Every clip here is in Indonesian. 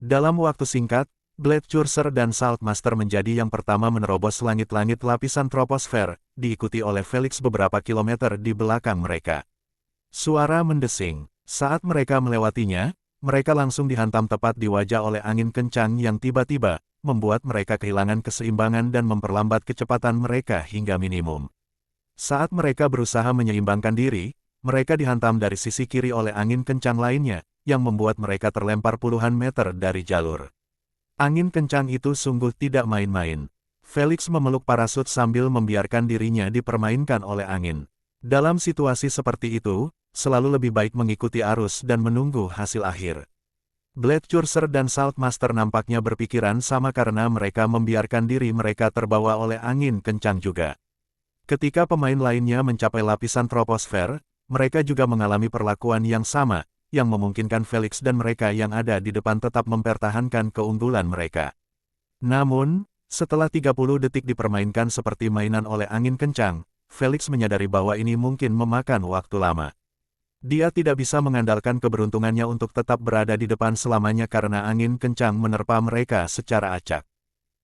Dalam waktu singkat, Blade Curser dan Saltmaster menjadi yang pertama menerobos langit-langit lapisan troposfer, diikuti oleh Felix beberapa kilometer di belakang mereka. Suara mendesing. Saat mereka melewatinya, mereka langsung dihantam tepat di wajah oleh angin kencang yang tiba-tiba, membuat mereka kehilangan keseimbangan dan memperlambat kecepatan mereka hingga minimum. Saat mereka berusaha menyeimbangkan diri, mereka dihantam dari sisi kiri oleh angin kencang lainnya, yang membuat mereka terlempar puluhan meter dari jalur. Angin kencang itu sungguh tidak main-main. Felix memeluk parasut sambil membiarkan dirinya dipermainkan oleh angin. Dalam situasi seperti itu, selalu lebih baik mengikuti arus dan menunggu hasil akhir. Blade Curser dan Saltmaster nampaknya berpikiran sama karena mereka membiarkan diri mereka terbawa oleh angin kencang juga. Ketika pemain lainnya mencapai lapisan troposfer, mereka juga mengalami perlakuan yang sama, yang memungkinkan Felix dan mereka yang ada di depan tetap mempertahankan keunggulan mereka. Namun, setelah 30 detik dipermainkan seperti mainan oleh angin kencang, Felix menyadari bahwa ini mungkin memakan waktu lama. Dia tidak bisa mengandalkan keberuntungannya untuk tetap berada di depan selamanya karena angin kencang menerpa mereka secara acak.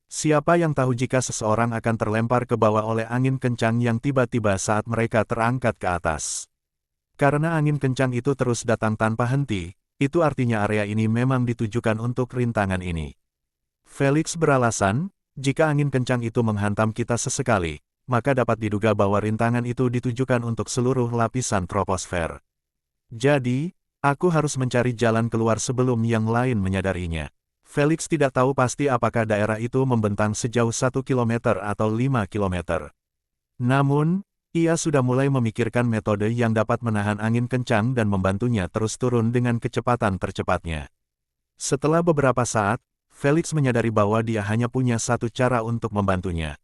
Siapa yang tahu jika seseorang akan terlempar ke bawah oleh angin kencang yang tiba-tiba saat mereka terangkat ke atas. Karena angin kencang itu terus datang tanpa henti, itu artinya area ini memang ditujukan untuk rintangan ini. Felix beralasan, jika angin kencang itu menghantam kita sesekali, maka dapat diduga bahwa rintangan itu ditujukan untuk seluruh lapisan troposfer. Jadi, aku harus mencari jalan keluar sebelum yang lain menyadarinya. Felix tidak tahu pasti apakah daerah itu membentang sejauh 1 km atau 5 km. Namun, ia sudah mulai memikirkan metode yang dapat menahan angin kencang dan membantunya terus turun dengan kecepatan tercepatnya. Setelah beberapa saat, Felix menyadari bahwa dia hanya punya satu cara untuk membantunya.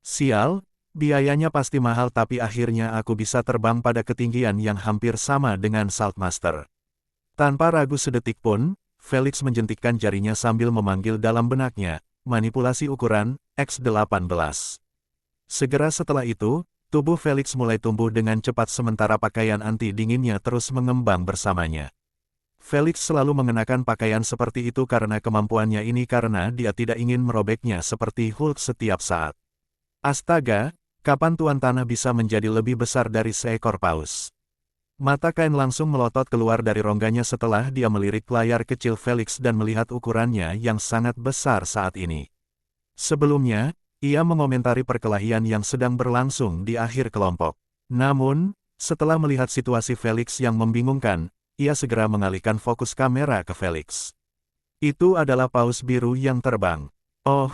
Sial, biayanya pasti mahal tapi akhirnya aku bisa terbang pada ketinggian yang hampir sama dengan Saltmaster. Tanpa ragu sedetik pun, Felix menjentikkan jarinya sambil memanggil dalam benaknya, manipulasi ukuran, X18. Segera setelah itu, tubuh Felix mulai tumbuh dengan cepat sementara pakaian anti-dinginnya terus mengembang bersamanya. Felix selalu mengenakan pakaian seperti itu karena kemampuannya ini karena dia tidak ingin merobeknya seperti Hulk setiap saat. Astaga, kapan Tuan Tanah bisa menjadi lebih besar dari seekor paus? Mata kain langsung melotot keluar dari rongganya setelah dia melirik layar kecil Felix dan melihat ukurannya yang sangat besar saat ini. Sebelumnya, ia mengomentari perkelahian yang sedang berlangsung di akhir kelompok. Namun, setelah melihat situasi Felix yang membingungkan, ia segera mengalihkan fokus kamera ke Felix. Itu adalah paus biru yang terbang. Oh,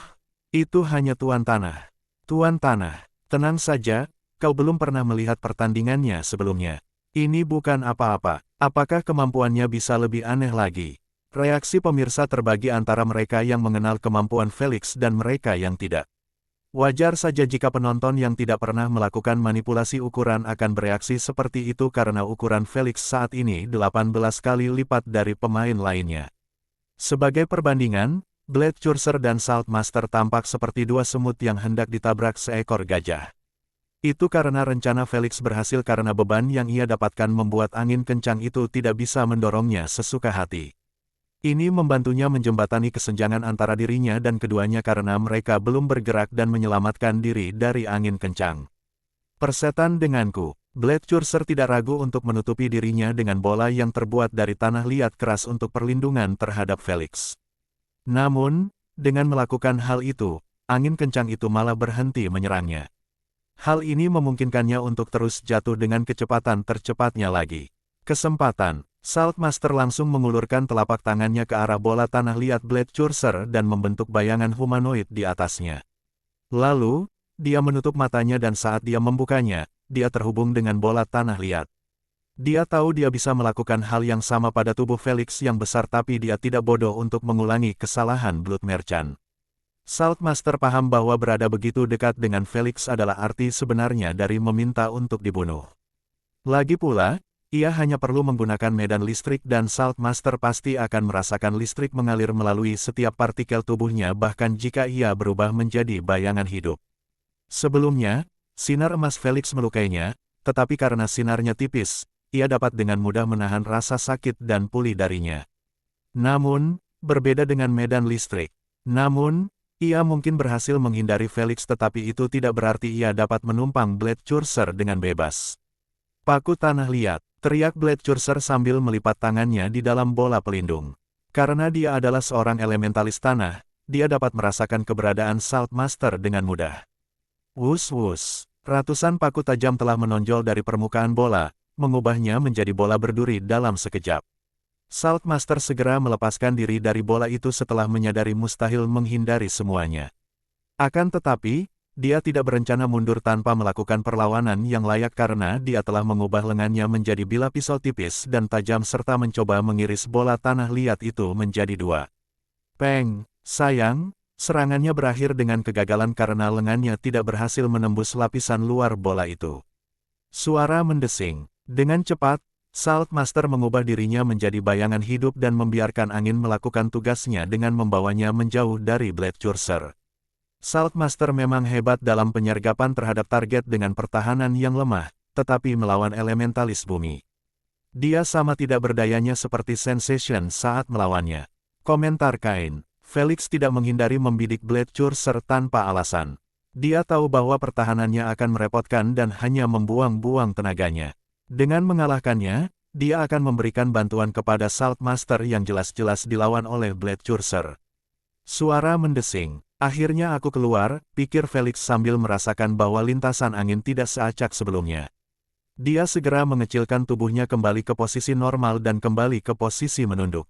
itu hanya Tuan Tanah. Tuan Tanah, tenang saja, kau belum pernah melihat pertandingannya sebelumnya. Ini bukan apa-apa. Apakah kemampuannya bisa lebih aneh lagi? Reaksi pemirsa terbagi antara mereka yang mengenal kemampuan Felix dan mereka yang tidak. Wajar saja jika penonton yang tidak pernah melakukan manipulasi ukuran akan bereaksi seperti itu karena ukuran Felix saat ini 18 kali lipat dari pemain lainnya. Sebagai perbandingan, Blade Curser dan Saltmaster tampak seperti dua semut yang hendak ditabrak seekor gajah. Itu karena rencana Felix berhasil karena beban yang ia dapatkan membuat angin kencang itu tidak bisa mendorongnya sesuka hati. Ini membantunya menjembatani kesenjangan antara dirinya dan keduanya karena mereka belum bergerak dan menyelamatkan diri dari angin kencang. Persetan denganku, Blade Curser tidak ragu untuk menutupi dirinya dengan bola yang terbuat dari tanah liat keras untuk perlindungan terhadap Felix. Namun, dengan melakukan hal itu, angin kencang itu malah berhenti menyerangnya. Hal ini memungkinkannya untuk terus jatuh dengan kecepatan tercepatnya lagi. Kesempatan. Saltmaster langsung mengulurkan telapak tangannya ke arah bola tanah liat Blade Curser dan membentuk bayangan humanoid di atasnya. Lalu, dia menutup matanya dan saat dia membukanya, dia terhubung dengan bola tanah liat. Dia tahu dia bisa melakukan hal yang sama pada tubuh Felix yang besar tapi dia tidak bodoh untuk mengulangi kesalahan Blood Merchant. Saltmaster paham bahwa berada begitu dekat dengan Felix adalah arti sebenarnya dari meminta untuk dibunuh. Lagi pula, ia hanya perlu menggunakan medan listrik dan Saltmaster pasti akan merasakan listrik mengalir melalui setiap partikel tubuhnya bahkan jika ia berubah menjadi bayangan hidup. Sebelumnya, sinar emas Felix melukainya, tetapi karena sinarnya tipis, ia dapat dengan mudah menahan rasa sakit dan pulih darinya. Namun, berbeda dengan medan listrik. Namun, ia mungkin berhasil menghindari Felix tetapi itu tidak berarti ia dapat menumpang Blade Courser dengan bebas. Paku tanah liat, teriak Blade Courser sambil melipat tangannya di dalam bola pelindung. Karena dia adalah seorang elementalis tanah, dia dapat merasakan keberadaan Salt Master dengan mudah. Wus-wus, ratusan paku tajam telah menonjol dari permukaan bola, mengubahnya menjadi bola berduri dalam sekejap. Salt Master segera melepaskan diri dari bola itu setelah menyadari mustahil menghindari semuanya. Akan tetapi, dia tidak berencana mundur tanpa melakukan perlawanan yang layak karena dia telah mengubah lengannya menjadi bilah pisau tipis dan tajam serta mencoba mengiris bola tanah liat itu menjadi dua. Peng, sayang, serangannya berakhir dengan kegagalan karena lengannya tidak berhasil menembus lapisan luar bola itu. Suara mendesing. Dengan cepat, Salt Master mengubah dirinya menjadi bayangan hidup dan membiarkan angin melakukan tugasnya dengan membawanya menjauh dari Blade Courser. Salt Master memang hebat dalam penyergapan terhadap target dengan pertahanan yang lemah, tetapi melawan elementalis bumi. Dia sama tidak berdayanya seperti Sensation saat melawannya. Komentar Kain, Felix tidak menghindari membidik Blade Courser tanpa alasan. Dia tahu bahwa pertahanannya akan merepotkan dan hanya membuang-buang tenaganya. Dengan mengalahkannya, dia akan memberikan bantuan kepada Salt Master yang jelas-jelas dilawan oleh Blade Courser. Suara mendesing. Akhirnya aku keluar, pikir Felix sambil merasakan bahwa lintasan angin tidak seacak sebelumnya. Dia segera mengecilkan tubuhnya kembali ke posisi normal dan kembali ke posisi menunduk.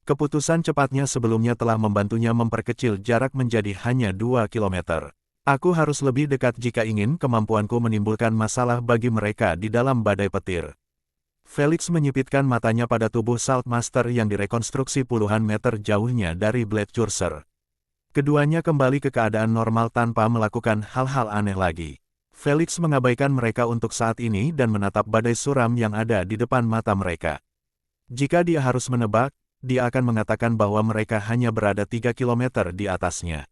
Keputusan cepatnya sebelumnya telah membantunya memperkecil jarak menjadi hanya 2 kilometer. Aku harus lebih dekat jika ingin kemampuanku menimbulkan masalah bagi mereka di dalam badai petir. Felix menyipitkan matanya pada tubuh Salt Master yang direkonstruksi puluhan meter jauhnya dari Blade Courser. Keduanya kembali ke keadaan normal tanpa melakukan hal-hal aneh lagi. Felix mengabaikan mereka untuk saat ini dan menatap badai suram yang ada di depan mata mereka. Jika dia harus menebak, dia akan mengatakan bahwa mereka hanya berada 3 kilometer di atasnya.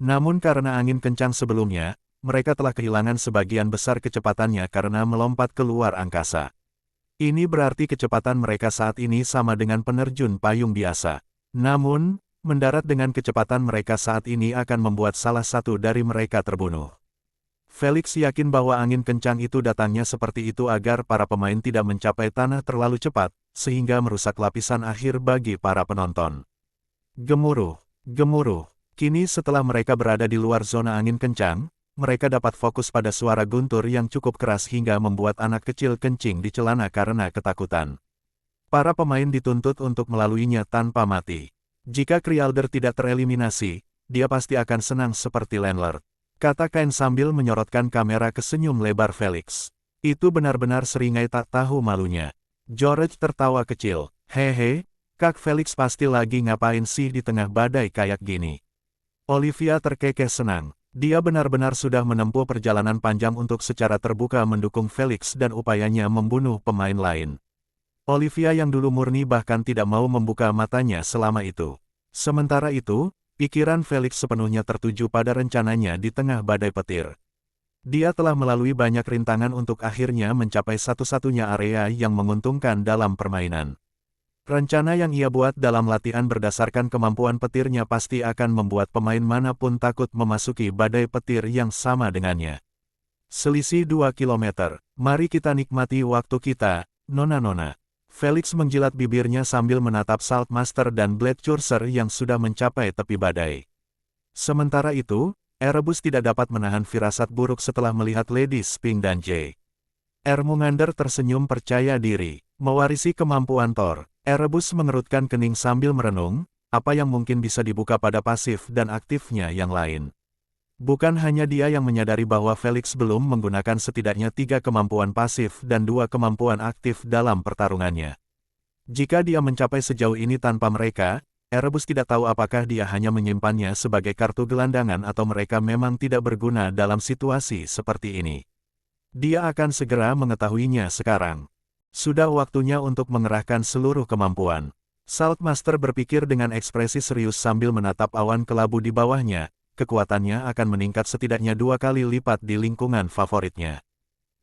Namun karena angin kencang sebelumnya, mereka telah kehilangan sebagian besar kecepatannya karena melompat keluar angkasa. Ini berarti kecepatan mereka saat ini sama dengan penerjun payung biasa. Namun, mendarat dengan kecepatan mereka saat ini akan membuat salah satu dari mereka terbunuh. Felix yakin bahwa angin kencang itu datangnya seperti itu agar para pemain tidak mencapai tanah terlalu cepat, sehingga merusak lapisan akhir bagi para penonton. Gemuruh, gemuruh. Kini setelah mereka berada di luar zona angin kencang, mereka dapat fokus pada suara guntur yang cukup keras hingga membuat anak kecil kencing di celana karena ketakutan. Para pemain dituntut untuk melaluinya tanpa mati. Jika Krialder tidak tereliminasi, dia pasti akan senang seperti Landlord, kata Kain sambil menyorotkan kamera ke senyum lebar Felix. Itu benar-benar seringai tak tahu malunya. George tertawa kecil. Hehe, Kak Felix pasti lagi ngapain sih di tengah badai kayak gini. Olivia terkekeh senang. Dia benar-benar sudah menempuh perjalanan panjang untuk secara terbuka mendukung Felix dan upayanya membunuh pemain lain. Olivia yang dulu murni bahkan tidak mau membuka matanya selama itu. Sementara itu, pikiran Felix sepenuhnya tertuju pada rencananya di tengah badai petir. Dia telah melalui banyak rintangan untuk akhirnya mencapai satu-satunya area yang menguntungkan dalam permainan. Rencana yang ia buat dalam latihan berdasarkan kemampuan petirnya pasti akan membuat pemain manapun takut memasuki badai petir yang sama dengannya. Selisih 2 kilometer. Mari kita nikmati waktu kita, nona-nona. Felix menjilat bibirnya sambil menatap Salt Master dan Blade Courser yang sudah mencapai tepi badai. Sementara itu, Erebus tidak dapat menahan firasat buruk setelah melihat Lady Sphinx dan Jay. Ermengander tersenyum percaya diri, mewarisi kemampuan Thor. Erebus mengerutkan kening sambil merenung, apa yang mungkin bisa dibuka pada pasif dan aktifnya yang lain. Bukan hanya dia yang menyadari bahwa Felix belum menggunakan setidaknya 3 kemampuan pasif dan 2 kemampuan aktif dalam pertarungannya. Jika dia mencapai sejauh ini tanpa mereka, Erebus tidak tahu apakah dia hanya menyimpannya sebagai kartu gelandangan atau mereka memang tidak berguna dalam situasi seperti ini. Dia akan segera mengetahuinya sekarang. Sudah waktunya untuk mengerahkan seluruh kemampuan. Salt Master berpikir dengan ekspresi serius sambil menatap awan kelabu di bawahnya, kekuatannya akan meningkat setidaknya 2 kali lipat di lingkungan favoritnya.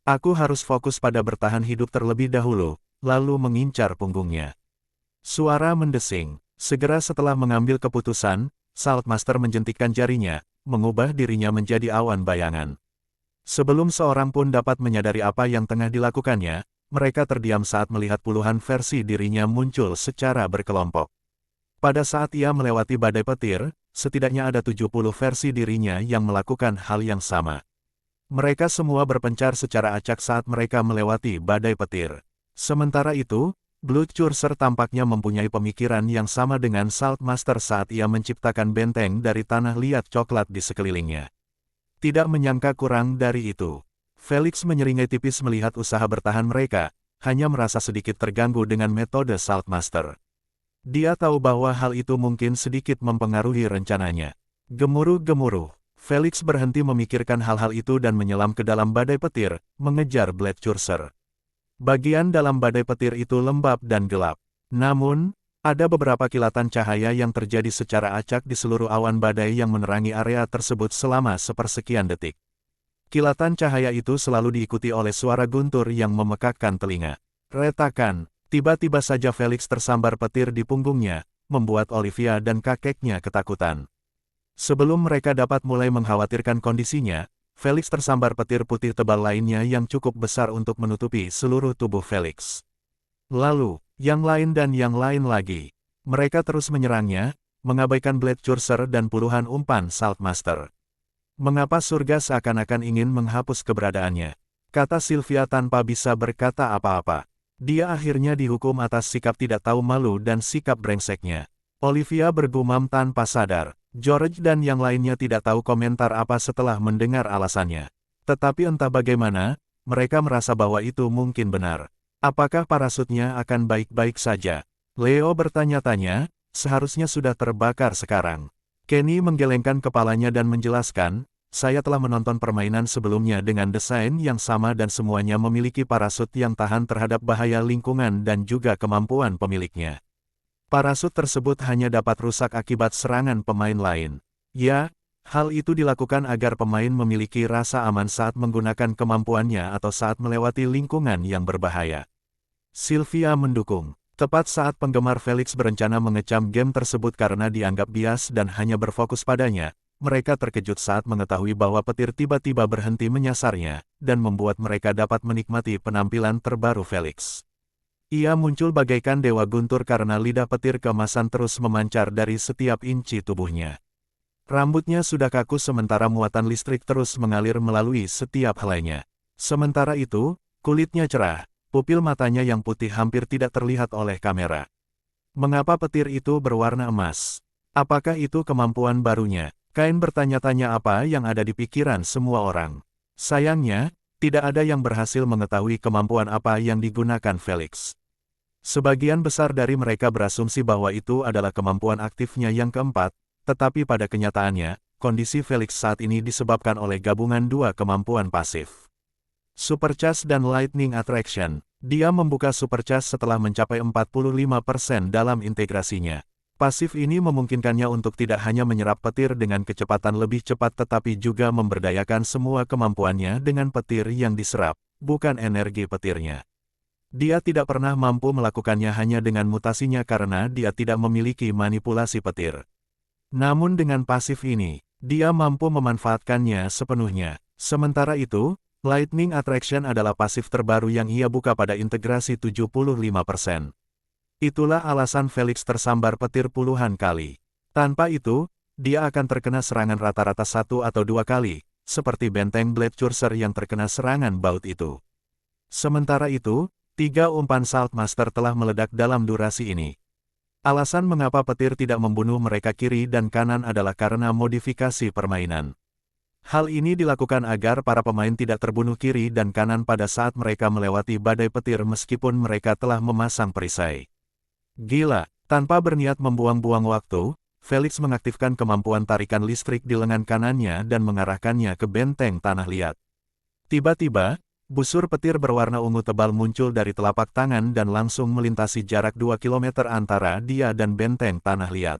Aku harus fokus pada bertahan hidup terlebih dahulu, lalu mengincar punggungnya. Suara mendesing. Segera setelah mengambil keputusan, Saltmaster menjentikkan jarinya, mengubah dirinya menjadi awan bayangan. Sebelum seorang pun dapat menyadari apa yang tengah dilakukannya, mereka terdiam saat melihat puluhan versi dirinya muncul secara berkelompok. Pada saat ia melewati badai petir, setidaknya ada 70 versi dirinya yang melakukan hal yang sama. Mereka semua berpencar secara acak saat mereka melewati badai petir. Sementara itu, Blood Curser tampaknya mempunyai pemikiran yang sama dengan Saltmaster saat ia menciptakan benteng dari tanah liat coklat di sekelilingnya. Tidak menyangka kurang dari itu. Felix menyeringai tipis melihat usaha bertahan mereka, hanya merasa sedikit terganggu dengan metode Saltmaster. Dia tahu bahwa hal itu mungkin sedikit mempengaruhi rencananya. Gemuruh-gemuruh, Felix berhenti memikirkan hal-hal itu dan menyelam ke dalam badai petir, mengejar Blood Curser. Bagian dalam badai petir itu lembab dan gelap. Namun, ada beberapa kilatan cahaya yang terjadi secara acak di seluruh awan badai yang menerangi area tersebut selama sepersekian detik. Kilatan cahaya itu selalu diikuti oleh suara guntur yang memekakkan telinga. Retakan. Tiba-tiba saja Felix tersambar petir di punggungnya, membuat Olivia dan kakeknya ketakutan. Sebelum mereka dapat mulai mengkhawatirkan kondisinya, Felix tersambar petir putih tebal lainnya yang cukup besar untuk menutupi seluruh tubuh Felix. Lalu, yang lain dan yang lain lagi. Mereka terus menyerangnya, mengabaikan Blood Curser dan puluhan umpan Saltmaster. Mengapa surga seakan-akan ingin menghapus keberadaannya? Kata Sylvia tanpa bisa berkata apa-apa. Dia akhirnya dihukum atas sikap tidak tahu malu dan sikap brengseknya. Olivia bergumam tanpa sadar. George dan yang lainnya tidak tahu komentar apa setelah mendengar alasannya. Tetapi entah bagaimana, mereka merasa bahwa itu mungkin benar. Apakah parasutnya akan baik-baik saja? Leo bertanya-tanya, seharusnya sudah terbakar sekarang. Kenny menggelengkan kepalanya dan menjelaskan, saya telah menonton permainan sebelumnya dengan desain yang sama dan semuanya memiliki parasut yang tahan terhadap bahaya lingkungan dan juga kemampuan pemiliknya. Parasut tersebut hanya dapat rusak akibat serangan pemain lain. Ya, hal itu dilakukan agar pemain memiliki rasa aman saat menggunakan kemampuannya atau saat melewati lingkungan yang berbahaya. Sylvia mendukung. Tepat saat penggemar Felix berencana mengecam game tersebut karena dianggap bias dan hanya berfokus padanya, mereka terkejut saat mengetahui bahwa petir tiba-tiba berhenti menyasarnya, dan membuat mereka dapat menikmati penampilan terbaru Felix. Ia muncul bagaikan dewa guntur karena lidah petir keemasan terus memancar dari setiap inci tubuhnya. Rambutnya sudah kaku sementara muatan listrik terus mengalir melalui setiap helainya. Sementara itu, kulitnya cerah, pupil matanya yang putih hampir tidak terlihat oleh kamera. Mengapa petir itu berwarna emas? Apakah itu kemampuan barunya? Kain bertanya-tanya apa yang ada di pikiran semua orang. Sayangnya, tidak ada yang berhasil mengetahui kemampuan apa yang digunakan Felix. Sebagian besar dari mereka berasumsi bahwa itu adalah kemampuan aktifnya yang keempat, tetapi pada kenyataannya, kondisi Felix saat ini disebabkan oleh gabungan dua kemampuan pasif. Supercharge dan Lightning Attraction. Dia membuka Supercharge setelah mencapai 45% dalam integrasinya. Pasif ini memungkinkannya untuk tidak hanya menyerap petir dengan kecepatan lebih cepat tetapi juga memberdayakan semua kemampuannya dengan petir yang diserap, bukan energi petirnya. Dia tidak pernah mampu melakukannya hanya dengan mutasinya karena dia tidak memiliki manipulasi petir. Namun dengan pasif ini, dia mampu memanfaatkannya sepenuhnya. Sementara itu, Lightning Attraction adalah pasif terbaru yang ia buka pada integrasi 75%. Itulah alasan Felix tersambar petir puluhan kali. Tanpa itu, dia akan terkena serangan rata-rata 1 atau 2 kali, seperti benteng Blood Curser yang terkena serangan baut itu. Sementara itu, 3 umpan Saltmaster telah meledak dalam durasi ini. Alasan mengapa petir tidak membunuh mereka kiri dan kanan adalah karena modifikasi permainan. Hal ini dilakukan agar para pemain tidak terbunuh kiri dan kanan pada saat mereka melewati badai petir meskipun mereka telah memasang perisai. Gila, tanpa berniat membuang-buang waktu, Felix mengaktifkan kemampuan tarikan listrik di lengan kanannya dan mengarahkannya ke benteng tanah liat. Tiba-tiba, busur petir berwarna ungu tebal muncul dari telapak tangan dan langsung melintasi jarak 2 km antara dia dan benteng tanah liat.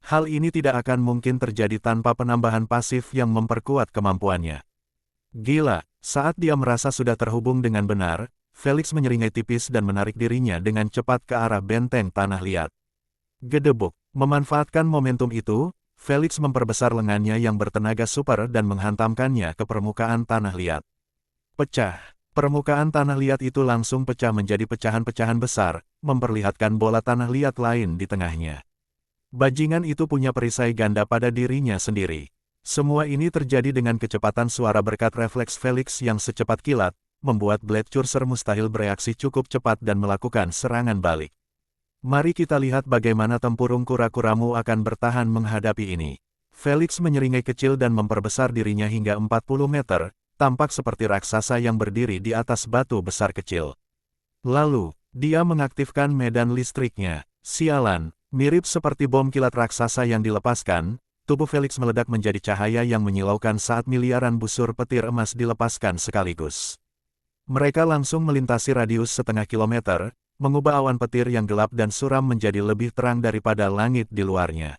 Hal ini tidak akan mungkin terjadi tanpa penambahan pasif yang memperkuat kemampuannya. Gila, saat dia merasa sudah terhubung dengan benar, Felix menyeringai tipis dan menarik dirinya dengan cepat ke arah benteng tanah liat. Gedebuk. Memanfaatkan momentum itu, Felix memperbesar lengannya yang bertenaga super dan menghantamkannya ke permukaan tanah liat. Pecah. Permukaan tanah liat itu langsung pecah menjadi pecahan-pecahan besar, memperlihatkan bola tanah liat lain di tengahnya. Bajingan itu punya perisai ganda pada dirinya sendiri. Semua ini terjadi dengan kecepatan suara berkat refleks Felix yang secepat kilat, membuat Blade Curser mustahil bereaksi cukup cepat dan melakukan serangan balik. Mari kita lihat bagaimana tempurung kura-kuramu akan bertahan menghadapi ini. Felix menyeringai kecil dan memperbesar dirinya hingga 40 meter, tampak seperti raksasa yang berdiri di atas batu besar kecil. Lalu, dia mengaktifkan medan listriknya. Sialan, mirip seperti bom kilat raksasa yang dilepaskan, tubuh Felix meledak menjadi cahaya yang menyilaukan saat miliaran busur petir emas dilepaskan sekaligus. Mereka langsung melintasi radius setengah kilometer, mengubah awan petir yang gelap dan suram menjadi lebih terang daripada langit di luarnya.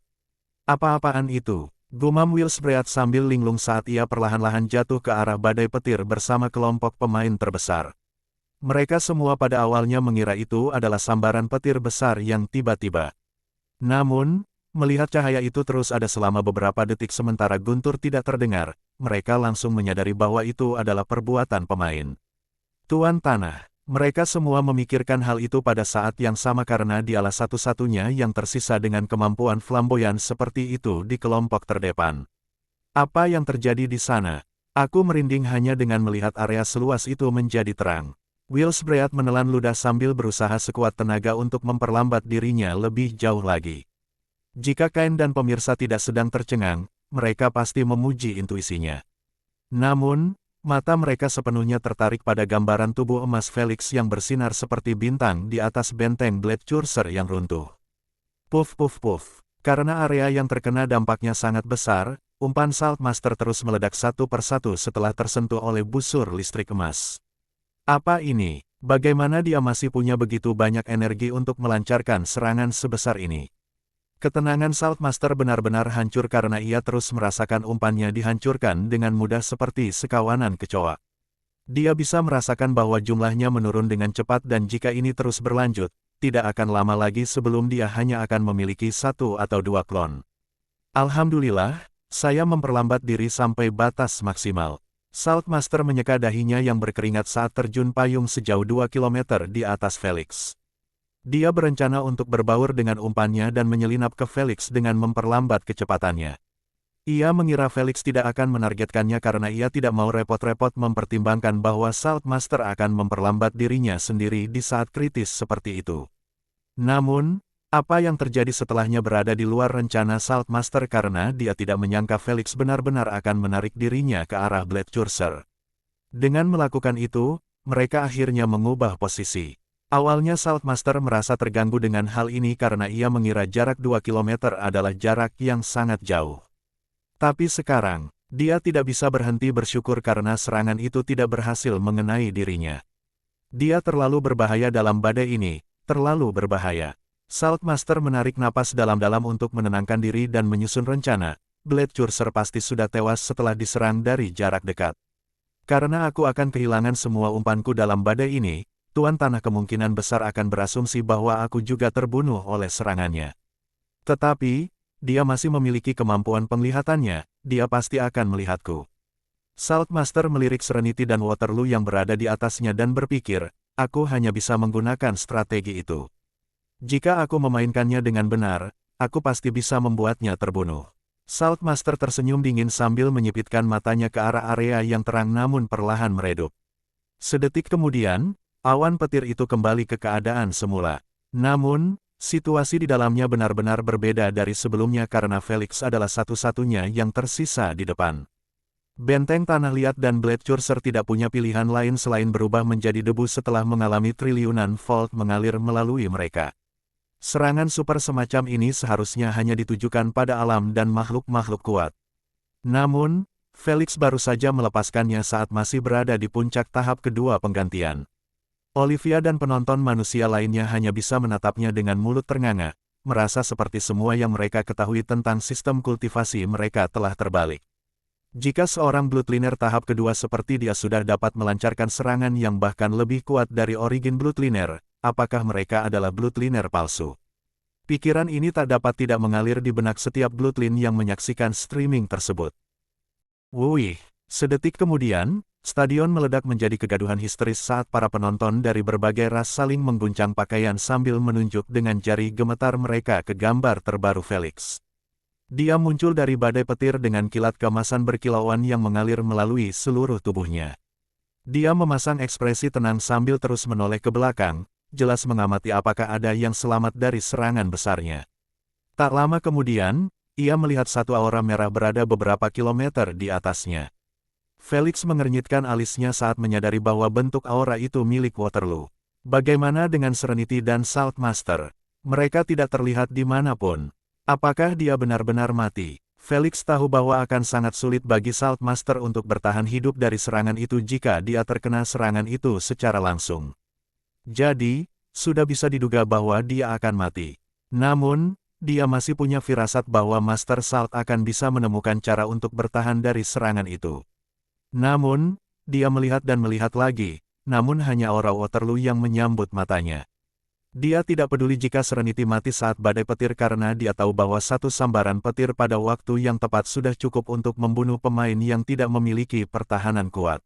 Apa-apaan itu? Gumam Willsbread sambil linglung saat ia perlahan-lahan jatuh ke arah badai petir bersama kelompok pemain terbesar. Mereka semua pada awalnya mengira itu adalah sambaran petir besar yang tiba-tiba. Namun, melihat cahaya itu terus ada selama beberapa detik sementara guntur tidak terdengar, mereka langsung menyadari bahwa itu adalah perbuatan pemain. Tuan Tanah. Mereka semua memikirkan hal itu pada saat yang sama karena dialah satu-satunya yang tersisa dengan kemampuan flamboyan seperti itu di kelompok terdepan. Apa yang terjadi di sana? Aku merinding hanya dengan melihat area seluas itu menjadi terang. Willsbread menelan ludah sambil berusaha sekuat tenaga untuk memperlambat dirinya lebih jauh lagi. Jika Kain dan pemirsa tidak sedang tercengang, mereka pasti memuji intuisinya. Namun, mata mereka sepenuhnya tertarik pada gambaran tubuh emas Felix yang bersinar seperti bintang di atas benteng Blade Curser yang runtuh. Puff puff puff. Karena area yang terkena dampaknya sangat besar, umpan Saltmaster terus meledak satu persatu setelah tersentuh oleh busur listrik emas. Apa ini? Bagaimana dia masih punya begitu banyak energi untuk melancarkan serangan sebesar ini? Ketenangan Saltmaster benar-benar hancur karena ia terus merasakan umpannya dihancurkan dengan mudah seperti sekawanan kecoa. Dia bisa merasakan bahwa jumlahnya menurun dengan cepat dan jika ini terus berlanjut, tidak akan lama lagi sebelum dia hanya akan memiliki satu atau dua klon. Alhamdulillah, saya memperlambat diri sampai batas maksimal. Saltmaster menyeka dahinya yang berkeringat saat terjun payung sejauh 2 km di atas Felix. Dia berencana untuk berbaur dengan umpannya dan menyelinap ke Felix dengan memperlambat kecepatannya. Ia mengira Felix tidak akan menargetkannya karena ia tidak mau repot-repot mempertimbangkan bahwa Saltmaster akan memperlambat dirinya sendiri di saat kritis seperti itu. Namun, apa yang terjadi setelahnya berada di luar rencana Saltmaster karena dia tidak menyangka Felix benar-benar akan menarik dirinya ke arah Blade Curser. Dengan melakukan itu, mereka akhirnya mengubah posisi. Awalnya Saltmaster merasa terganggu dengan hal ini karena ia mengira jarak 2 km adalah jarak yang sangat jauh. Tapi sekarang, dia tidak bisa berhenti bersyukur karena serangan itu tidak berhasil mengenai dirinya. Dia terlalu berbahaya dalam badai ini, terlalu berbahaya. Saltmaster menarik napas dalam-dalam untuk menenangkan diri dan menyusun rencana. Blade Curser pasti sudah tewas setelah diserang dari jarak dekat. Karena aku akan kehilangan semua umpanku dalam badai ini, Tuan Tanah kemungkinan besar akan berasumsi bahwa aku juga terbunuh oleh serangannya. Tetapi, dia masih memiliki kemampuan penglihatannya, dia pasti akan melihatku. Saltmaster melirik Serenity dan Waterloo yang berada di atasnya dan berpikir, aku hanya bisa menggunakan strategi itu. Jika aku memainkannya dengan benar, aku pasti bisa membuatnya terbunuh. Saltmaster tersenyum dingin sambil menyipitkan matanya ke arah area yang terang namun perlahan meredup. Sedetik kemudian, awan petir itu kembali ke keadaan semula. Namun, situasi di dalamnya benar-benar berbeda dari sebelumnya karena Felix adalah satu-satunya yang tersisa di depan. Benteng Tanah Liat dan Blade Curser tidak punya pilihan lain selain berubah menjadi debu setelah mengalami triliunan volt mengalir melalui mereka. Serangan super semacam ini seharusnya hanya ditujukan pada alam dan makhluk-makhluk kuat. Namun, Felix baru saja melepaskannya saat masih berada di puncak tahap kedua penggantian. Olivia dan penonton manusia lainnya hanya bisa menatapnya dengan mulut ternganga, merasa seperti semua yang mereka ketahui tentang sistem kultivasi mereka telah terbalik. Jika seorang Bloodliner tahap kedua seperti dia sudah dapat melancarkan serangan yang bahkan lebih kuat dari Origin Bloodliner, apakah mereka adalah Bloodliner palsu? Pikiran ini tak dapat tidak mengalir di benak setiap Bloodline yang menyaksikan streaming tersebut. Wuih, sedetik kemudian, stadion meledak menjadi kegaduhan histeris saat para penonton dari berbagai ras saling mengguncang pakaian sambil menunjuk dengan jari gemetar mereka ke gambar terbaru Felix. Dia muncul dari badai petir dengan kilat keemasan berkilauan yang mengalir melalui seluruh tubuhnya. Dia memasang ekspresi tenang sambil terus menoleh ke belakang, jelas mengamati apakah ada yang selamat dari serangan besarnya. Tak lama kemudian, ia melihat satu aura merah berada beberapa kilometer di atasnya. Felix mengernyitkan alisnya saat menyadari bahwa bentuk aura itu milik Waterloo. Bagaimana dengan Serenity dan Saltmaster? Mereka tidak terlihat dimanapun. Apakah dia benar-benar mati? Felix tahu bahwa akan sangat sulit bagi Saltmaster untuk bertahan hidup dari serangan itu jika dia terkena serangan itu secara langsung. Jadi, sudah bisa diduga bahwa dia akan mati. Namun, dia masih punya firasat bahwa Master Salt akan bisa menemukan cara untuk bertahan dari serangan itu. Namun, dia melihat dan melihat lagi, namun hanya aura Waterloo yang menyambut matanya. Dia tidak peduli jika Serenity mati saat badai petir karena dia tahu bahwa satu sambaran petir pada waktu yang tepat sudah cukup untuk membunuh pemain yang tidak memiliki pertahanan kuat.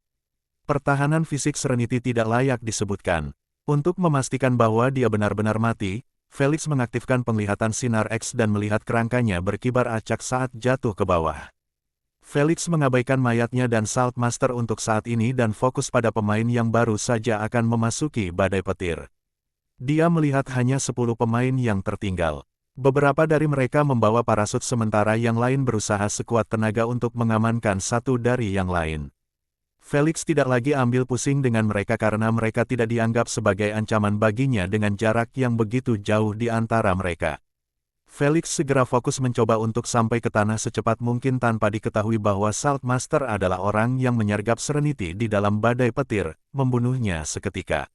Pertahanan fisik Serenity tidak layak disebutkan. Untuk memastikan bahwa dia benar-benar mati, Felix mengaktifkan penglihatan sinar X dan melihat kerangkanya berkibar acak saat jatuh ke bawah. Felix mengabaikan mayatnya dan Saltmaster untuk saat ini dan fokus pada pemain yang baru saja akan memasuki badai petir. Dia melihat hanya 10 pemain yang tertinggal. Beberapa dari mereka membawa parasut sementara yang lain berusaha sekuat tenaga untuk mengamankan satu dari yang lain. Felix tidak lagi ambil pusing dengan mereka karena mereka tidak dianggap sebagai ancaman baginya dengan jarak yang begitu jauh di antara mereka. Felix segera fokus mencoba untuk sampai ke tanah secepat mungkin tanpa diketahui bahwa Saltmaster adalah orang yang menyergap Serenity di dalam badai petir, membunuhnya seketika.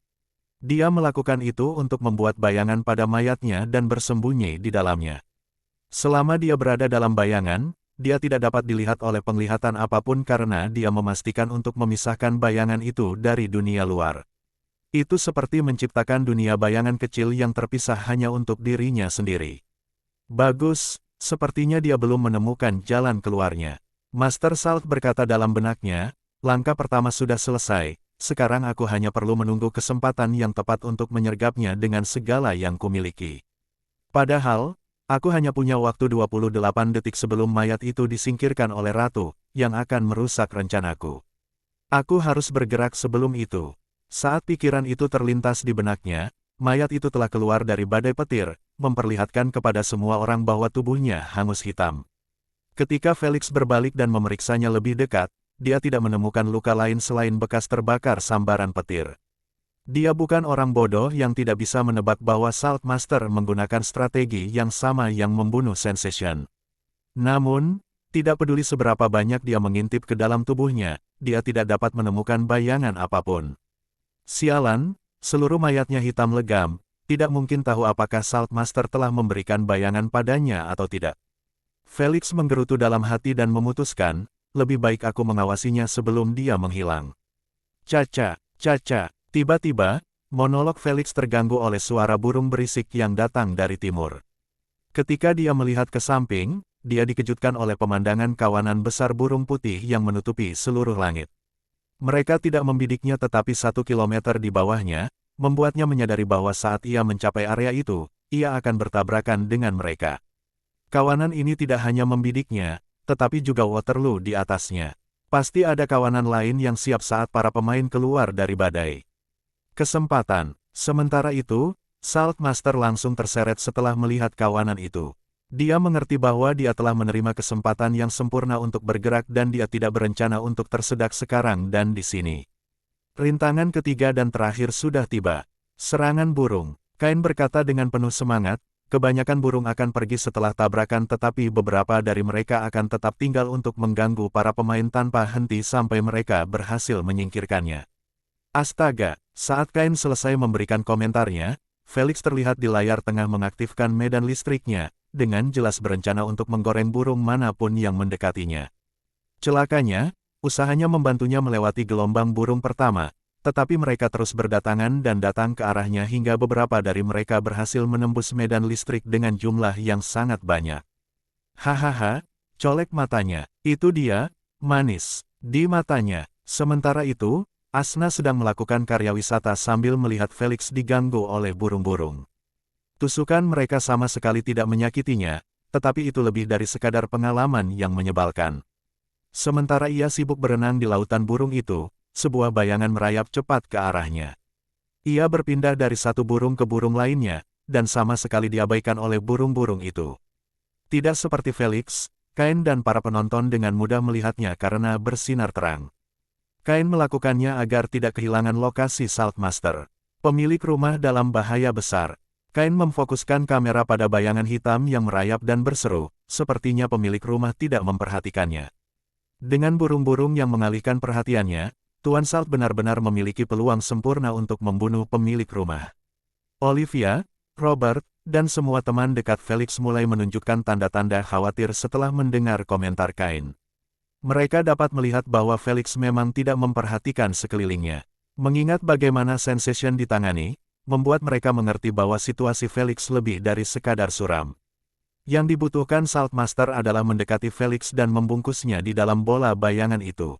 Dia melakukan itu untuk membuat bayangan pada mayatnya dan bersembunyi di dalamnya. Selama dia berada dalam bayangan, dia tidak dapat dilihat oleh penglihatan apapun karena dia memastikan untuk memisahkan bayangan itu dari dunia luar. Itu seperti menciptakan dunia bayangan kecil yang terpisah hanya untuk dirinya sendiri. Bagus, sepertinya dia belum menemukan jalan keluarnya. Master Salt berkata dalam benaknya, langkah pertama sudah selesai. Sekarang aku hanya perlu menunggu kesempatan yang tepat untuk menyergapnya dengan segala yang kumiliki. Padahal, aku hanya punya waktu 28 detik sebelum mayat itu disingkirkan oleh Ratu, yang akan merusak rencanaku. Aku harus bergerak sebelum itu. Saat pikiran itu terlintas di benaknya, mayat itu telah keluar dari badai petir, memperlihatkan kepada semua orang bahwa tubuhnya hangus hitam. Ketika Felix berbalik dan memeriksanya lebih dekat, dia tidak menemukan luka lain selain bekas terbakar sambaran petir. Dia bukan orang bodoh yang tidak bisa menebak bahwa Saltmaster menggunakan strategi yang sama yang membunuh Sensation. Namun, tidak peduli seberapa banyak dia mengintip ke dalam tubuhnya, dia tidak dapat menemukan bayangan apapun. Sialan, seluruh mayatnya hitam legam, tidak mungkin tahu apakah Saltmaster telah memberikan bayangan padanya atau tidak. Felix menggerutu dalam hati dan memutuskan, lebih baik aku mengawasinya sebelum dia menghilang. Caca, caca, tiba-tiba, monolog Felix terganggu oleh suara burung berisik yang datang dari timur. Ketika dia melihat ke samping, dia dikejutkan oleh pemandangan kawanan besar burung putih yang menutupi seluruh langit. Mereka tidak membidiknya tetapi 1 kilometer di bawahnya, membuatnya menyadari bahwa saat ia mencapai area itu, ia akan bertabrakan dengan mereka. Kawanan ini tidak hanya membidiknya, tetapi juga Waterloo di atasnya. Pasti ada kawanan lain yang siap saat para pemain keluar dari badai. Kesempatan. Sementara itu, Saltmaster langsung terseret setelah melihat kawanan itu. Dia mengerti bahwa dia telah menerima kesempatan yang sempurna untuk bergerak dan dia tidak berencana untuk tersedak sekarang dan di sini. Rintangan ketiga dan terakhir sudah tiba. Serangan burung. Kain berkata dengan penuh semangat, kebanyakan burung akan pergi setelah tabrakan tetapi beberapa dari mereka akan tetap tinggal untuk mengganggu para pemain tanpa henti sampai mereka berhasil menyingkirkannya. Astaga, saat Kain selesai memberikan komentarnya, Felix terlihat di layar tengah mengaktifkan medan listriknya, dengan jelas berencana untuk menggoreng burung manapun yang mendekatinya. Celakanya, usahanya membantunya melewati gelombang burung pertama, Tetapi mereka terus berdatangan dan datang ke arahnya hingga beberapa dari mereka berhasil menembus medan listrik dengan jumlah yang sangat banyak. Hahaha, colek matanya. Itu dia, manis. Di matanya. Sementara itu, Asna sedang melakukan karya wisata sambil melihat Felix diganggu oleh burung-burung. Tusukan mereka sama sekali tidak menyakitinya, tetapi itu lebih dari sekadar pengalaman yang menyebalkan. Sementara ia sibuk berenang di lautan burung itu, sebuah bayangan merayap cepat ke arahnya. Ia berpindah dari satu burung ke burung lainnya, dan sama sekali diabaikan oleh burung-burung itu. Tidak seperti Felix, Kain dan para penonton dengan mudah melihatnya karena bersinar terang. Kain melakukannya agar tidak kehilangan lokasi Saltmaster. Pemilik rumah dalam bahaya besar. Kain memfokuskan kamera pada bayangan hitam yang merayap dan berseru, sepertinya pemilik rumah tidak memperhatikannya. Dengan burung-burung yang mengalihkan perhatiannya, Tuan Salt benar-benar memiliki peluang sempurna untuk membunuh pemilik rumah. Olivia, Robert, dan semua teman dekat Felix mulai menunjukkan tanda-tanda khawatir setelah mendengar komentar Kain. Mereka dapat melihat bahwa Felix memang tidak memperhatikan sekelilingnya. Mengingat bagaimana Sensation ditangani, membuat mereka mengerti bahwa situasi Felix lebih dari sekadar suram. Yang dibutuhkan Saltmaster adalah mendekati Felix dan membungkusnya di dalam bola bayangan itu.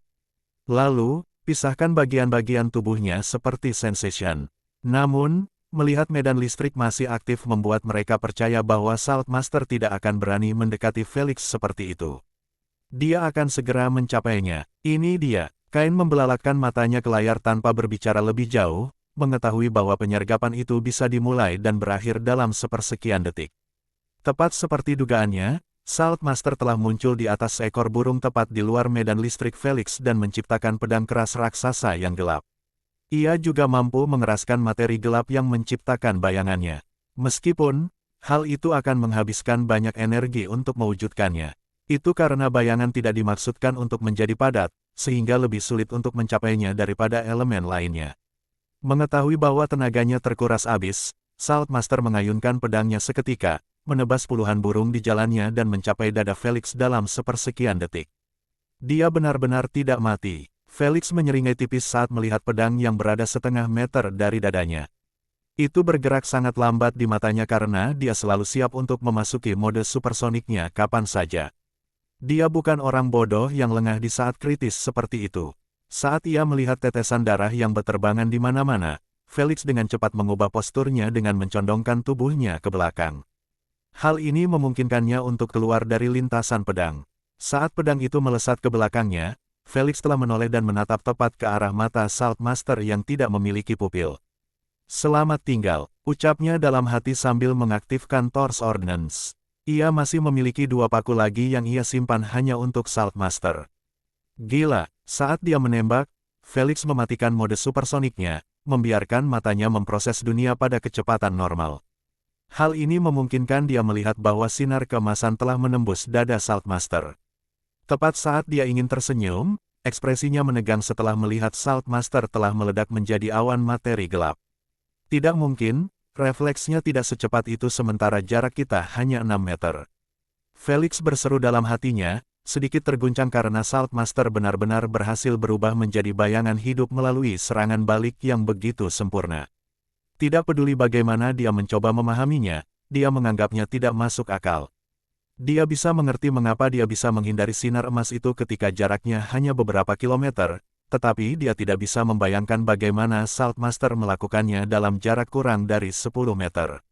Lalu, pisahkan bagian-bagian tubuhnya seperti Sensation. Namun, melihat medan listrik masih aktif membuat mereka percaya bahwa Saltmaster tidak akan berani mendekati Felix seperti itu. Dia akan segera mencapainya. Ini dia. Kain membelalakkan matanya ke layar tanpa berbicara lebih jauh, mengetahui bahwa penyergapan itu bisa dimulai dan berakhir dalam sepersekian detik. Tepat seperti dugaannya, Saltmaster telah muncul di atas seekor burung tepat di luar medan listrik Felix dan menciptakan pedang keras raksasa yang gelap. Ia juga mampu mengeraskan materi gelap yang menciptakan bayangannya. Meskipun, hal itu akan menghabiskan banyak energi untuk mewujudkannya. Itu karena bayangan tidak dimaksudkan untuk menjadi padat, sehingga lebih sulit untuk mencapainya daripada elemen lainnya. Mengetahui bahwa tenaganya terkuras habis, Saltmaster mengayunkan pedangnya seketika, menebas puluhan burung di jalannya dan mencapai dada Felix dalam sepersekian detik. Dia benar-benar tidak mati. Felix menyeringai tipis saat melihat pedang yang berada setengah meter dari dadanya. Itu bergerak sangat lambat di matanya karena dia selalu siap untuk memasuki mode supersoniknya kapan saja. Dia bukan orang bodoh yang lengah di saat kritis seperti itu. Saat ia melihat tetesan darah yang berterbangan di mana-mana, Felix dengan cepat mengubah posturnya dengan mencondongkan tubuhnya ke belakang. Hal ini memungkinkannya untuk keluar dari lintasan pedang. Saat pedang itu melesat ke belakangnya, Felix telah menoleh dan menatap tepat ke arah mata Saltmaster yang tidak memiliki pupil. "Selamat tinggal," ucapnya dalam hati sambil mengaktifkan Torch Ordnance. Ia masih memiliki 2 paku lagi yang ia simpan hanya untuk Saltmaster. Gila, saat dia menembak, Felix mematikan mode supersoniknya, membiarkan matanya memproses dunia pada kecepatan normal. Hal ini memungkinkan dia melihat bahwa sinar keemasan telah menembus dada Saltmaster. Tepat saat dia ingin tersenyum, ekspresinya menegang setelah melihat Saltmaster telah meledak menjadi awan materi gelap. Tidak mungkin, refleksnya tidak secepat itu sementara jarak kita hanya 6 meter. Felix berseru dalam hatinya, sedikit terguncang karena Saltmaster benar-benar berhasil berubah menjadi bayangan hidup melalui serangan balik yang begitu sempurna. Tidak peduli bagaimana dia mencoba memahaminya, dia menganggapnya tidak masuk akal. Dia bisa mengerti mengapa dia bisa menghindari sinar emas itu ketika jaraknya hanya beberapa kilometer, tetapi dia tidak bisa membayangkan bagaimana Saltmaster melakukannya dalam jarak kurang dari 10 meter.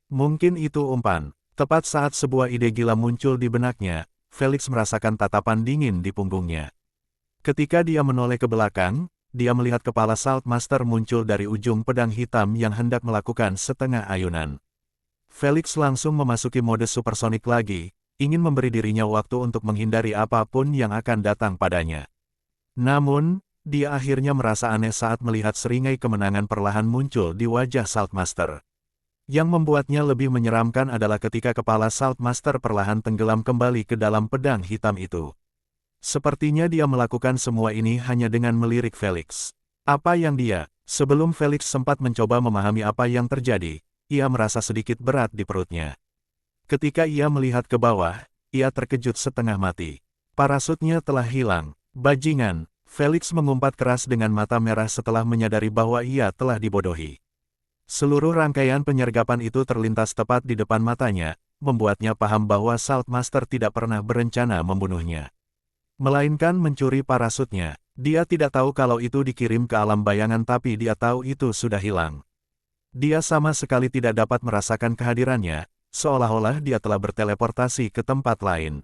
Mungkin itu umpan. Tepat saat sebuah ide gila muncul di benaknya, Felix merasakan tatapan dingin di punggungnya. Ketika dia menoleh ke belakang, dia melihat kepala Saltmaster muncul dari ujung pedang hitam yang hendak melakukan setengah ayunan. Felix langsung memasuki mode supersonik lagi, ingin memberi dirinya waktu untuk menghindari apapun yang akan datang padanya. Namun, dia akhirnya merasa aneh saat melihat seringai kemenangan perlahan muncul di wajah Saltmaster. Yang membuatnya lebih menyeramkan adalah ketika kepala Saltmaster perlahan tenggelam kembali ke dalam pedang hitam itu. Sepertinya dia melakukan semua ini hanya dengan melirik Felix. Apa yang dia? Sebelum Felix sempat mencoba memahami apa yang terjadi, ia merasa sedikit berat di perutnya. Ketika ia melihat ke bawah, ia terkejut setengah mati. Parasutnya telah hilang. Bajingan, Felix mengumpat keras dengan mata merah setelah menyadari bahwa ia telah dibodohi. Seluruh rangkaian penyergapan itu terlintas tepat di depan matanya, membuatnya paham bahwa Saltmaster tidak pernah berencana membunuhnya. Melainkan mencuri parasutnya. Dia tidak tahu kalau itu dikirim ke alam bayangan tapi dia tahu itu sudah hilang. Dia sama sekali tidak dapat merasakan kehadirannya, seolah-olah dia telah berteleportasi ke tempat lain.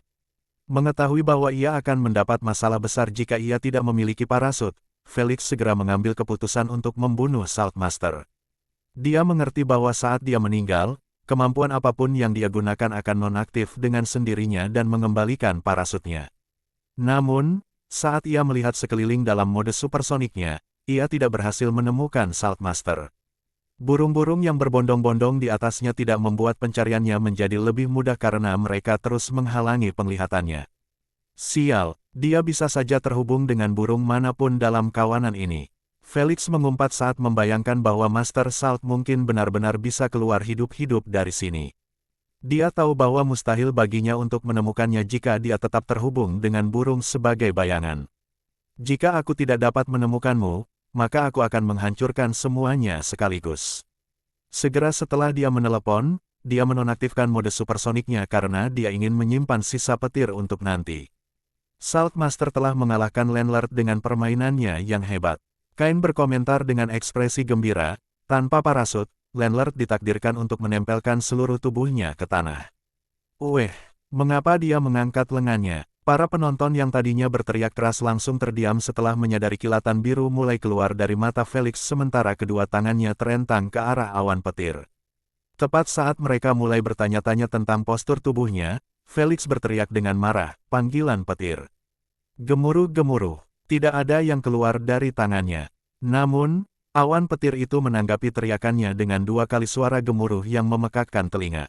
Mengetahui bahwa ia akan mendapat masalah besar jika ia tidak memiliki parasut, Felix segera mengambil keputusan untuk membunuh Saltmaster. Dia mengerti bahwa saat dia meninggal, kemampuan apapun yang dia gunakan akan nonaktif dengan sendirinya dan mengembalikan parasutnya. Namun, saat ia melihat sekeliling dalam mode supersoniknya, ia tidak berhasil menemukan Saltmaster. Burung-burung yang berbondong-bondong di atasnya tidak membuat pencariannya menjadi lebih mudah karena mereka terus menghalangi penglihatannya. Sial, dia bisa saja terhubung dengan burung manapun dalam kawanan ini. Felix mengumpat saat membayangkan bahwa Master Salt mungkin benar-benar bisa keluar hidup-hidup dari sini. Dia tahu bahwa mustahil baginya untuk menemukannya jika dia tetap terhubung dengan burung sebagai bayangan. Jika aku tidak dapat menemukanmu, maka aku akan menghancurkan semuanya sekaligus. Segera setelah dia menelepon, dia menonaktifkan mode supersoniknya karena dia ingin menyimpan sisa petir untuk nanti. Saltmaster telah mengalahkan Landlord dengan permainannya yang hebat. Kain berkomentar dengan ekspresi gembira, tanpa parasut, Landlord ditakdirkan untuk menempelkan seluruh tubuhnya ke tanah. Mengapa dia mengangkat lengannya? Para penonton yang tadinya berteriak keras langsung terdiam setelah menyadari kilatan biru mulai keluar dari mata Felix sementara kedua tangannya terentang ke arah awan petir. Tepat saat mereka mulai bertanya-tanya tentang postur tubuhnya, Felix berteriak dengan marah, panggilan petir. Gemuruh-gemuruh. Tidak ada yang keluar dari tangannya. Namun, awan petir itu menanggapi teriakannya dengan 2 kali suara gemuruh yang memekakkan telinga.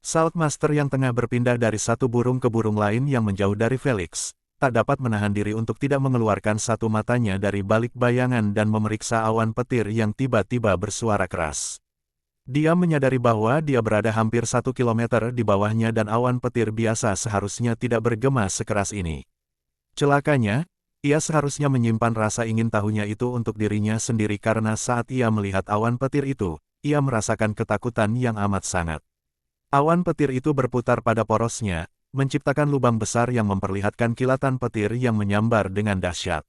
Saltmaster yang tengah berpindah dari satu burung ke burung lain yang menjauh dari Felix, tak dapat menahan diri untuk tidak mengeluarkan satu matanya dari balik bayangan dan memeriksa awan petir yang tiba-tiba bersuara keras. Dia menyadari bahwa dia berada hampir 1 kilometer di bawahnya dan awan petir biasa seharusnya tidak bergema sekeras ini. Celakanya, ia seharusnya menyimpan rasa ingin tahunya itu untuk dirinya sendiri karena saat ia melihat awan petir itu, ia merasakan ketakutan yang amat sangat. Awan petir itu berputar pada porosnya, menciptakan lubang besar yang memperlihatkan kilatan petir yang menyambar dengan dahsyat.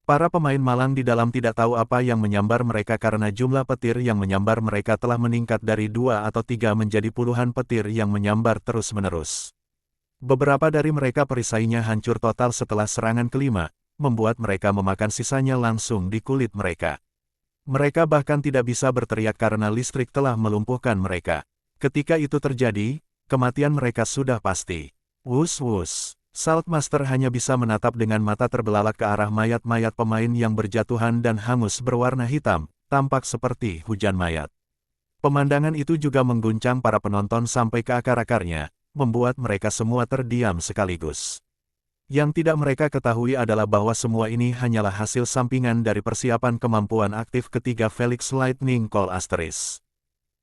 Para pemain malang di dalam tidak tahu apa yang menyambar mereka karena jumlah petir yang menyambar mereka telah meningkat dari 2 atau 3 menjadi puluhan petir yang menyambar terus-menerus. Beberapa dari mereka perisainya hancur total setelah serangan kelima, membuat mereka memakan sisanya langsung di kulit mereka. Mereka bahkan tidak bisa berteriak karena listrik telah melumpuhkan mereka. Ketika itu terjadi, kematian mereka sudah pasti. Wus-wus. Saltmaster hanya bisa menatap dengan mata terbelalak ke arah mayat-mayat pemain yang berjatuhan dan hangus berwarna hitam, tampak seperti hujan mayat. Pemandangan itu juga mengguncang para penonton sampai ke akar-akarnya, membuat mereka semua terdiam sekaligus. Yang tidak mereka ketahui adalah bahwa semua ini hanyalah hasil sampingan dari persiapan kemampuan aktif ketiga Felix Lightning Call Asteris.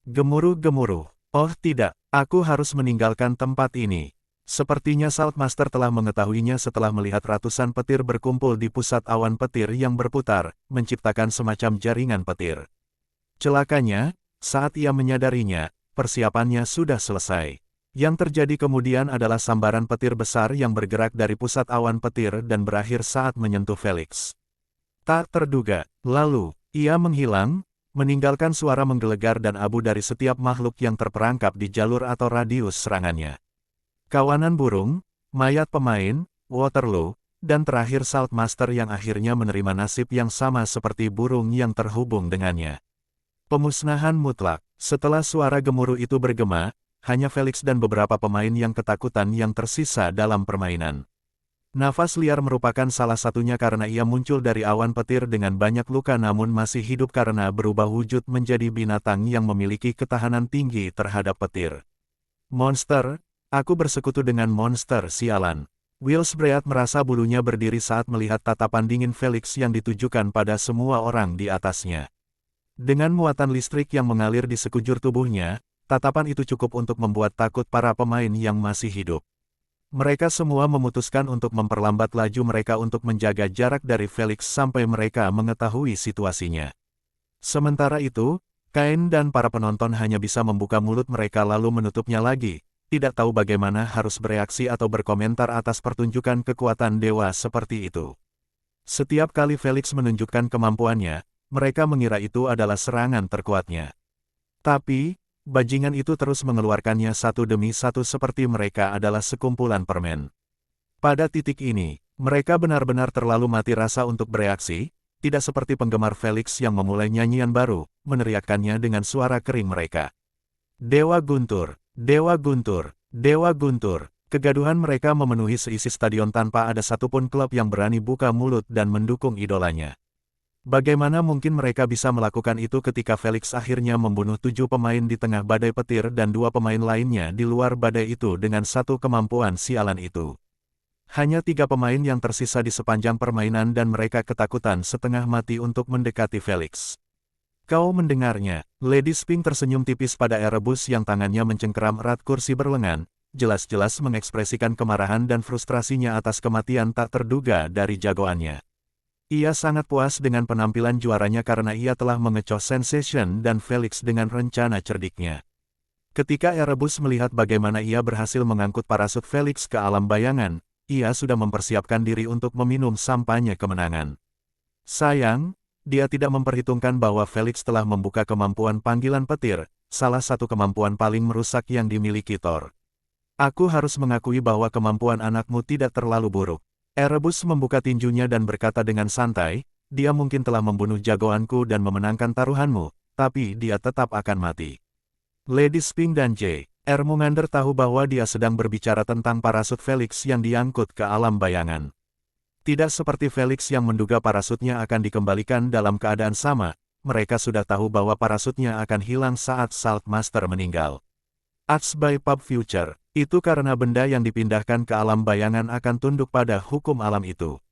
Gemuruh-gemuruh. Oh tidak, aku harus meninggalkan tempat ini. Sepertinya Saltmaster telah mengetahuinya setelah melihat ratusan petir berkumpul di pusat awan petir yang berputar, menciptakan semacam jaringan petir. Celakanya, saat ia menyadarinya, persiapannya sudah selesai. Yang terjadi kemudian adalah sambaran petir besar yang bergerak dari pusat awan petir dan berakhir saat menyentuh Felix. Tak terduga, lalu, ia menghilang, meninggalkan suara menggelegar dan abu dari setiap makhluk yang terperangkap di jalur atau radius serangannya. Kawanan burung, mayat pemain, Waterloo, dan terakhir Saltmaster yang akhirnya menerima nasib yang sama seperti burung yang terhubung dengannya. Pemusnahan mutlak. Setelah suara gemuruh itu bergema, hanya Felix dan beberapa pemain yang ketakutan yang tersisa dalam permainan. Nafas liar merupakan salah satunya karena ia muncul dari awan petir dengan banyak luka namun masih hidup karena berubah wujud menjadi binatang yang memiliki ketahanan tinggi terhadap petir. Monster, aku bersekutu dengan monster sialan. Wilsbread merasa bulunya berdiri saat melihat tatapan dingin Felix yang ditujukan pada semua orang di atasnya. Dengan muatan listrik yang mengalir di sekujur tubuhnya, tatapan itu cukup untuk membuat takut para pemain yang masih hidup. Mereka semua memutuskan untuk memperlambat laju mereka untuk menjaga jarak dari Felix sampai mereka mengetahui situasinya. Sementara itu, Kain dan para penonton hanya bisa membuka mulut mereka lalu menutupnya lagi, tidak tahu bagaimana harus bereaksi atau berkomentar atas pertunjukan kekuatan dewa seperti itu. Setiap kali Felix menunjukkan kemampuannya, mereka mengira itu adalah serangan terkuatnya. Tapi, bajingan itu terus mengeluarkannya satu demi satu seperti mereka adalah sekumpulan permen. Pada titik ini, mereka benar-benar terlalu mati rasa untuk bereaksi, tidak seperti penggemar Felix yang memulai nyanyian baru, meneriakkannya dengan suara kering mereka. Dewa Guntur, Dewa Guntur, Dewa Guntur. Kegaduhan mereka memenuhi seisi stadion tanpa ada satupun klub yang berani buka mulut dan mendukung idolanya. Bagaimana mungkin mereka bisa melakukan itu ketika Felix akhirnya membunuh 7 pemain di tengah badai petir dan 2 pemain lainnya di luar badai itu dengan satu kemampuan sialan itu. Hanya 3 pemain yang tersisa di sepanjang permainan dan mereka ketakutan setengah mati untuk mendekati Felix. Kau mendengarnya, Lady Spink tersenyum tipis pada Erebus yang tangannya mencengkeram erat kursi berlengan, jelas-jelas mengekspresikan kemarahan dan frustrasinya atas kematian tak terduga dari jagoannya. Ia sangat puas dengan penampilan juaranya karena ia telah mengecoh Sensation dan Felix dengan rencana cerdiknya. Ketika Erebus melihat bagaimana ia berhasil mengangkut parasut Felix ke alam bayangan, ia sudah mempersiapkan diri untuk meminum sampahnya kemenangan. Sayang, dia tidak memperhitungkan bahwa Felix telah membuka kemampuan panggilan petir, salah satu kemampuan paling merusak yang dimiliki Thor. Aku harus mengakui bahwa kemampuan anakmu tidak terlalu buruk. Erebus membuka tinjunya dan berkata dengan santai, dia mungkin telah membunuh jagoanku dan memenangkan taruhanmu, tapi dia tetap akan mati. Lady Spink dan J.R. Mungander tahu bahwa dia sedang berbicara tentang parasut Felix yang diangkut ke alam bayangan. Tidak seperti Felix yang menduga parasutnya akan dikembalikan dalam keadaan sama, mereka sudah tahu bahwa parasutnya akan hilang saat Salt Master meninggal. Acts by Pub Future. Itu karena benda yang dipindahkan ke alam bayangan akan tunduk pada hukum alam itu.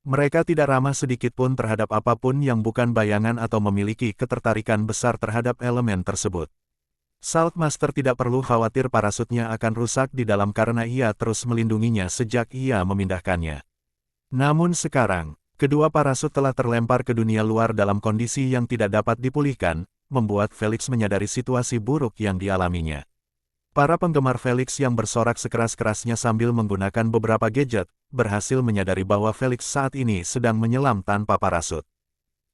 Mereka tidak ramah sedikit pun terhadap apapun yang bukan bayangan atau memiliki ketertarikan besar terhadap elemen tersebut. Salt Master tidak perlu khawatir parasutnya akan rusak di dalam karena ia terus melindunginya sejak ia memindahkannya. Namun sekarang, kedua parasut telah terlempar ke dunia luar dalam kondisi yang tidak dapat dipulihkan, membuat Felix menyadari situasi buruk yang dialaminya. Para penggemar Felix yang bersorak sekeras-kerasnya sambil menggunakan beberapa gadget, berhasil menyadari bahwa Felix saat ini sedang menyelam tanpa parasut.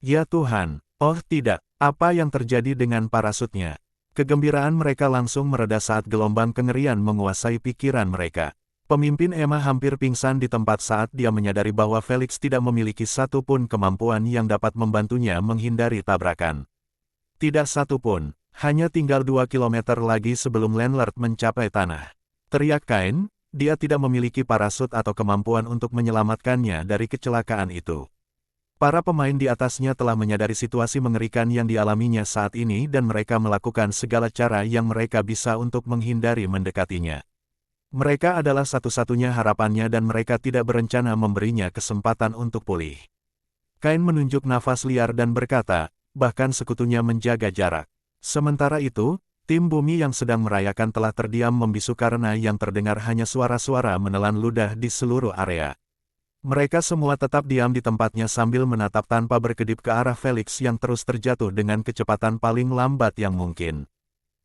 Ya Tuhan, oh tidak, apa yang terjadi dengan parasutnya? Kegembiraan mereka langsung mereda saat gelombang kengerian menguasai pikiran mereka. Pemimpin Emma hampir pingsan di tempat saat dia menyadari bahwa Felix tidak memiliki satupun kemampuan yang dapat membantunya menghindari tabrakan. Tidak satupun. Hanya tinggal 2 kilometer lagi sebelum Landlord mencapai tanah. Teriak Kain, dia tidak memiliki parasut atau kemampuan untuk menyelamatkannya dari kecelakaan itu. Para pemain di atasnya telah menyadari situasi mengerikan yang dialaminya saat ini dan mereka melakukan segala cara yang mereka bisa untuk menghindari mendekatinya. Mereka adalah satu-satunya harapannya dan mereka tidak berencana memberinya kesempatan untuk pulih. Kain menunjuk nafas liar dan berkata, bahkan sekutunya menjaga jarak. Sementara itu, tim bumi yang sedang merayakan telah terdiam membisu karena yang terdengar hanya suara-suara menelan ludah di seluruh area. Mereka semua tetap diam di tempatnya sambil menatap tanpa berkedip ke arah Felix yang terus terjatuh dengan kecepatan paling lambat yang mungkin.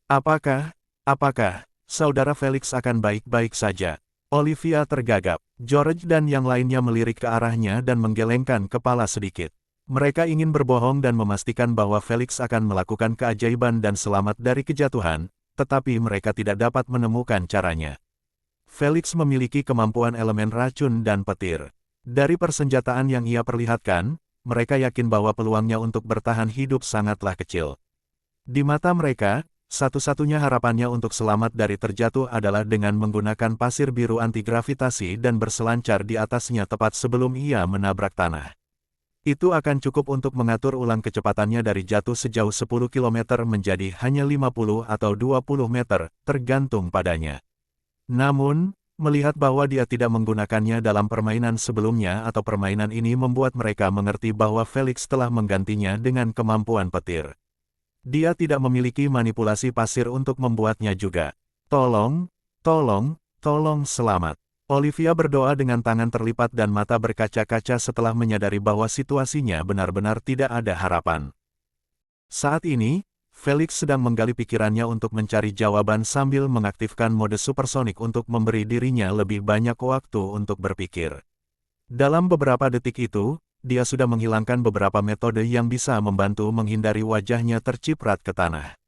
Apakah saudara Felix akan baik-baik saja? Olivia tergagap. George dan yang lainnya melirik ke arahnya dan menggelengkan kepala sedikit. Mereka ingin berbohong dan memastikan bahwa Felix akan melakukan keajaiban dan selamat dari kejatuhan, tetapi mereka tidak dapat menemukan caranya. Felix memiliki kemampuan elemen racun dan petir. Dari persenjataan yang ia perlihatkan, mereka yakin bahwa peluangnya untuk bertahan hidup sangatlah kecil. Di mata mereka, satu-satunya harapannya untuk selamat dari terjatuh adalah dengan menggunakan pasir biru anti-gravitasi dan berselancar di atasnya tepat sebelum ia menabrak tanah. Itu akan cukup untuk mengatur ulang kecepatannya dari jatuh sejauh 10 km menjadi hanya 50 atau 20 meter, tergantung padanya. Namun, melihat bahwa dia tidak menggunakannya dalam permainan sebelumnya atau permainan ini membuat mereka mengerti bahwa Felix telah menggantinya dengan kemampuan petir. Dia tidak memiliki manipulasi pasir untuk membuatnya juga. Tolong selamat. Olivia berdoa dengan tangan terlipat dan mata berkaca-kaca setelah menyadari bahwa situasinya benar-benar tidak ada harapan. Saat ini, Felix sedang menggali pikirannya untuk mencari jawaban sambil mengaktifkan mode supersonik untuk memberi dirinya lebih banyak waktu untuk berpikir. Dalam beberapa detik itu, dia sudah menghilangkan beberapa metode yang bisa membantu menghindari wajahnya terciprat ke tanah.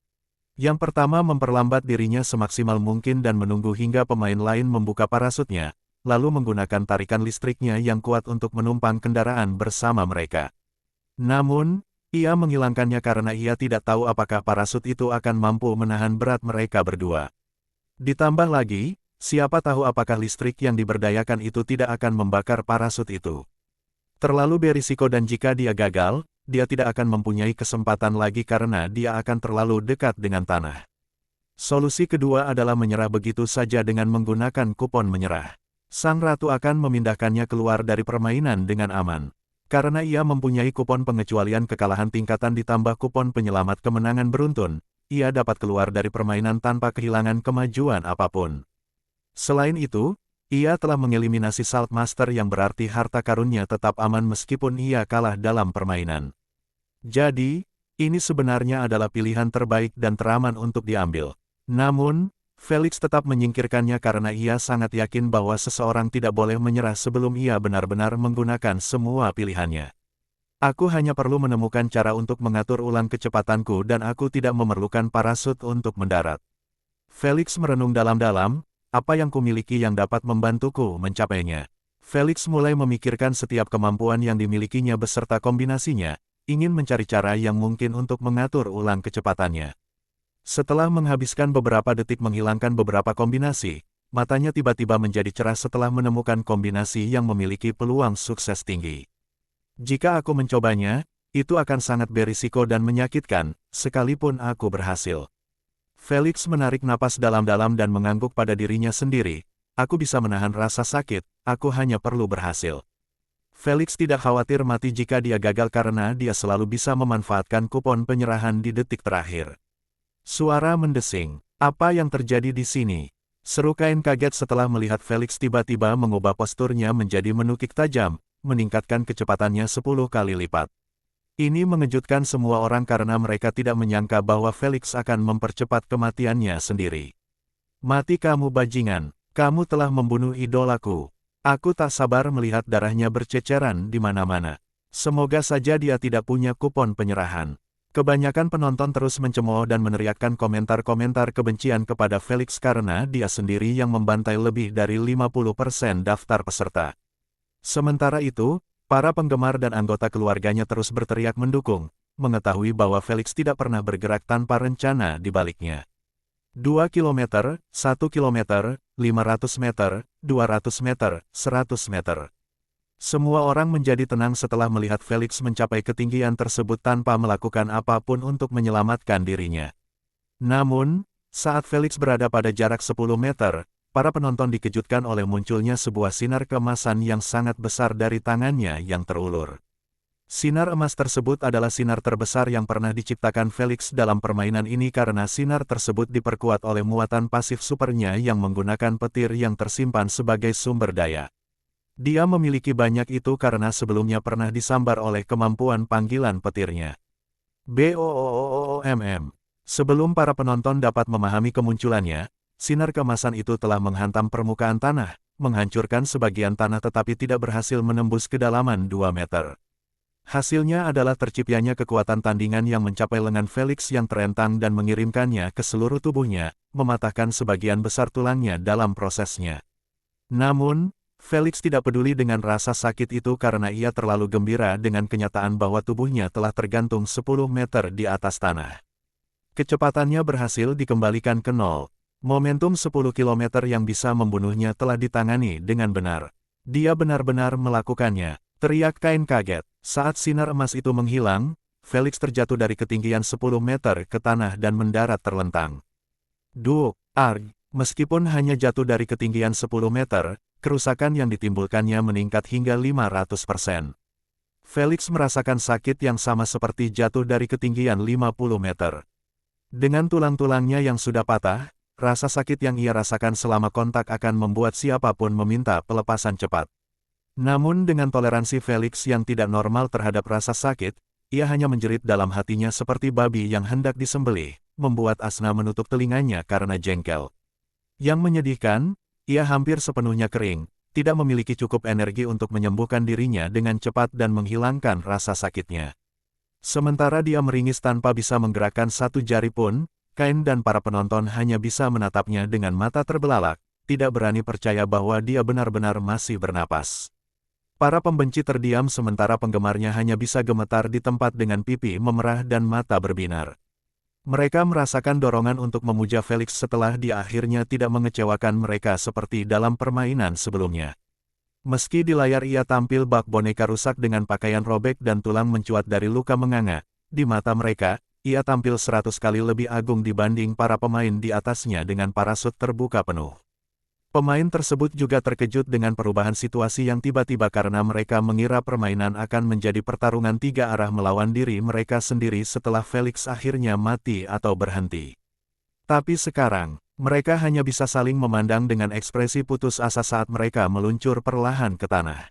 Yang pertama, memperlambat dirinya semaksimal mungkin dan menunggu hingga pemain lain membuka parasutnya, lalu menggunakan tarikan listriknya yang kuat untuk menumpang kendaraan bersama mereka. Namun, ia menghilangkannya karena ia tidak tahu apakah parasut itu akan mampu menahan berat mereka berdua. Ditambah lagi, siapa tahu apakah listrik yang diberdayakan itu tidak akan membakar parasut itu. Terlalu berisiko dan jika dia gagal, dia tidak akan mempunyai kesempatan lagi karena dia akan terlalu dekat dengan tanah. Solusi kedua adalah menyerah begitu saja dengan menggunakan kupon menyerah. Sang ratu akan memindahkannya keluar dari permainan dengan aman. Karena ia mempunyai kupon pengecualian kekalahan tingkatan ditambah kupon penyelamat kemenangan beruntun, ia dapat keluar dari permainan tanpa kehilangan kemajuan apapun. Selain itu, ia telah mengeliminasi Saltmaster yang berarti harta karunnya tetap aman meskipun ia kalah dalam permainan. Jadi, ini sebenarnya adalah pilihan terbaik dan teraman untuk diambil. Namun, Felix tetap menyingkirkannya karena ia sangat yakin bahwa seseorang tidak boleh menyerah sebelum ia benar-benar menggunakan semua pilihannya. Aku hanya perlu menemukan cara untuk mengatur ulang kecepatanku dan aku tidak memerlukan parasut untuk mendarat. Felix merenung dalam-dalam. Apa yang kumiliki yang dapat membantuku mencapainya? Felix mulai memikirkan setiap kemampuan yang dimilikinya beserta kombinasinya, ingin mencari cara yang mungkin untuk mengatur ulang kecepatannya. Setelah menghabiskan beberapa detik menghilangkan beberapa kombinasi, matanya tiba-tiba menjadi cerah setelah menemukan kombinasi yang memiliki peluang sukses tinggi. Jika aku mencobanya, itu akan sangat berisiko dan menyakitkan, sekalipun aku berhasil. Felix menarik napas dalam-dalam dan mengangguk pada dirinya sendiri. Aku bisa menahan rasa sakit, aku hanya perlu berhasil. Felix tidak khawatir mati jika dia gagal karena dia selalu bisa memanfaatkan kupon penyerahan di detik terakhir. Suara mendesing. Apa yang terjadi di sini? Seru Kain kaget setelah melihat Felix tiba-tiba mengubah posturnya menjadi menukik tajam, meningkatkan kecepatannya 10 kali lipat. Ini mengejutkan semua orang karena mereka tidak menyangka bahwa Felix akan mempercepat kematiannya sendiri. Mati kamu bajingan, kamu telah membunuh idolaku. Aku tak sabar melihat darahnya berceceran di mana-mana. Semoga saja dia tidak punya kupon penyerahan. Kebanyakan penonton terus mencemooh dan meneriakkan komentar-komentar kebencian kepada Felix karena dia sendiri yang membantai lebih dari 50% daftar peserta. Sementara itu, para penggemar dan anggota keluarganya terus berteriak mendukung, mengetahui bahwa Felix tidak pernah bergerak tanpa rencana di baliknya. 2 km, 1 km, 500 meter, 200 meter, 100 meter. Semua orang menjadi tenang setelah melihat Felix mencapai ketinggian tersebut tanpa melakukan apapun untuk menyelamatkan dirinya. Namun, saat Felix berada pada jarak 10 meter, para penonton dikejutkan oleh munculnya sebuah sinar keemasan yang sangat besar dari tangannya yang terulur. Sinar emas tersebut adalah sinar terbesar yang pernah diciptakan Felix dalam permainan ini karena sinar tersebut diperkuat oleh muatan pasif supernya yang menggunakan petir yang tersimpan sebagai sumber daya. Dia memiliki banyak itu karena sebelumnya pernah disambar oleh kemampuan panggilan petirnya. BOOOOMM. Sebelum para penonton dapat memahami kemunculannya, sinar keemasan itu telah menghantam permukaan tanah, menghancurkan sebagian tanah tetapi tidak berhasil menembus kedalaman 2 meter. Hasilnya adalah terciptanya kekuatan tandingan yang mencapai lengan Felix yang terentang dan mengirimkannya ke seluruh tubuhnya, mematahkan sebagian besar tulangnya dalam prosesnya. Namun, Felix tidak peduli dengan rasa sakit itu karena ia terlalu gembira dengan kenyataan bahwa tubuhnya telah tergantung 10 meter di atas tanah. Kecepatannya berhasil dikembalikan ke nol. Momentum 10 km yang bisa membunuhnya telah ditangani dengan benar. Dia benar-benar melakukannya, teriak Kain kaget. Saat sinar emas itu menghilang, Felix terjatuh dari ketinggian 10 meter ke tanah dan mendarat terlentang. Duuk, arg, meskipun hanya jatuh dari ketinggian 10 meter, kerusakan yang ditimbulkannya meningkat hingga 500%. Felix merasakan sakit yang sama seperti jatuh dari ketinggian 50 meter. Dengan tulang-tulangnya yang sudah patah, rasa sakit yang ia rasakan selama kontak akan membuat siapapun meminta pelepasan cepat. Namun dengan toleransi Felix yang tidak normal terhadap rasa sakit, ia hanya menjerit dalam hatinya seperti babi yang hendak disembelih, membuat Asna menutup telinganya karena jengkel. Yang menyedihkan, ia hampir sepenuhnya kering, tidak memiliki cukup energi untuk menyembuhkan dirinya dengan cepat dan menghilangkan rasa sakitnya. Sementara dia meringis tanpa bisa menggerakkan satu jari pun, Kain dan para penonton hanya bisa menatapnya dengan mata terbelalak, tidak berani percaya bahwa dia benar-benar masih bernapas. Para pembenci terdiam sementara penggemarnya hanya bisa gemetar di tempat dengan pipi memerah dan mata berbinar. Mereka merasakan dorongan untuk memuja Felix setelah dia akhirnya tidak mengecewakan mereka seperti dalam permainan sebelumnya. Meski di layar ia tampil bak boneka rusak dengan pakaian robek dan tulang mencuat dari luka menganga, di mata mereka, ia tampil 100 kali lebih agung dibanding para pemain di atasnya dengan parasut terbuka penuh. Pemain tersebut juga terkejut dengan perubahan situasi yang tiba-tiba karena mereka mengira permainan akan menjadi pertarungan 3 arah melawan diri mereka sendiri setelah Felix akhirnya mati atau berhenti. Tapi sekarang, mereka hanya bisa saling memandang dengan ekspresi putus asa saat mereka meluncur perlahan ke tanah.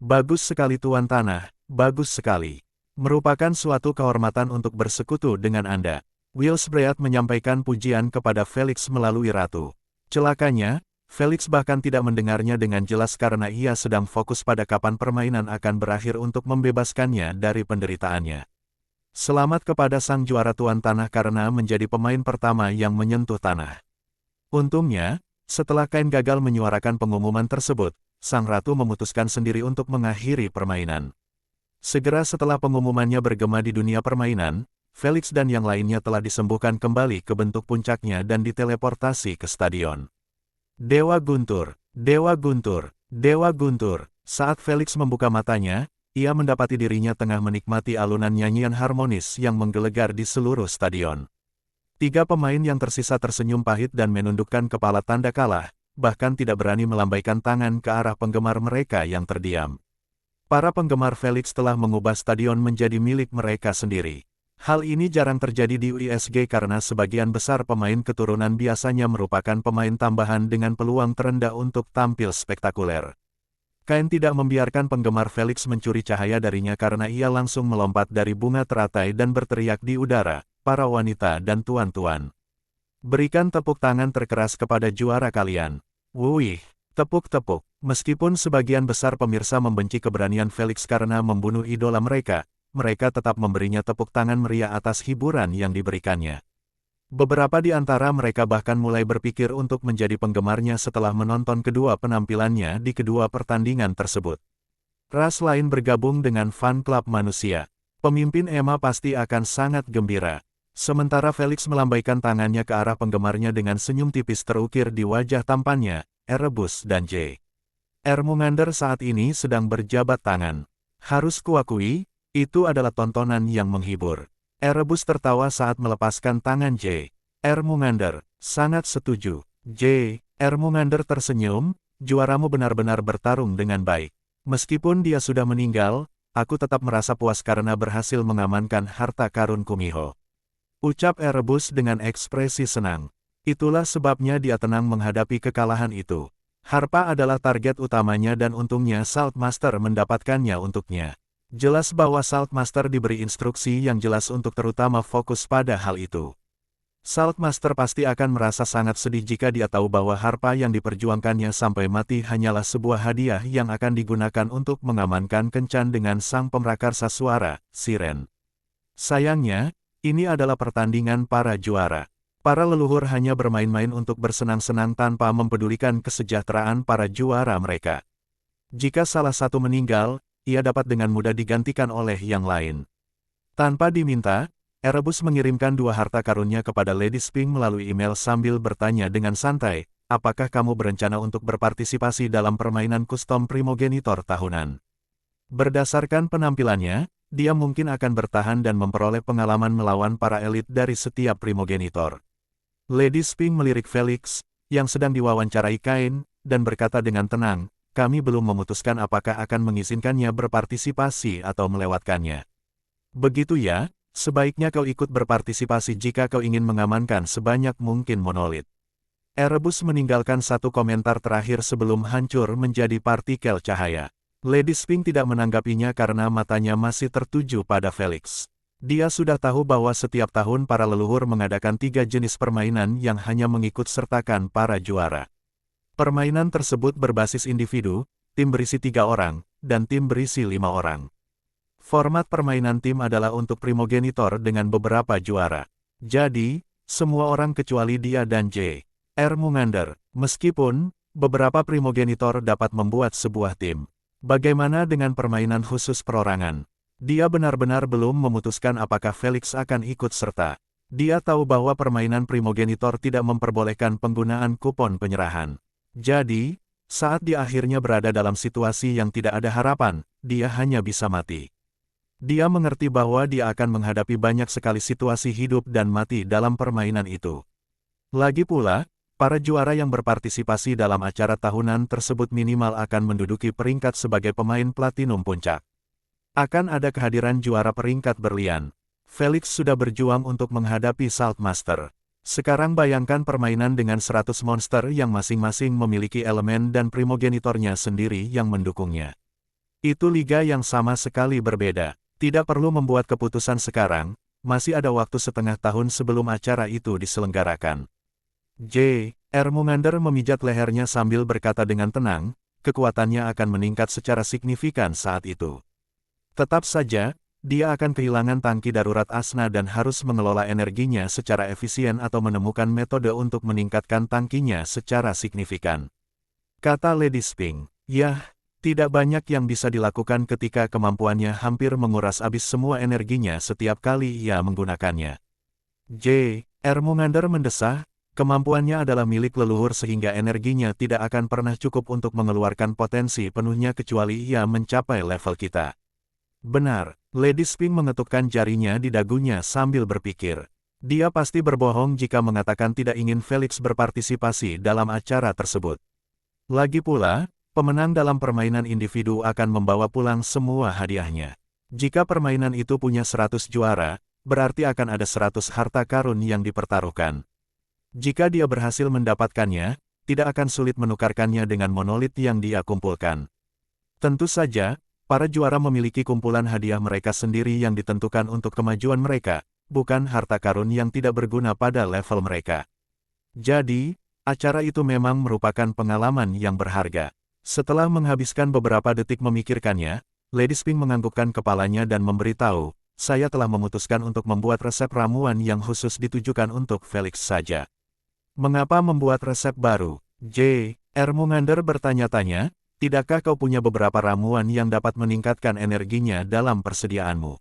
Bagus sekali Tuan Tanah, bagus sekali. Merupakan suatu kehormatan untuk bersekutu dengan Anda. Wilsbread menyampaikan pujian kepada Felix melalui Ratu. Celakanya, Felix bahkan tidak mendengarnya dengan jelas karena ia sedang fokus pada kapan permainan akan berakhir untuk membebaskannya dari penderitaannya. Selamat kepada sang juara Tuan Tanah karena menjadi pemain pertama yang menyentuh tanah. Untungnya, setelah Kain gagal menyuarakan pengumuman tersebut, sang ratu memutuskan sendiri untuk mengakhiri permainan. Segera setelah pengumumannya bergema di dunia permainan, Felix dan yang lainnya telah disembuhkan kembali ke bentuk puncaknya dan diteleportasi ke stadion. Dewa Guntur, Dewa Guntur, Dewa Guntur. Saat Felix membuka matanya, ia mendapati dirinya tengah menikmati alunan nyanyian harmonis yang menggelegar di seluruh stadion. 3 pemain yang tersisa tersenyum pahit dan menundukkan kepala tanda kalah, bahkan tidak berani melambaikan tangan ke arah penggemar mereka yang terdiam. Para penggemar Felix telah mengubah stadion menjadi milik mereka sendiri. Hal ini jarang terjadi di UISG karena sebagian besar pemain keturunan biasanya merupakan pemain tambahan dengan peluang terendah untuk tampil spektakuler. Kain tidak membiarkan penggemar Felix mencuri cahaya darinya karena ia langsung melompat dari bunga teratai dan berteriak di udara, "Para wanita dan tuan-tuan, berikan tepuk tangan terkeras kepada juara kalian." Wuih, tepuk-tepuk. Meskipun sebagian besar pemirsa membenci keberanian Felix karena membunuh idola mereka, mereka tetap memberinya tepuk tangan meriah atas hiburan yang diberikannya. Beberapa di antara mereka bahkan mulai berpikir untuk menjadi penggemarnya setelah menonton kedua penampilannya di kedua pertandingan tersebut. Ras lain bergabung dengan fan klub manusia. Pemimpin Emma pasti akan sangat gembira. Sementara Felix melambaikan tangannya ke arah penggemarnya dengan senyum tipis terukir di wajah tampannya, Erebus dan J. Ermengander saat ini sedang berjabat tangan. Harus kuakui, itu adalah tontonan yang menghibur. Erebus tertawa saat melepaskan tangan J. Ermengander, sangat setuju. J. Ermengander tersenyum, juaramu benar-benar bertarung dengan baik. Meskipun dia sudah meninggal, aku tetap merasa puas karena berhasil mengamankan harta karun Kumiho. Ucap Erebus dengan ekspresi senang. Itulah sebabnya dia tenang menghadapi kekalahan itu. Harpa adalah target utamanya dan untungnya Saltmaster mendapatkannya untuknya. Jelas bahwa Saltmaster diberi instruksi yang jelas untuk terutama fokus pada hal itu. Saltmaster pasti akan merasa sangat sedih jika dia tahu bahwa harpa yang diperjuangkannya sampai mati hanyalah sebuah hadiah yang akan digunakan untuk mengamankan kencan dengan sang pemrakarsa suara, Siren. Sayangnya, ini adalah pertandingan para juara. Para leluhur hanya bermain-main untuk bersenang-senang tanpa mempedulikan kesejahteraan para juara mereka. Jika salah satu meninggal, ia dapat dengan mudah digantikan oleh yang lain. Tanpa diminta, Erebus mengirimkan 2 harta karunnya kepada Lady Sphinx melalui email sambil bertanya dengan santai, apakah kamu berencana untuk berpartisipasi dalam permainan kustom primogenitor tahunan? Berdasarkan penampilannya, dia mungkin akan bertahan dan memperoleh pengalaman melawan para elit dari setiap primogenitor. Lady Sphinx melirik Felix, yang sedang diwawancarai Kain, dan berkata dengan tenang, kami belum memutuskan apakah akan mengizinkannya berpartisipasi atau melewatkannya. Begitu ya, sebaiknya kau ikut berpartisipasi jika kau ingin mengamankan sebanyak mungkin monolit. Erebus meninggalkan satu komentar terakhir sebelum hancur menjadi partikel cahaya. Lady Sphinx tidak menanggapinya karena matanya masih tertuju pada Felix. Dia sudah tahu bahwa setiap tahun para leluhur mengadakan 3 jenis permainan yang hanya mengikut sertakan para juara. Permainan tersebut berbasis individu, tim berisi 3 orang, dan tim berisi 5 orang. Format permainan tim adalah untuk primogenitor dengan beberapa juara. Jadi, semua orang kecuali dia dan J.R. Mungander. Meskipun, beberapa primogenitor dapat membuat sebuah tim. Bagaimana dengan permainan khusus perorangan? Dia benar-benar belum memutuskan apakah Felix akan ikut serta. Dia tahu bahwa permainan primogenitor tidak memperbolehkan penggunaan kupon penyerahan. Jadi, saat dia akhirnya berada dalam situasi yang tidak ada harapan, dia hanya bisa mati. Dia mengerti bahwa dia akan menghadapi banyak sekali situasi hidup dan mati dalam permainan itu. Lagi pula, para juara yang berpartisipasi dalam acara tahunan tersebut minimal akan menduduki peringkat sebagai pemain platinum puncak. Akan ada kehadiran juara peringkat berlian. Felix sudah berjuang untuk menghadapi Saltmaster. Sekarang bayangkan permainan dengan 100 monster yang masing-masing memiliki elemen dan primogenitornya sendiri yang mendukungnya. Itu liga yang sama sekali berbeda. Tidak perlu membuat keputusan sekarang, masih ada waktu setengah tahun sebelum acara itu diselenggarakan. J.R. Mungander memijat lehernya sambil berkata dengan tenang, kekuatannya akan meningkat secara signifikan saat itu. Tetap saja, dia akan kehilangan tangki darurat asna dan harus mengelola energinya secara efisien atau menemukan metode untuk meningkatkan tangkinya secara signifikan. Kata Lady Sphinx, "Yah, tidak banyak yang bisa dilakukan ketika kemampuannya hampir menguras habis semua energinya setiap kali ia menggunakannya." J.R. Mungander mendesah, kemampuannya adalah milik leluhur sehingga energinya tidak akan pernah cukup untuk mengeluarkan potensi penuhnya kecuali ia mencapai level kita. Benar, Lady Sphinx mengetukkan jarinya di dagunya sambil berpikir. Dia pasti berbohong jika mengatakan tidak ingin Felix berpartisipasi dalam acara tersebut. Lagi pula, pemenang dalam permainan individu akan membawa pulang semua hadiahnya. Jika permainan itu punya 100 juara, berarti akan ada 100 harta karun yang dipertaruhkan. Jika dia berhasil mendapatkannya, tidak akan sulit menukarkannya dengan monolit yang dia kumpulkan. Tentu saja, para juara memiliki kumpulan hadiah mereka sendiri yang ditentukan untuk kemajuan mereka, bukan harta karun yang tidak berguna pada level mereka. Jadi, acara itu memang merupakan pengalaman yang berharga. Setelah menghabiskan beberapa detik memikirkannya, Lady Sphinx menganggukkan kepalanya dan memberitahu, "Saya telah memutuskan untuk membuat resep ramuan yang khusus ditujukan untuk Felix saja." "Mengapa membuat resep baru?" J.R. Mungander bertanya-tanya, "Tidakkah kau punya beberapa ramuan yang dapat meningkatkan energinya dalam persediaanmu?"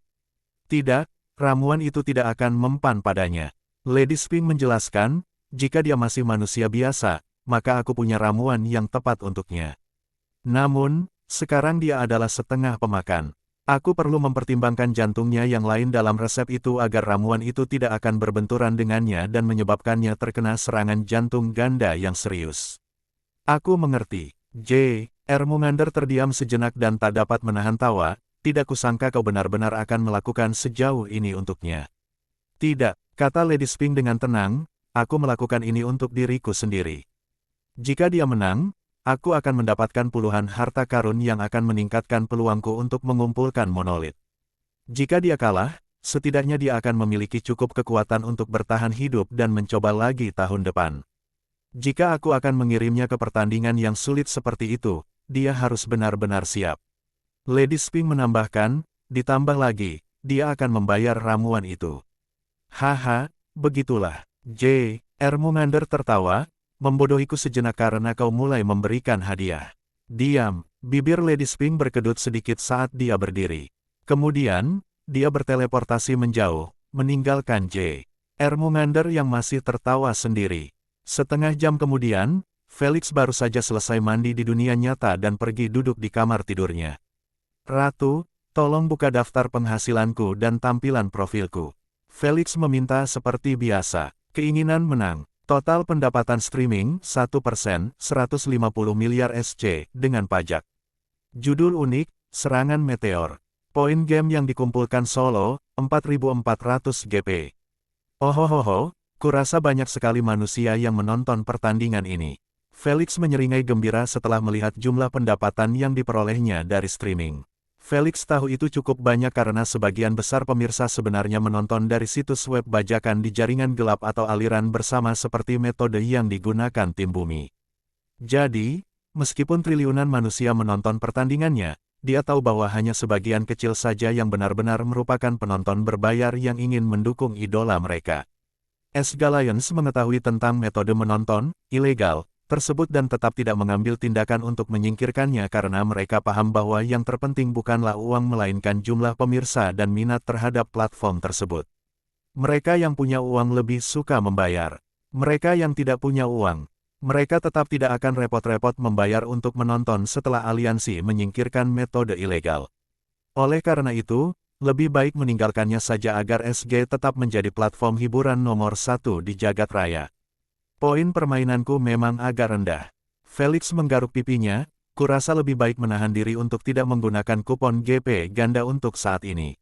"Tidak, ramuan itu tidak akan mempan padanya." Lady Sphinx menjelaskan, "Jika dia masih manusia biasa, maka aku punya ramuan yang tepat untuknya. Namun, sekarang dia adalah setengah pemakan. Aku perlu mempertimbangkan jantungnya yang lain dalam resep itu agar ramuan itu tidak akan berbenturan dengannya dan menyebabkannya terkena serangan jantung ganda yang serius." "Aku mengerti." J.R. Mungander terdiam sejenak dan tak dapat menahan tawa, "Tidak kusangka kau benar-benar akan melakukan sejauh ini untuknya." "Tidak," kata Lady Sphinx dengan tenang, "aku melakukan ini untuk diriku sendiri. Jika dia menang, aku akan mendapatkan puluhan harta karun yang akan meningkatkan peluangku untuk mengumpulkan monolit. Jika dia kalah, setidaknya dia akan memiliki cukup kekuatan untuk bertahan hidup dan mencoba lagi tahun depan. Jika aku akan mengirimnya ke pertandingan yang sulit seperti itu, dia harus benar-benar siap." Lady Sphinx menambahkan, "Ditambah lagi, dia akan membayar ramuan itu." "Haha, begitulah." J.R. Mungander tertawa, "Membodohiku sejenak karena kau mulai memberikan hadiah." "Diam." Bibir Lady Sphinx berkedut sedikit saat dia berdiri. Kemudian, dia berteleportasi menjauh, meninggalkan J.R. Mungander yang masih tertawa sendiri. Setengah jam kemudian, Felix baru saja selesai mandi di dunia nyata dan pergi duduk di kamar tidurnya. "Ratu, tolong buka daftar penghasilanku dan tampilan profilku." Felix meminta seperti biasa. Keinginan menang. Total pendapatan streaming 1%, 150 miliar SC, dengan pajak. Judul unik, Serangan Meteor. Poin game yang dikumpulkan solo, 4.400 GP. Ohohoho, Kurasa banyak sekali manusia yang menonton pertandingan ini. Felix menyeringai gembira setelah melihat jumlah pendapatan yang diperolehnya dari streaming. Felix tahu itu cukup banyak karena sebagian besar pemirsa sebenarnya menonton dari situs web bajakan di jaringan gelap atau aliran bersama seperti metode yang digunakan tim bumi. Jadi, meskipun triliunan manusia menonton pertandingannya, dia tahu bahwa hanya sebagian kecil saja yang benar-benar merupakan penonton berbayar yang ingin mendukung idola mereka. Sgallions mengetahui tentang metode menonton ilegal tersebut dan tetap tidak mengambil tindakan untuk menyingkirkannya karena mereka paham bahwa yang terpenting bukanlah uang melainkan jumlah pemirsa dan minat terhadap platform tersebut. Mereka yang punya uang lebih suka membayar. Mereka yang tidak punya uang, mereka tetap tidak akan repot-repot membayar untuk menonton setelah aliansi menyingkirkan metode ilegal. Oleh karena itu, lebih baik meninggalkannya saja agar SG tetap menjadi platform hiburan nomor 1 di jagat raya. Poin permainanku memang agak rendah. Felix menggaruk pipinya, kurasa lebih baik menahan diri untuk tidak menggunakan kupon GP ganda untuk saat ini.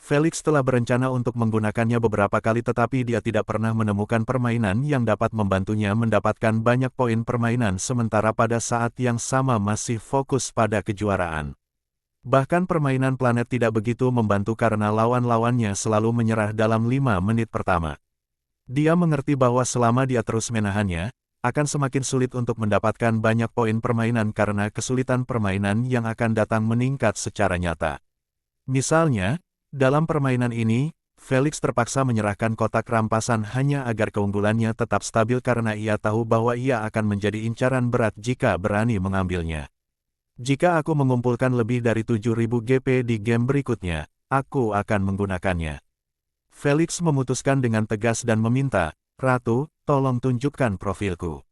Felix telah berencana untuk menggunakannya beberapa kali tetapi dia tidak pernah menemukan permainan yang dapat membantunya mendapatkan banyak poin permainan sementara pada saat yang sama masih fokus pada kejuaraan. Bahkan permainan planet tidak begitu membantu karena lawan-lawannya selalu menyerah dalam 5 menit pertama. Dia mengerti bahwa selama dia terus menahannya, akan semakin sulit untuk mendapatkan banyak poin permainan karena kesulitan permainan yang akan datang meningkat secara nyata. Misalnya, dalam permainan ini, Felix terpaksa menyerahkan kotak rampasan hanya agar keunggulannya tetap stabil karena ia tahu bahwa ia akan menjadi incaran berat jika berani mengambilnya. Jika aku mengumpulkan lebih dari 7.000 GP di game berikutnya, aku akan menggunakannya. Felix memutuskan dengan tegas dan meminta, "Ratu, tolong tunjukkan profilku."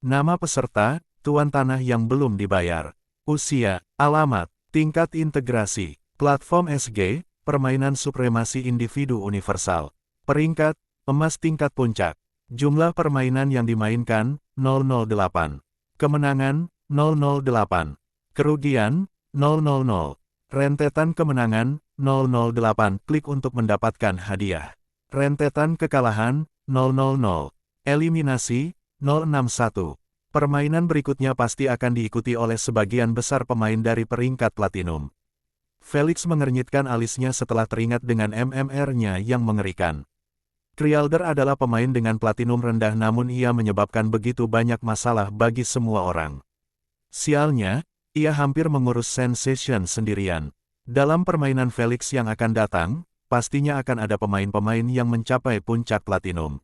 Nama peserta, tuan tanah yang belum dibayar. Usia, alamat, tingkat integrasi, platform SG, permainan supremasi individu universal. Peringkat, emas tingkat puncak. Jumlah permainan yang dimainkan, 008. Kemenangan, 008. Kerugian, 000. Rentetan kemenangan, 008. Klik untuk mendapatkan hadiah. Rentetan kekalahan, 000. Eliminasi, 061. Permainan berikutnya pasti akan diikuti oleh sebagian besar pemain dari peringkat platinum. Felix mengernyitkan alisnya setelah teringat dengan MMR-nya yang mengerikan. Krialder adalah pemain dengan platinum rendah namun ia menyebabkan begitu banyak masalah bagi semua orang. Sialnya, ia hampir mengurus Sensation sendirian. Dalam permainan Felix yang akan datang, pastinya akan ada pemain-pemain yang mencapai puncak platinum.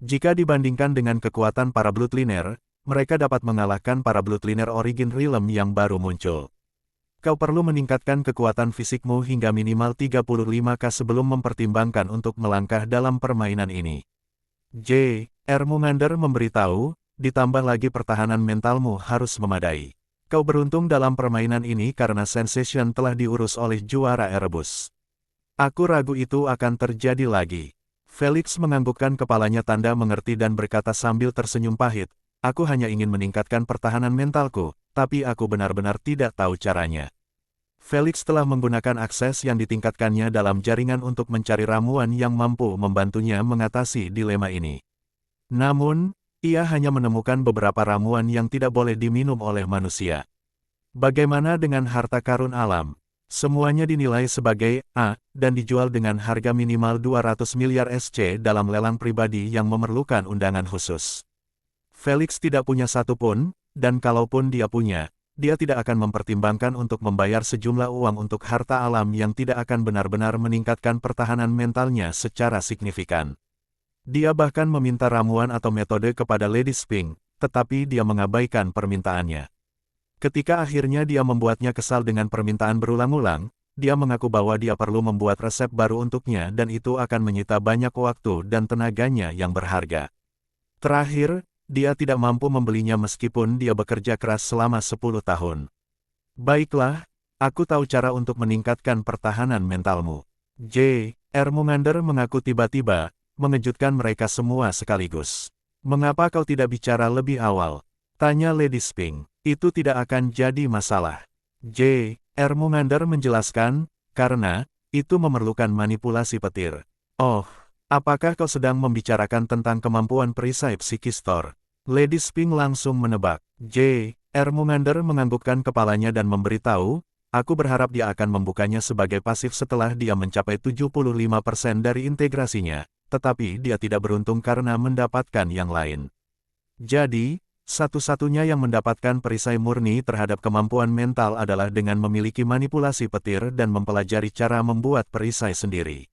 Jika dibandingkan dengan kekuatan para Bloodliner, mereka dapat mengalahkan para Bloodliner Origin Realm yang baru muncul. Kau perlu meningkatkan kekuatan fisikmu hingga minimal 35k sebelum mempertimbangkan untuk melangkah dalam permainan ini. J. Ermungander memberitahu, ditambah lagi pertahanan mentalmu harus memadai. Kau beruntung dalam permainan ini karena Sensation telah diurus oleh juara Erebus. Aku ragu itu akan terjadi lagi. Felix menganggukkan kepalanya tanda mengerti dan berkata sambil tersenyum pahit, aku hanya ingin meningkatkan pertahanan mentalku, tapi aku benar-benar tidak tahu caranya. Felix telah menggunakan akses yang ditingkatkannya dalam jaringan untuk mencari ramuan yang mampu membantunya mengatasi dilema ini. Namun, ia hanya menemukan beberapa ramuan yang tidak boleh diminum oleh manusia. Bagaimana dengan harta karun alam? Semuanya dinilai sebagai A, dan dijual dengan harga minimal 200 miliar SC dalam lelang pribadi yang memerlukan undangan khusus. Felix tidak punya satu pun, dan kalaupun dia punya, dia tidak akan mempertimbangkan untuk membayar sejumlah uang untuk harta alam yang tidak akan benar-benar meningkatkan pertahanan mentalnya secara signifikan. Dia bahkan meminta ramuan atau metode kepada Lady Sphinx, tetapi dia mengabaikan permintaannya. Ketika akhirnya dia membuatnya kesal dengan permintaan berulang-ulang, dia mengaku bahwa dia perlu membuat resep baru untuknya dan itu akan menyita banyak waktu dan tenaganya yang berharga. Terakhir, dia tidak mampu membelinya meskipun dia bekerja keras selama 10 tahun. Baiklah, aku tahu cara untuk meningkatkan pertahanan mentalmu. J. Ermungander mengaku tiba-tiba, mengejutkan mereka semua sekaligus. Mengapa kau tidak bicara lebih awal? Tanya Lady Sphinx. Itu tidak akan jadi masalah. J. Ermungander menjelaskan, karena itu memerlukan manipulasi petir. Oh, Apakah kau sedang membicarakan tentang kemampuan perisai psikis Thor? Lady Sphinx langsung menebak. Ermomander menganggukkan kepalanya dan memberitahu, aku berharap dia akan membukanya sebagai pasif setelah dia mencapai 75% dari integrasinya, tetapi dia tidak beruntung karena mendapatkan yang lain. Jadi, satu-satunya yang mendapatkan perisai murni terhadap kemampuan mental adalah dengan memiliki manipulasi petir dan mempelajari cara membuat perisai sendiri.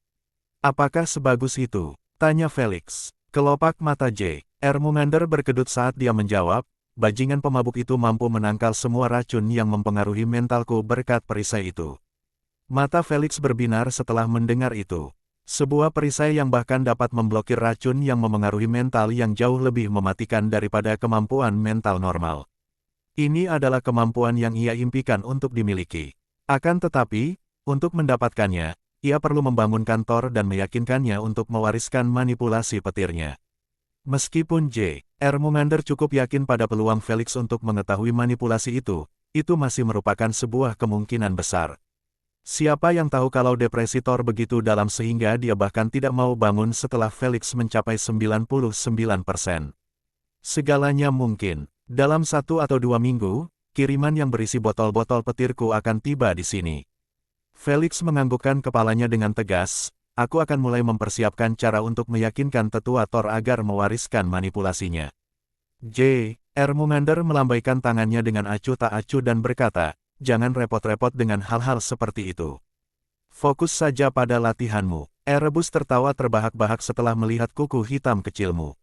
Apakah sebagus itu? Tanya Felix. Kelopak mata Ermomander berkedut saat dia menjawab, bajingan pemabuk itu mampu menangkal semua racun yang mempengaruhi mentalku berkat perisai itu. Mata Felix berbinar setelah mendengar itu. Sebuah perisai yang bahkan dapat memblokir racun yang memengaruhi mental yang jauh lebih mematikan daripada kemampuan mental normal. Ini adalah kemampuan yang ia impikan untuk dimiliki. Akan tetapi, untuk mendapatkannya, ia perlu membangunkan Thor dan meyakinkannya untuk mewariskan manipulasi petirnya. Meskipun Ermomander cukup yakin pada peluang Felix untuk mengetahui manipulasi itu masih merupakan sebuah kemungkinan besar. Siapa yang tahu kalau depresi Thor begitu dalam sehingga dia bahkan tidak mau bangun setelah Felix mencapai 99%. Segalanya mungkin. Dalam 1 atau 2 minggu, kiriman yang berisi botol-botol petirku akan tiba di sini. Felix menganggukkan kepalanya dengan tegas, aku akan mulai mempersiapkan cara untuk meyakinkan tetua Thor agar mewariskan manipulasinya. Ermomander melambaikan tangannya dengan acuh tak acuh dan berkata, jangan repot-repot dengan hal-hal seperti itu. Fokus saja pada latihanmu. Erebus tertawa terbahak-bahak setelah melihat kuku hitam kecilmu.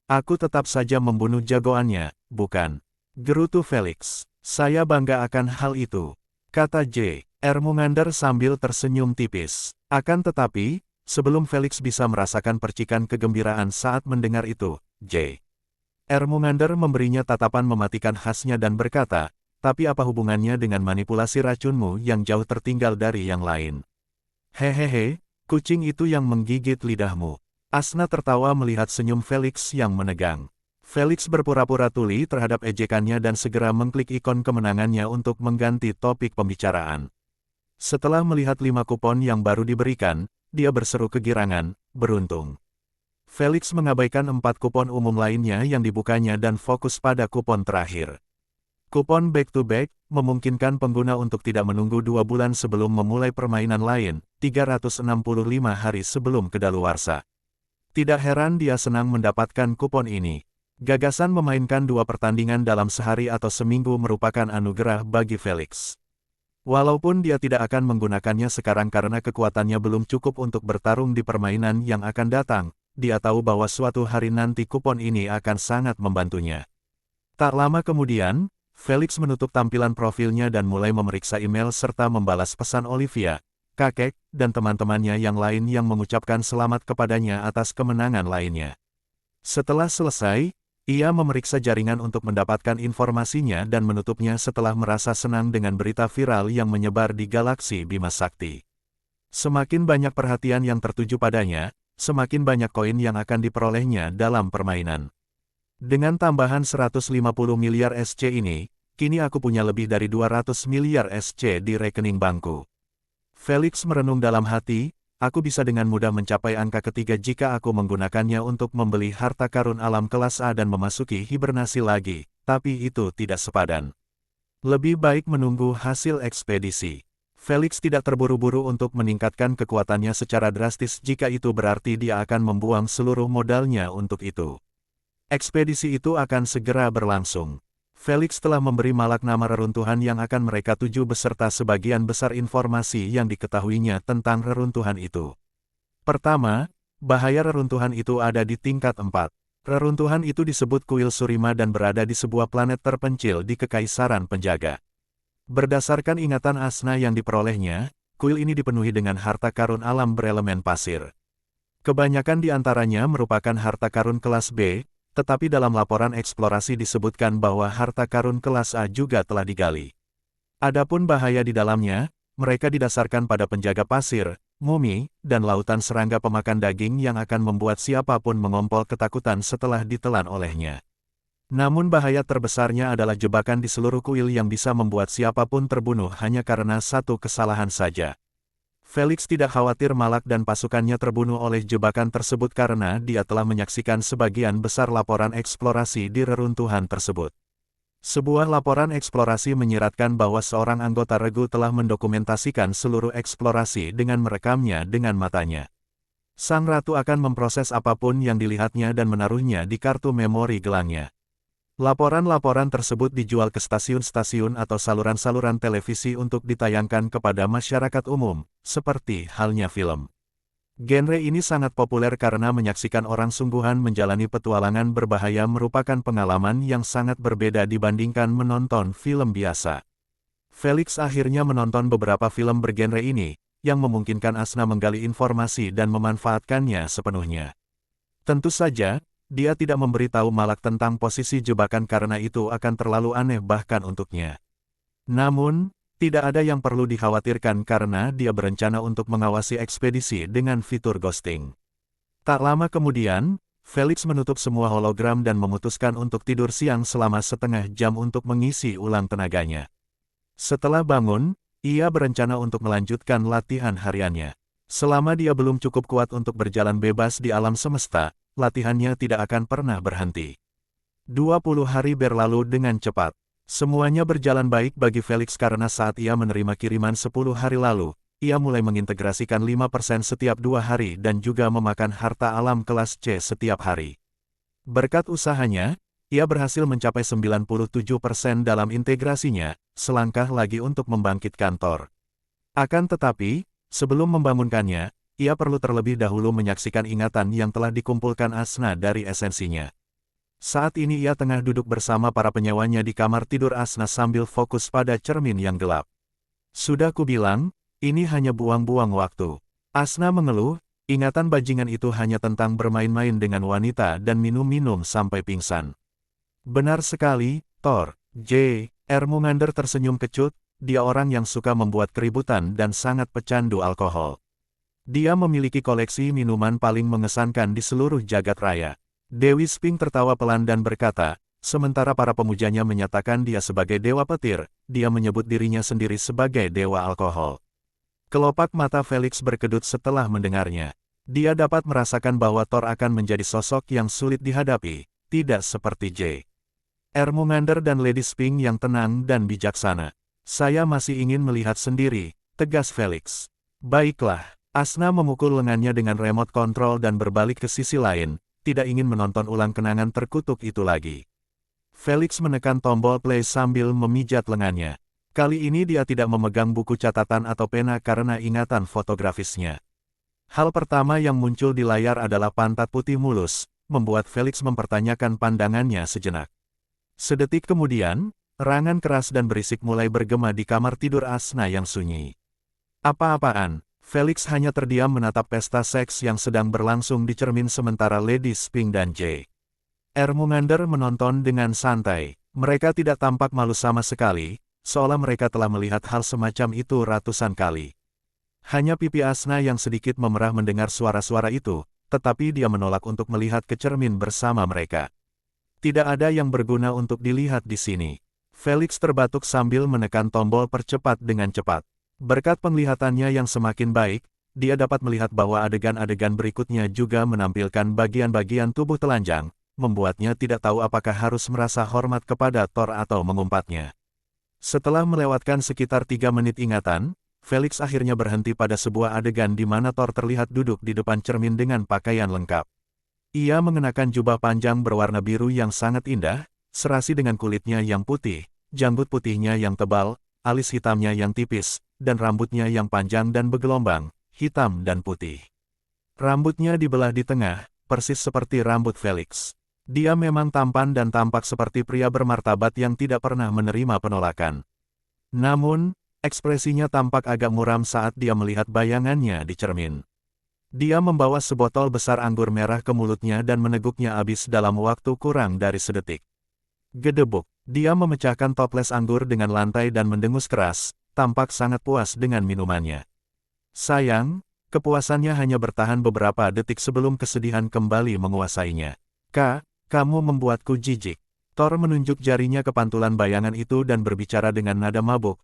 Aku tetap saja membunuh jagoannya, bukan? Gerutu Felix. Saya bangga akan hal itu, kata Ermomander sambil tersenyum tipis. Akan tetapi, sebelum Felix bisa merasakan percikan kegembiraan saat mendengar itu, Ermomander memberinya tatapan mematikan khasnya dan berkata, tapi apa hubungannya dengan manipulasi racunmu yang jauh tertinggal dari yang lain? Hehehe, kucing itu yang menggigit lidahmu. Asna tertawa melihat senyum Felix yang menegang. Felix berpura-pura tuli terhadap ejekannya dan segera mengklik ikon kemenangannya untuk mengganti topik pembicaraan. Setelah melihat 5 kupon yang baru diberikan, dia berseru kegirangan, beruntung. Felix mengabaikan 4 kupon umum lainnya yang dibukanya dan fokus pada kupon terakhir. Kupon back-to-back, memungkinkan pengguna untuk tidak menunggu 2 bulan sebelum memulai permainan lain, 365 hari sebelum kedaluarsa. Tidak heran dia senang mendapatkan kupon ini. Gagasan memainkan 2 pertandingan dalam sehari atau seminggu merupakan anugerah bagi Felix. Walaupun dia tidak akan menggunakannya sekarang karena kekuatannya belum cukup untuk bertarung di permainan yang akan datang, dia tahu bahwa suatu hari nanti kupon ini akan sangat membantunya. Tak lama kemudian, Felix menutup tampilan profilnya dan mulai memeriksa email serta membalas pesan Olivia, kakek, dan teman-temannya yang lain yang mengucapkan selamat kepadanya atas kemenangan lainnya. Setelah selesai, ia memeriksa jaringan untuk mendapatkan informasinya dan menutupnya setelah merasa senang dengan berita viral yang menyebar di galaksi Bima Sakti. Semakin banyak perhatian yang tertuju padanya, semakin banyak koin yang akan diperolehnya dalam permainan. Dengan tambahan 150 miliar SC ini, kini aku punya lebih dari 200 miliar SC di rekening bankku. Felix merenung dalam hati, aku bisa dengan mudah mencapai angka ketiga jika aku menggunakannya untuk membeli harta karun alam kelas A dan memasuki hibernasi lagi, tapi itu tidak sepadan. Lebih baik menunggu hasil ekspedisi. Felix tidak terburu-buru untuk meningkatkan kekuatannya secara drastis jika itu berarti dia akan membuang seluruh modalnya untuk itu. Ekspedisi itu akan segera berlangsung. Felix telah memberi Malak nama reruntuhan yang akan mereka tuju beserta sebagian besar informasi yang diketahuinya tentang reruntuhan itu. Pertama, bahaya reruntuhan itu ada di tingkat 4. Reruntuhan itu disebut kuil Surima dan berada di sebuah planet terpencil di Kekaisaran Penjaga. Berdasarkan ingatan Asna yang diperolehnya, kuil ini dipenuhi dengan harta karun alam berelemen pasir. Kebanyakan di antaranya merupakan harta karun kelas B, tetapi dalam laporan eksplorasi disebutkan bahwa harta karun kelas A juga telah digali. Adapun bahaya di dalamnya, mereka didasarkan pada penjaga pasir, mumi, dan lautan serangga pemakan daging yang akan membuat siapapun mengompol ketakutan setelah ditelan olehnya. Namun bahaya terbesarnya adalah jebakan di seluruh kuil yang bisa membuat siapapun terbunuh hanya karena satu kesalahan saja. Felix tidak khawatir Malak dan pasukannya terbunuh oleh jebakan tersebut karena dia telah menyaksikan sebagian besar laporan eksplorasi di reruntuhan tersebut. Sebuah laporan eksplorasi menyiratkan bahwa seorang anggota regu telah mendokumentasikan seluruh eksplorasi dengan merekamnya dengan matanya. Sang ratu akan memproses apapun yang dilihatnya dan menaruhnya di kartu memori gelangnya. Laporan-laporan tersebut dijual ke stasiun-stasiun atau saluran-saluran televisi untuk ditayangkan kepada masyarakat umum, seperti halnya film. Genre ini sangat populer karena menyaksikan orang sungguhan menjalani petualangan berbahaya merupakan pengalaman yang sangat berbeda dibandingkan menonton film biasa. Felix akhirnya menonton beberapa film bergenre ini, yang memungkinkan Asna menggali informasi dan memanfaatkannya sepenuhnya. Tentu saja, dia tidak memberitahu Malak tentang posisi jebakan karena itu akan terlalu aneh bahkan untuknya. Namun, tidak ada yang perlu dikhawatirkan karena dia berencana untuk mengawasi ekspedisi dengan fitur ghosting. Tak lama kemudian, Felix menutup semua hologram dan memutuskan untuk tidur siang selama setengah jam untuk mengisi ulang tenaganya. Setelah bangun, ia berencana untuk melanjutkan latihan hariannya. Selama dia belum cukup kuat untuk berjalan bebas di alam semesta, latihannya tidak akan pernah berhenti. 20 hari berlalu dengan cepat. Semuanya berjalan baik bagi Felix karena saat ia menerima kiriman 10 hari lalu, ia mulai mengintegrasikan 5% setiap 2 hari dan juga memakan harta alam kelas C setiap hari. Berkat usahanya, ia berhasil mencapai 97% dalam integrasinya, selangkah lagi untuk membangkitkan Thor. Akan tetapi, sebelum membangunkannya, ia perlu terlebih dahulu menyaksikan ingatan yang telah dikumpulkan Asna dari esensinya. Saat ini ia tengah duduk bersama para penyewanya di kamar tidur Asna sambil fokus pada cermin yang gelap. Sudah kubilang, ini hanya buang-buang waktu. Asna mengeluh, ingatan bajingan itu hanya tentang bermain-main dengan wanita dan minum-minum sampai pingsan. Benar sekali, Thor. J. Ermengander tersenyum kecut, dia orang yang suka membuat keributan dan sangat pecandu alkohol. Dia memiliki koleksi minuman paling mengesankan di seluruh jagat raya. Dewi Spink tertawa pelan dan berkata, sementara para pemujanya menyatakan dia sebagai dewa petir, dia menyebut dirinya sendiri sebagai dewa alkohol. Kelopak mata Felix berkedut setelah mendengarnya. Dia dapat merasakan bahwa Thor akan menjadi sosok yang sulit dihadapi, tidak seperti J. Ermengander dan Lady Spink yang tenang dan bijaksana. Saya masih ingin melihat sendiri, tegas Felix. Baiklah. Asna memukul lengannya dengan remote control dan berbalik ke sisi lain, tidak ingin menonton ulang kenangan terkutuk itu lagi. Felix menekan tombol play sambil memijat lengannya. Kali ini dia tidak memegang buku catatan atau pena karena ingatan fotografisnya. Hal pertama yang muncul di layar adalah pantat putih mulus, membuat Felix mempertanyakan pandangannya sejenak. Sedetik kemudian, rangan keras dan berisik mulai bergema di kamar tidur Asna yang sunyi. Apa-apaan? Felix hanya terdiam menatap pesta seks yang sedang berlangsung di cermin sementara Lady Spink dan J. Ermengander menonton dengan santai. Mereka tidak tampak malu sama sekali, seolah mereka telah melihat hal semacam itu ratusan kali. Hanya pipi Asna yang sedikit memerah mendengar suara-suara itu, tetapi dia menolak untuk melihat ke cermin bersama mereka. Tidak ada yang berguna untuk dilihat di sini. Felix terbatuk sambil menekan tombol percepat dengan cepat. Berkat penglihatannya yang semakin baik, dia dapat melihat bahwa adegan-adegan berikutnya juga menampilkan bagian-bagian tubuh telanjang, membuatnya tidak tahu apakah harus merasa hormat kepada Thor atau mengumpatnya. Setelah melewatkan sekitar 3 menit ingatan, Felix akhirnya berhenti pada sebuah adegan di mana Thor terlihat duduk di depan cermin dengan pakaian lengkap. Ia mengenakan jubah panjang berwarna biru yang sangat indah, serasi dengan kulitnya yang putih, janggut putihnya yang tebal, alis hitamnya yang tipis, dan rambutnya yang panjang dan bergelombang, hitam dan putih. Rambutnya dibelah di tengah, persis seperti rambut Felix. Dia memang tampan dan tampak seperti pria bermartabat yang tidak pernah menerima penolakan. Namun, ekspresinya tampak agak muram saat dia melihat bayangannya di cermin. Dia membawa sebotol besar anggur merah ke mulutnya dan meneguknya habis dalam waktu kurang dari sedetik. Gedebuk, dia memecahkan toples anggur dengan lantai dan mendengus keras, tampak sangat puas dengan minumannya. Sayang, kepuasannya hanya bertahan beberapa detik sebelum kesedihan kembali menguasainya. Kamu membuatku jijik. Thor menunjuk jarinya ke pantulan bayangan itu dan berbicara dengan nada mabuk.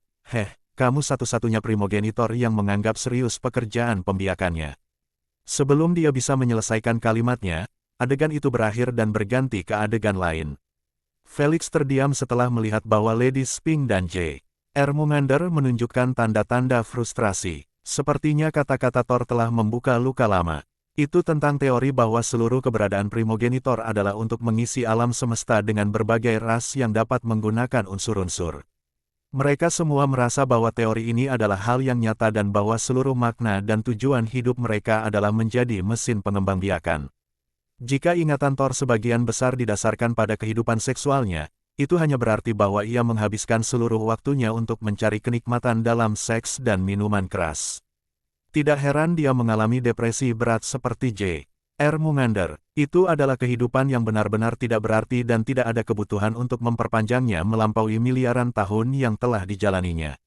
kamu satu-satunya primogenitor yang menganggap serius pekerjaan pembiakannya. Sebelum dia bisa menyelesaikan kalimatnya, adegan itu berakhir dan berganti ke adegan lain. Felix terdiam setelah melihat bahwa Lady Spink dan J. Ermomander menunjukkan tanda-tanda frustrasi. Sepertinya kata-kata Thor telah membuka luka lama. Itu tentang teori bahwa seluruh keberadaan primogenitor adalah untuk mengisi alam semesta dengan berbagai ras yang dapat menggunakan unsur-unsur. Mereka semua merasa bahwa teori ini adalah hal yang nyata dan bahwa seluruh makna dan tujuan hidup mereka adalah menjadi mesin pengembangbiakan. Jika ingatan Thor sebagian besar didasarkan pada kehidupan seksualnya, itu hanya berarti bahwa ia menghabiskan seluruh waktunya untuk mencari kenikmatan dalam seks dan minuman keras. Tidak heran dia mengalami depresi berat seperti J. Ermomander. Itu adalah kehidupan yang benar-benar tidak berarti dan tidak ada kebutuhan untuk memperpanjangnya melampaui miliaran tahun yang telah dijalaninya.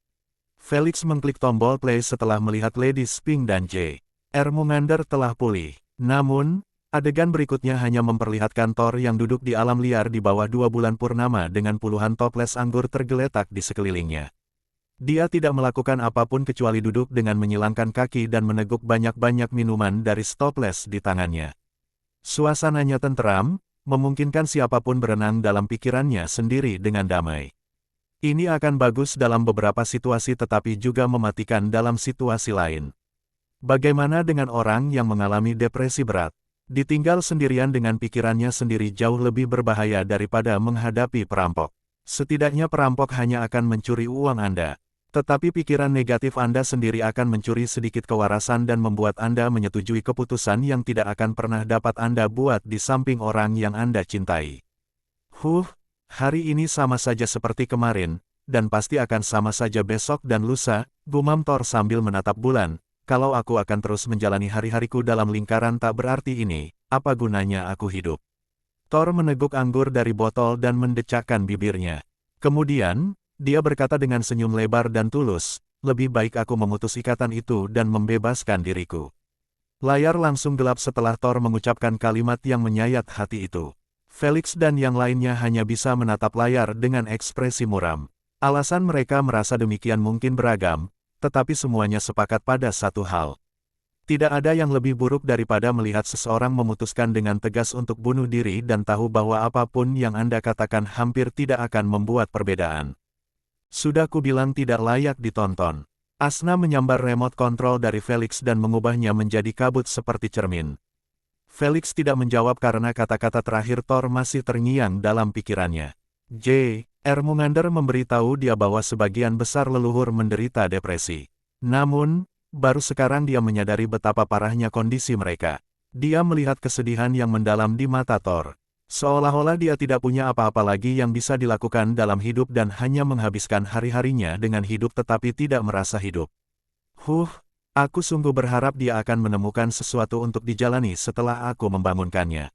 Felix mengklik tombol play setelah melihat Lady Spink dan J. Ermomander telah pulih. Namun, adegan berikutnya hanya memperlihatkan Thor yang duduk di alam liar di bawah 2 bulan purnama dengan puluhan toples anggur tergeletak di sekelilingnya. Dia tidak melakukan apapun kecuali duduk dengan menyilangkan kaki dan meneguk banyak-banyak minuman dari toples di tangannya. Suasananya tenteram, memungkinkan siapapun berenang dalam pikirannya sendiri dengan damai. Ini akan bagus dalam beberapa situasi tetapi juga mematikan dalam situasi lain. Bagaimana dengan orang yang mengalami depresi berat? Ditinggal sendirian dengan pikirannya sendiri jauh lebih berbahaya daripada menghadapi perampok. Setidaknya perampok hanya akan mencuri uang Anda. Tetapi pikiran negatif Anda sendiri akan mencuri sedikit kewarasan dan membuat Anda menyetujui keputusan yang tidak akan pernah dapat Anda buat di samping orang yang Anda cintai. Hari ini sama saja seperti kemarin, dan pasti akan sama saja besok dan lusa, gumam Thor sambil menatap bulan. Kalau aku akan terus menjalani hari-hariku dalam lingkaran tak berarti ini, apa gunanya aku hidup? Thor meneguk anggur dari botol dan mendecakkan bibirnya. Kemudian, dia berkata dengan senyum lebar dan tulus, lebih baik aku memutus ikatan itu dan membebaskan diriku. Layar langsung gelap setelah Thor mengucapkan kalimat yang menyayat hati itu. Felix dan yang lainnya hanya bisa menatap layar dengan ekspresi muram. Alasan mereka merasa demikian mungkin beragam, tetapi semuanya sepakat pada satu hal. Tidak ada yang lebih buruk daripada melihat seseorang memutuskan dengan tegas untuk bunuh diri dan tahu bahwa apapun yang Anda katakan hampir tidak akan membuat perbedaan. Sudah kubilang tidak layak ditonton. Asna menyambar remote control dari Felix dan mengubahnya menjadi kabut seperti cermin. Felix tidak menjawab karena kata-kata terakhir Thor masih terngiang dalam pikirannya. J. Ermomander memberitahu dia bahwa sebagian besar leluhur menderita depresi. Namun, baru sekarang dia menyadari betapa parahnya kondisi mereka. Dia melihat kesedihan yang mendalam di mata Thor. Seolah-olah dia tidak punya apa-apa lagi yang bisa dilakukan dalam hidup dan hanya menghabiskan hari-harinya dengan hidup tetapi tidak merasa hidup. Aku sungguh berharap dia akan menemukan sesuatu untuk dijalani setelah aku membangunkannya.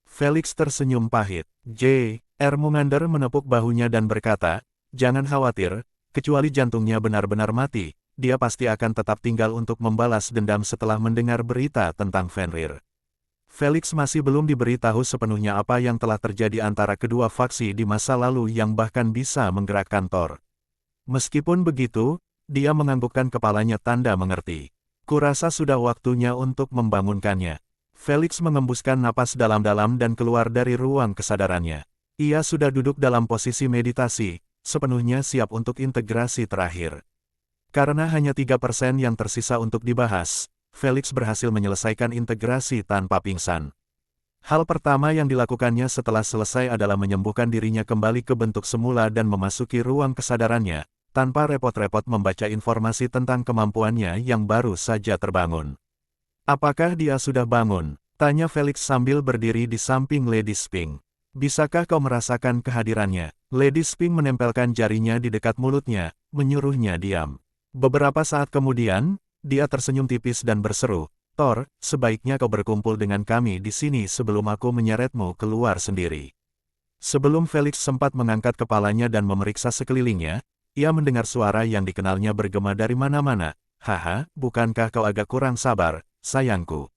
Felix tersenyum pahit. J. Ermomander menepuk bahunya dan berkata, jangan khawatir, kecuali jantungnya benar-benar mati, dia pasti akan tetap tinggal untuk membalas dendam setelah mendengar berita tentang Fenrir. Felix masih belum diberitahu sepenuhnya apa yang telah terjadi antara kedua faksi di masa lalu yang bahkan bisa menggerakkan Thor. Meskipun begitu, dia menganggukkan kepalanya tanda mengerti. Kurasa sudah waktunya untuk membangunkannya. Felix mengembuskan napas dalam-dalam dan keluar dari ruang kesadarannya. Ia sudah duduk dalam posisi meditasi, sepenuhnya siap untuk integrasi terakhir. Karena hanya 3% yang tersisa untuk dibahas, Felix berhasil menyelesaikan integrasi tanpa pingsan. Hal pertama yang dilakukannya setelah selesai adalah menyembuhkan dirinya kembali ke bentuk semula dan memasuki ruang kesadarannya, tanpa repot-repot membaca informasi tentang kemampuannya yang baru saja terbangun. Apakah dia sudah bangun? Tanya Felix sambil berdiri di samping Lady Spink. Bisakah kau merasakan kehadirannya? Lady Spink menempelkan jarinya di dekat mulutnya, menyuruhnya diam. Beberapa saat kemudian, dia tersenyum tipis dan berseru, Thor, sebaiknya kau berkumpul dengan kami di sini sebelum aku menyeretmu keluar sendiri. Sebelum Felix sempat mengangkat kepalanya dan memeriksa sekelilingnya, ia mendengar suara yang dikenalnya bergema dari mana-mana. Haha, bukankah kau agak kurang sabar, sayangku?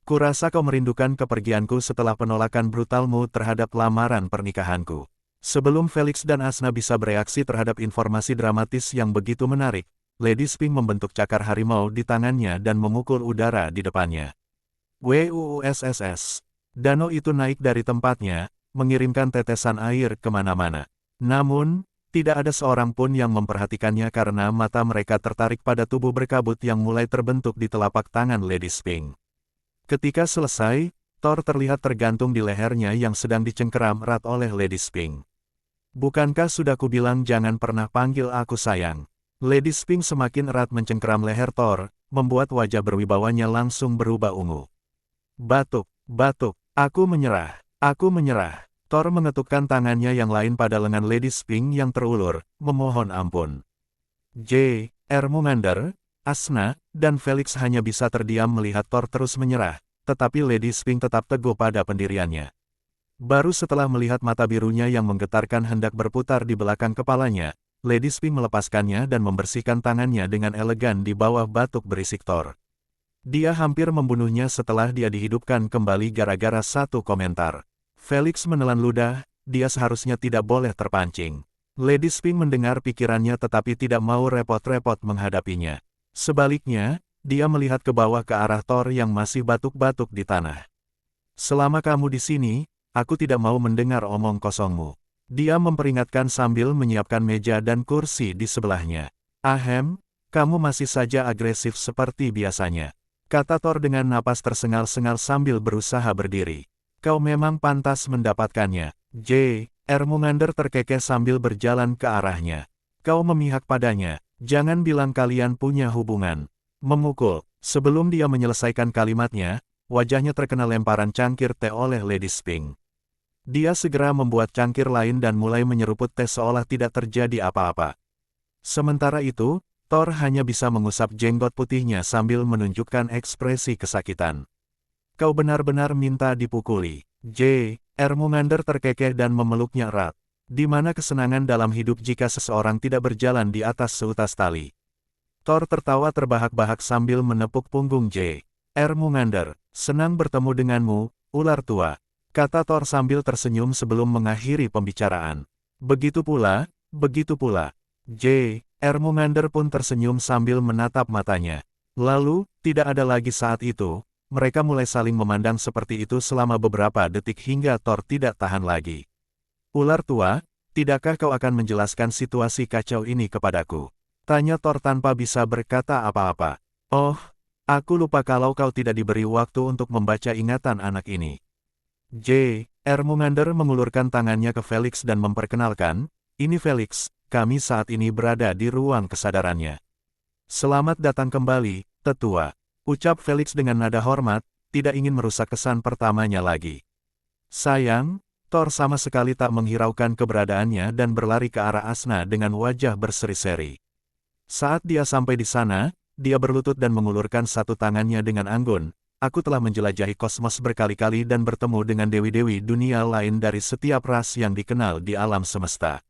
Kurasa kau merindukan kepergianku setelah penolakan brutalmu terhadap lamaran pernikahanku. Sebelum Felix dan Asna bisa bereaksi terhadap informasi dramatis yang begitu menarik, Lady Sphinx membentuk cakar harimau di tangannya dan memukul udara di depannya. Wuusss. Danau itu naik dari tempatnya, mengirimkan tetesan air kemana-mana. Namun, tidak ada seorang pun yang memperhatikannya karena mata mereka tertarik pada tubuh berkabut yang mulai terbentuk di telapak tangan Lady Sphinx. Ketika selesai, Thor terlihat tergantung di lehernya yang sedang dicengkeram erat oleh Lady Sphinx. Bukankah sudah kubilang jangan pernah panggil aku sayang? Lady Sphinx semakin erat mencengkeram leher Thor, membuat wajah berwibawanya langsung berubah ungu. Batuk, batuk, aku menyerah, aku menyerah. Thor mengetukkan tangannya yang lain pada lengan Lady Sphinx yang terulur, memohon ampun. Ermomander, Asna, dan Felix hanya bisa terdiam melihat Thor terus menyerah, tetapi Lady Sphinx tetap teguh pada pendiriannya. Baru setelah melihat mata birunya yang menggetarkan hendak berputar di belakang kepalanya, Lady Sphinx melepaskannya dan membersihkan tangannya dengan elegan di bawah batuk berisik Thor. Dia hampir membunuhnya setelah dia dihidupkan kembali gara-gara satu komentar. Felix menelan ludah, dia seharusnya tidak boleh terpancing. Lady Sphinx mendengar pikirannya tetapi tidak mau repot-repot menghadapinya. Sebaliknya, dia melihat ke bawah ke arah Thor yang masih batuk-batuk di tanah. Selama kamu di sini, aku tidak mau mendengar omong kosongmu. Dia memperingatkan sambil menyiapkan meja dan kursi di sebelahnya. Ahem, kamu masih saja agresif seperti biasanya, kata Thor dengan napas tersengal-sengal sambil berusaha berdiri. Kau memang pantas mendapatkannya. Ermomander terkekeh sambil berjalan ke arahnya. Kau memihak padanya, jangan bilang kalian punya hubungan. Memukul. Sebelum dia menyelesaikan kalimatnya, wajahnya terkena lemparan cangkir teh oleh Lady Sphinx. Dia segera membuat cangkir lain dan mulai menyeruput teh seolah tidak terjadi apa-apa. Sementara itu, Thor hanya bisa mengusap jenggot putihnya sambil menunjukkan ekspresi kesakitan. Kau benar-benar minta dipukuli. Ermomander terkekeh dan memeluknya erat. Di mana kesenangan dalam hidup jika seseorang tidak berjalan di atas seutas tali. Thor tertawa terbahak-bahak sambil menepuk punggung Ermomander, senang bertemu denganmu, ular tua, kata Thor sambil tersenyum sebelum mengakhiri pembicaraan. Begitu pula. Ermomander pun tersenyum sambil menatap matanya. Lalu, tidak ada lagi saat itu, mereka mulai saling memandang seperti itu selama beberapa detik hingga Thor tidak tahan lagi. Ular tua, tidakkah kau akan menjelaskan situasi kacau ini kepadaku? Tanya Thor tanpa bisa berkata apa-apa. Oh, aku lupa kalau kau tidak diberi waktu untuk membaca ingatan anak ini. Ermomander mengulurkan tangannya ke Felix dan memperkenalkan, ini Felix, kami saat ini berada di ruang kesadarannya. Selamat datang kembali, tetua. Ucap Felix dengan nada hormat, tidak ingin merusak kesan pertamanya lagi. Sayang, Thor sama sekali tak menghiraukan keberadaannya dan berlari ke arah Asna dengan wajah berseri-seri. Saat dia sampai di sana, dia berlutut dan mengulurkan satu tangannya dengan anggun. Aku telah menjelajahi kosmos berkali-kali dan bertemu dengan dewi-dewi dunia lain dari setiap ras yang dikenal di alam semesta.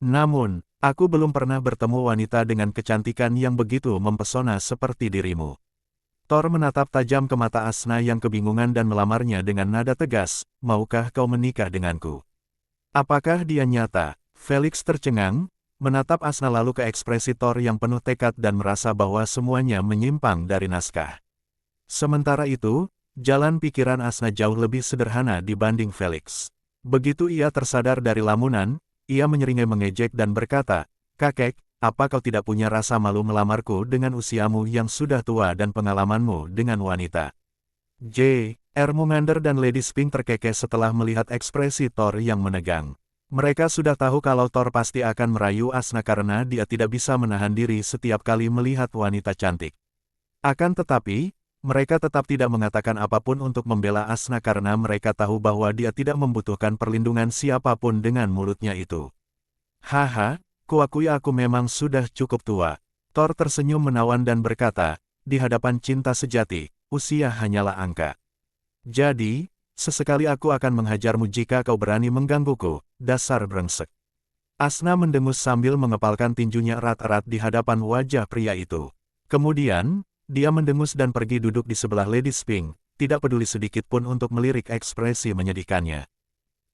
Namun, aku belum pernah bertemu wanita dengan kecantikan yang begitu mempesona seperti dirimu. Thor menatap tajam ke mata Asna yang kebingungan dan melamarnya dengan nada tegas, maukah kau menikah denganku? Apakah dia nyata? Felix tercengang, menatap Asna lalu ke ekspresi Thor yang penuh tekad dan merasa bahwa semuanya menyimpang dari naskah. Sementara itu, jalan pikiran Asna jauh lebih sederhana dibanding Felix. Begitu ia tersadar dari lamunan, ia menyeringai mengejek dan berkata, kakek, apa kau tidak punya rasa malu melamarku dengan usiamu yang sudah tua dan pengalamanmu dengan wanita? Ermomander dan Lady Sphinx terkekeh setelah melihat ekspresi Thor yang menegang. Mereka sudah tahu kalau Thor pasti akan merayu Asna karena dia tidak bisa menahan diri setiap kali melihat wanita cantik. Akan tetapi, mereka tetap tidak mengatakan apapun untuk membela Asna karena mereka tahu bahwa dia tidak membutuhkan perlindungan siapapun dengan mulutnya itu. Haha. Kuakui aku memang sudah cukup tua. Thor tersenyum menawan dan berkata, di hadapan cinta sejati, usia hanyalah angka. Jadi, sesekali aku akan menghajarmu jika kau berani menggangguku, dasar brengsek. Asna mendengus sambil mengepalkan tinjunya erat-erat di hadapan wajah pria itu. Kemudian, dia mendengus dan pergi duduk di sebelah Lady Sphinx, tidak peduli sedikit pun untuk melirik ekspresi menyedihkannya.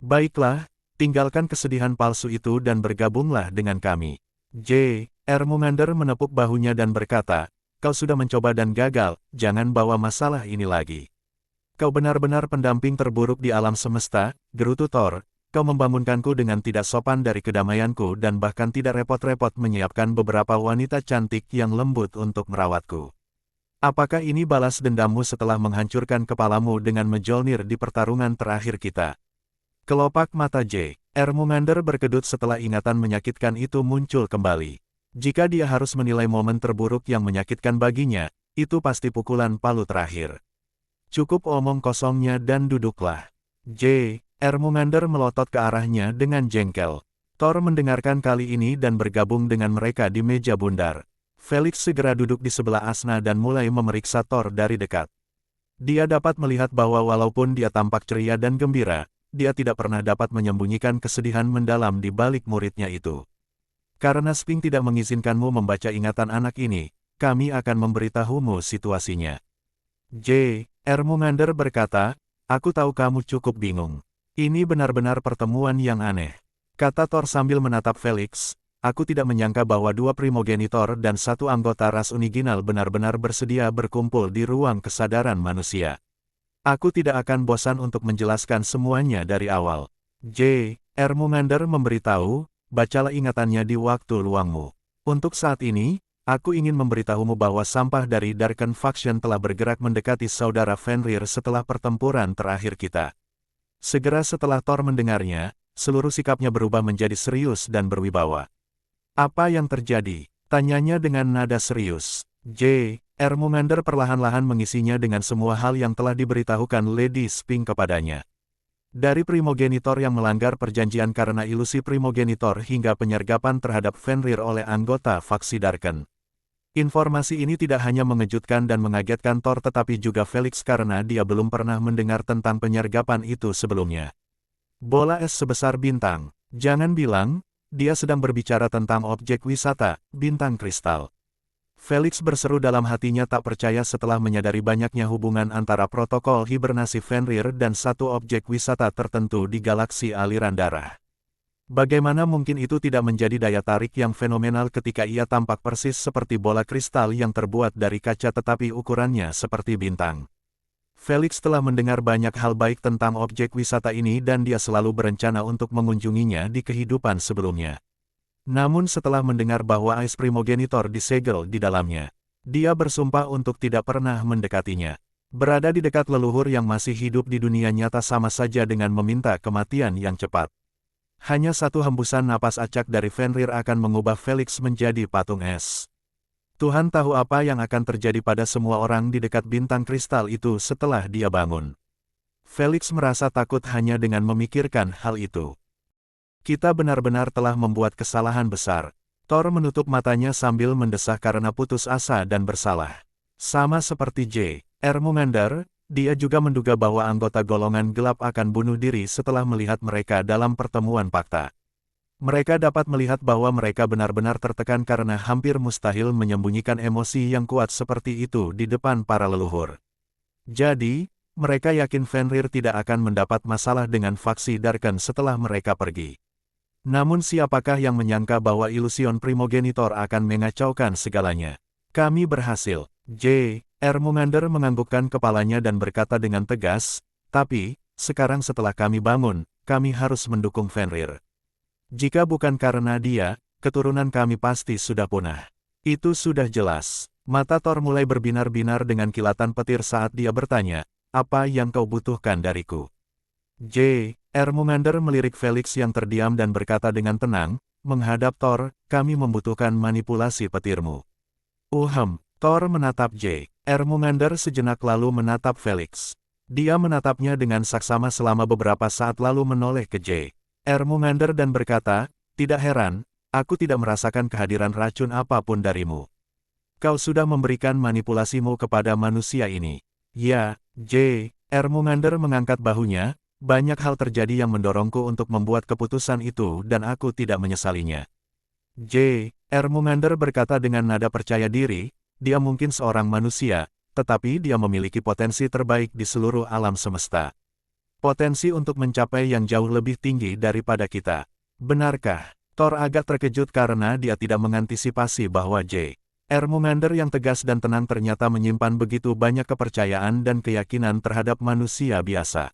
Baiklah, Tinggalkan kesedihan palsu itu dan bergabunglah dengan kami. J. Ermomander menepuk bahunya dan berkata, kau sudah mencoba dan gagal, jangan bawa masalah ini lagi. Kau benar-benar pendamping terburuk di alam semesta, gerutu Thor. Kau membangunkanku dengan tidak sopan dari kedamaianku dan bahkan tidak repot-repot menyiapkan beberapa wanita cantik yang lembut untuk merawatku. Apakah ini balas dendammu setelah menghancurkan kepalamu dengan Mjolnir di pertarungan terakhir kita? Kelopak mata J. Ermomander berkedut setelah ingatan menyakitkan itu muncul kembali. Jika dia harus menilai momen terburuk yang menyakitkan baginya, itu pasti pukulan palu terakhir. Cukup omong kosongnya dan duduklah. J. Ermomander melotot ke arahnya dengan jengkel. Thor mendengarkan kali ini dan bergabung dengan mereka di meja bundar. Felix segera duduk di sebelah Asna dan mulai memeriksa Thor dari dekat. Dia dapat melihat bahwa walaupun dia tampak ceria dan gembira, dia tidak pernah dapat menyembunyikan kesedihan mendalam di balik muridnya itu. Karena Sphinx tidak mengizinkanmu membaca ingatan anak ini, kami akan memberitahumu situasinya. J. Ermomander berkata, aku tahu kamu cukup bingung. Ini benar-benar pertemuan yang aneh. Kata Thor sambil menatap Felix, aku tidak menyangka bahwa dua primogenitor dan satu anggota ras uniginal benar-benar bersedia berkumpul di ruang kesadaran manusia. Aku tidak akan bosan untuk menjelaskan semuanya dari awal. J. Ermomander memberitahu, bacalah ingatannya di waktu luangmu. Untuk saat ini, aku ingin memberitahumu bahwa sampah dari Darken Faction telah bergerak mendekati saudara Fenrir setelah pertempuran terakhir kita. Segera setelah Thor mendengarnya, seluruh sikapnya berubah menjadi serius dan berwibawa. Apa yang terjadi? Tanyanya dengan nada serius. J. Ermomander perlahan-lahan mengisinya dengan semua hal yang telah diberitahukan Lady Sphinx kepadanya. Dari primogenitor yang melanggar perjanjian karena ilusi primogenitor hingga penyergapan terhadap Fenrir oleh anggota faksi Darken. Informasi ini tidak hanya mengejutkan dan mengagetkan Thor tetapi juga Felix karena dia belum pernah mendengar tentang penyergapan itu sebelumnya. Bola es sebesar bintang. Jangan bilang, dia sedang berbicara tentang objek wisata, bintang kristal. Felix berseru dalam hatinya tak percaya setelah menyadari banyaknya hubungan antara protokol hibernasi Fenrir dan satu objek wisata tertentu di galaksi aliran darah. Bagaimana mungkin itu tidak menjadi daya tarik yang fenomenal ketika ia tampak persis seperti bola kristal yang terbuat dari kaca tetapi ukurannya seperti bintang. Felix telah mendengar banyak hal baik tentang objek wisata ini dan dia selalu berencana untuk mengunjunginya di kehidupan sebelumnya. Namun setelah mendengar bahwa Ice Primogenitor disegel di dalamnya, dia bersumpah untuk tidak pernah mendekatinya. Berada di dekat leluhur yang masih hidup di dunia nyata sama saja dengan meminta kematian yang cepat. Hanya satu hembusan napas acak dari Fenrir akan mengubah Felix menjadi patung es. Tuhan tahu apa yang akan terjadi pada semua orang di dekat bintang kristal itu setelah dia bangun. Felix merasa takut hanya dengan memikirkan hal itu. Kita benar-benar telah membuat kesalahan besar. Thor menutup matanya sambil mendesah karena putus asa dan bersalah. Sama seperti J. Ermomander, dia juga menduga bahwa anggota golongan gelap akan bunuh diri setelah melihat mereka dalam pertemuan fakta. Mereka dapat melihat bahwa mereka benar-benar tertekan karena hampir mustahil menyembunyikan emosi yang kuat seperti itu di depan para leluhur. Jadi, mereka yakin Fenrir tidak akan mendapat masalah dengan faksi Darken setelah mereka pergi. Namun siapakah yang menyangka bahwa ilusion primogenitor akan mengacaukan segalanya? Kami berhasil. J. Ermomander menganggukkan kepalanya dan berkata dengan tegas, tapi, sekarang setelah kami bangun, kami harus mendukung Fenrir. Jika bukan karena dia, keturunan kami pasti sudah punah. Itu sudah jelas. Mata Thor mulai berbinar-binar dengan kilatan petir saat dia bertanya, apa yang kau butuhkan dariku? J. Ermomander melirik Felix yang terdiam dan berkata dengan tenang, menghadap Thor, kami membutuhkan manipulasi petirmu. Thor menatap J. Ermomander sejenak lalu menatap Felix. Dia menatapnya dengan saksama selama beberapa saat lalu menoleh ke J. Ermomander dan berkata, tidak heran, aku tidak merasakan kehadiran racun apapun darimu. Kau sudah memberikan manipulasimu kepada manusia ini. Ya, J. Ermomander mengangkat bahunya, banyak hal terjadi yang mendorongku untuk membuat keputusan itu dan aku tidak menyesalinya. J. Ermomander berkata dengan nada percaya diri, dia mungkin seorang manusia, tetapi dia memiliki potensi terbaik di seluruh alam semesta. Potensi untuk mencapai yang jauh lebih tinggi daripada kita. Benarkah? Thor agak terkejut karena dia tidak mengantisipasi bahwa J.R. Mumander yang tegas dan tenang ternyata menyimpan begitu banyak kepercayaan dan keyakinan terhadap manusia biasa.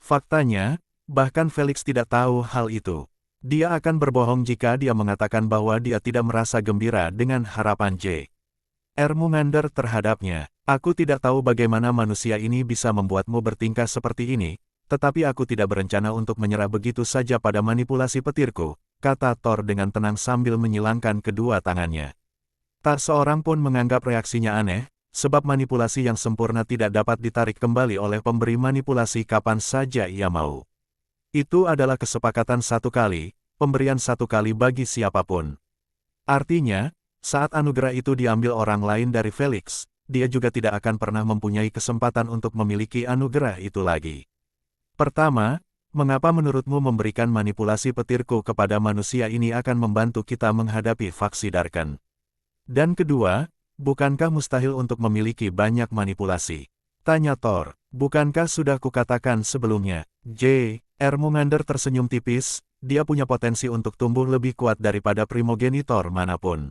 Faktanya, bahkan Felix tidak tahu hal itu. Dia akan berbohong jika dia mengatakan bahwa dia tidak merasa gembira dengan harapan J.R. Mumander terhadapnya. Aku tidak tahu bagaimana manusia ini bisa membuatmu bertingkah seperti ini, tetapi aku tidak berencana untuk menyerah begitu saja pada manipulasi petirku, kata Thor dengan tenang sambil menyilangkan kedua tangannya. Tak seorang pun menganggap reaksinya aneh, sebab manipulasi yang sempurna tidak dapat ditarik kembali oleh pemberi manipulasi kapan saja ia mau. Itu adalah kesepakatan satu kali, pemberian satu kali bagi siapapun. Artinya, saat anugerah itu diambil orang lain dari Felix, dia juga tidak akan pernah mempunyai kesempatan untuk memiliki anugerah itu lagi. Pertama, mengapa menurutmu memberikan manipulasi petirku kepada manusia ini akan membantu kita menghadapi faksi Darken? Dan kedua, bukankah mustahil untuk memiliki banyak manipulasi? Tanya Thor. Bukankah sudah kukatakan sebelumnya? J.R. Mumander tersenyum tipis, dia punya potensi untuk tumbuh lebih kuat daripada primogenitor manapun.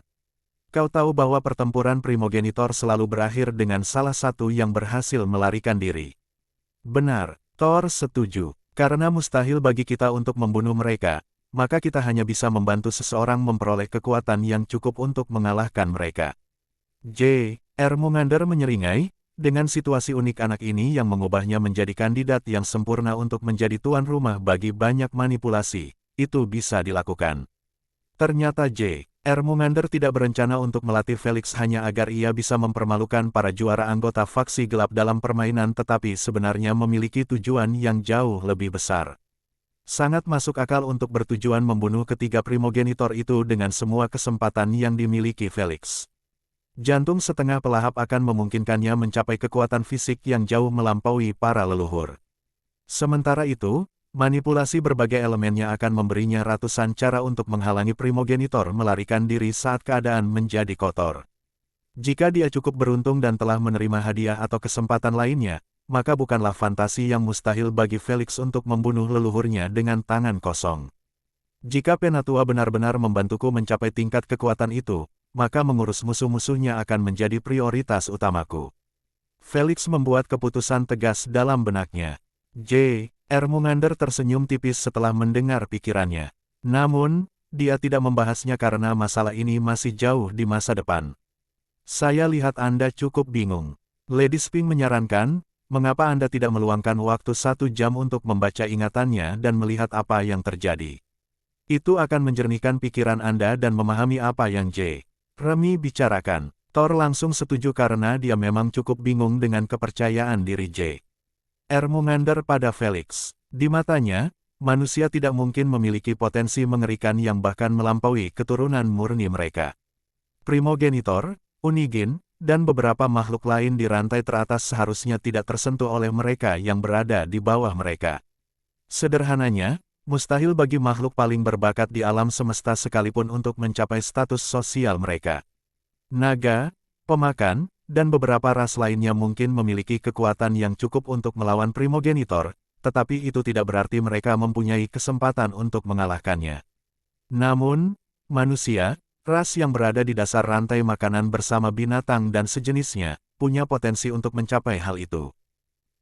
Kau tahu bahwa pertempuran primogenitor selalu berakhir dengan salah satu yang berhasil melarikan diri. Benar, Thor setuju. Karena mustahil bagi kita untuk membunuh mereka, maka kita hanya bisa membantu seseorang memperoleh kekuatan yang cukup untuk mengalahkan mereka. J.R. Mumander menyeringai, dengan situasi unik anak ini yang mengubahnya menjadi kandidat yang sempurna untuk menjadi tuan rumah bagi banyak manipulasi, itu bisa dilakukan. Ternyata J.R. Mumander tidak berencana untuk melatih Felix hanya agar ia bisa mempermalukan para juara anggota faksi gelap dalam permainan tetapi sebenarnya memiliki tujuan yang jauh lebih besar. Sangat masuk akal untuk bertujuan membunuh ketiga primogenitor itu dengan semua kesempatan yang dimiliki Felix. Jantung setengah pelahap akan memungkinkannya mencapai kekuatan fisik yang jauh melampaui para leluhur. Sementara itu, manipulasi berbagai elemennya akan memberinya ratusan cara untuk menghalangi primogenitor melarikan diri saat keadaan menjadi kotor. Jika dia cukup beruntung dan telah menerima hadiah atau kesempatan lainnya, maka bukanlah fantasi yang mustahil bagi Felix untuk membunuh leluhurnya dengan tangan kosong. Jika Penatua benar-benar membantuku mencapai tingkat kekuatan itu, maka mengurus musuh-musuhnya akan menjadi prioritas utamaku. Felix membuat keputusan tegas dalam benaknya. J.R. Mumander tersenyum tipis setelah mendengar pikirannya. Namun, dia tidak membahasnya karena masalah ini masih jauh di masa depan. Saya lihat Anda cukup bingung. Lady Spink menyarankan, mengapa Anda tidak meluangkan waktu 1 jam untuk membaca ingatannya dan melihat apa yang terjadi. Itu akan menjernihkan pikiran Anda dan memahami apa yang Remy bicarakan. Thor langsung setuju karena dia memang cukup bingung dengan kepercayaan diri J.R. Mumander pada Felix. Di matanya, manusia tidak mungkin memiliki potensi mengerikan yang bahkan melampaui keturunan murni mereka. Primogenitor, Unigin, dan beberapa makhluk lain di rantai teratas seharusnya tidak tersentuh oleh mereka yang berada di bawah mereka. Sederhananya, mustahil bagi makhluk paling berbakat di alam semesta sekalipun untuk mencapai status sosial mereka. Naga, pemakan, dan beberapa ras lainnya mungkin memiliki kekuatan yang cukup untuk melawan primogenitor, tetapi itu tidak berarti mereka mempunyai kesempatan untuk mengalahkannya. Namun, manusia, ras yang berada di dasar rantai makanan bersama binatang dan sejenisnya, punya potensi untuk mencapai hal itu.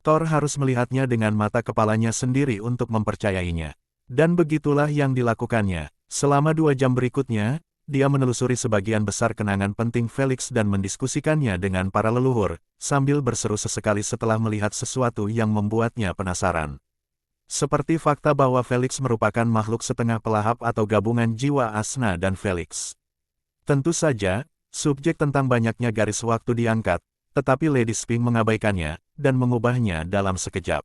Thor harus melihatnya dengan mata kepalanya sendiri untuk mempercayainya. Dan begitulah yang dilakukannya. Selama 2 jam berikutnya, dia menelusuri sebagian besar kenangan penting Felix dan mendiskusikannya dengan para leluhur, sambil berseru sesekali setelah melihat sesuatu yang membuatnya penasaran. Seperti fakta bahwa Felix merupakan makhluk setengah pelahap atau gabungan jiwa Asna dan Felix. Tentu saja, subjek tentang banyaknya garis waktu diangkat, tetapi Lady Spink mengabaikannya, dan mengubahnya dalam sekejap.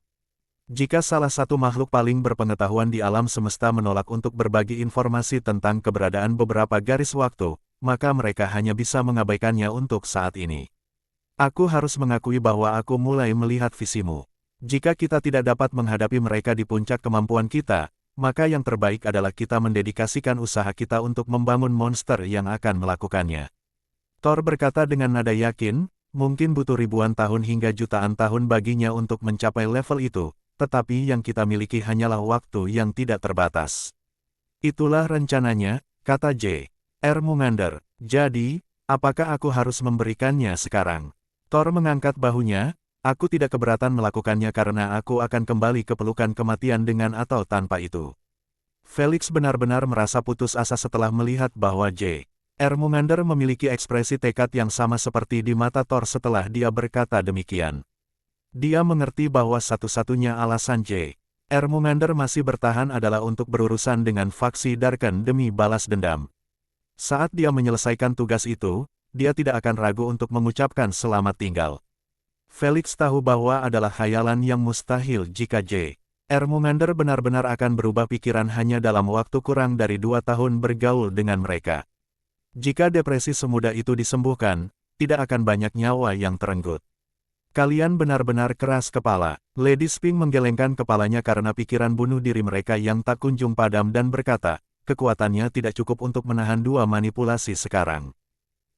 Jika salah satu makhluk paling berpengetahuan di alam semesta menolak untuk berbagi informasi tentang keberadaan beberapa garis waktu, maka mereka hanya bisa mengabaikannya untuk saat ini. Aku harus mengakui bahwa aku mulai melihat visimu. Jika kita tidak dapat menghadapi mereka di puncak kemampuan kita, maka yang terbaik adalah kita mendedikasikan usaha kita untuk membangun monster yang akan melakukannya. Thor berkata dengan nada yakin, mungkin butuh ribuan tahun hingga jutaan tahun baginya untuk mencapai level itu, tetapi yang kita miliki hanyalah waktu yang tidak terbatas. Itulah rencananya, kata J.R. Mungander. Jadi, apakah aku harus memberikannya sekarang? Thor mengangkat bahunya, aku tidak keberatan melakukannya karena aku akan kembali ke pelukan kematian dengan atau tanpa itu. Felix benar-benar merasa putus asa setelah melihat bahwa J.R. Mungander memiliki ekspresi tekad yang sama seperti di mata Thor setelah dia berkata demikian. Dia mengerti bahwa satu-satunya alasan J.R. Mungander masih bertahan adalah untuk berurusan dengan faksi Darken demi balas dendam. Saat dia menyelesaikan tugas itu, dia tidak akan ragu untuk mengucapkan selamat tinggal. Felix tahu bahwa adalah khayalan yang mustahil jika J.R. Mungander benar-benar akan berubah pikiran hanya dalam waktu kurang dari 2 tahun bergaul dengan mereka. Jika depresi semudah itu disembuhkan, tidak akan banyak nyawa yang terenggut. Kalian benar-benar keras kepala. Lady Spink menggelengkan kepalanya karena pikiran bunuh diri mereka yang tak kunjung padam dan berkata, kekuatannya tidak cukup untuk menahan 2 manipulasi sekarang.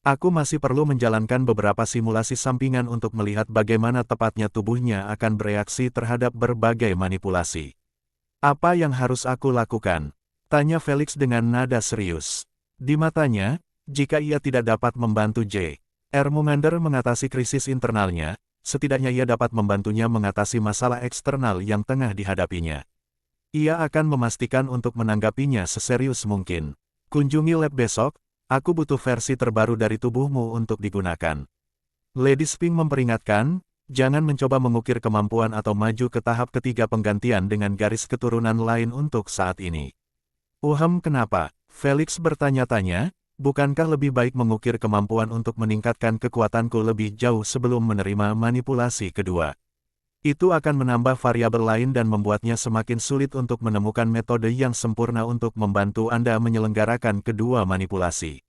Aku masih perlu menjalankan beberapa simulasi sampingan untuk melihat bagaimana tepatnya tubuhnya akan bereaksi terhadap berbagai manipulasi. Apa yang harus aku lakukan? Tanya Felix dengan nada serius. Di matanya, jika ia tidak dapat membantu J.R. Mungander mengatasi krisis internalnya, setidaknya ia dapat membantunya mengatasi masalah eksternal yang tengah dihadapinya. Ia akan memastikan untuk menanggapinya seserius mungkin. Kunjungi lab besok, aku butuh versi terbaru dari tubuhmu untuk digunakan. Lady Spink memperingatkan, jangan mencoba mengukir kemampuan atau maju ke tahap ketiga penggantian dengan garis keturunan lain untuk saat ini. Kenapa? Felix bertanya-tanya. Bukankah lebih baik mengukir kemampuan untuk meningkatkan kekuatanku lebih jauh sebelum menerima manipulasi kedua? Itu akan menambah variabel lain dan membuatnya semakin sulit untuk menemukan metode yang sempurna untuk membantu Anda menyelenggarakan kedua manipulasi.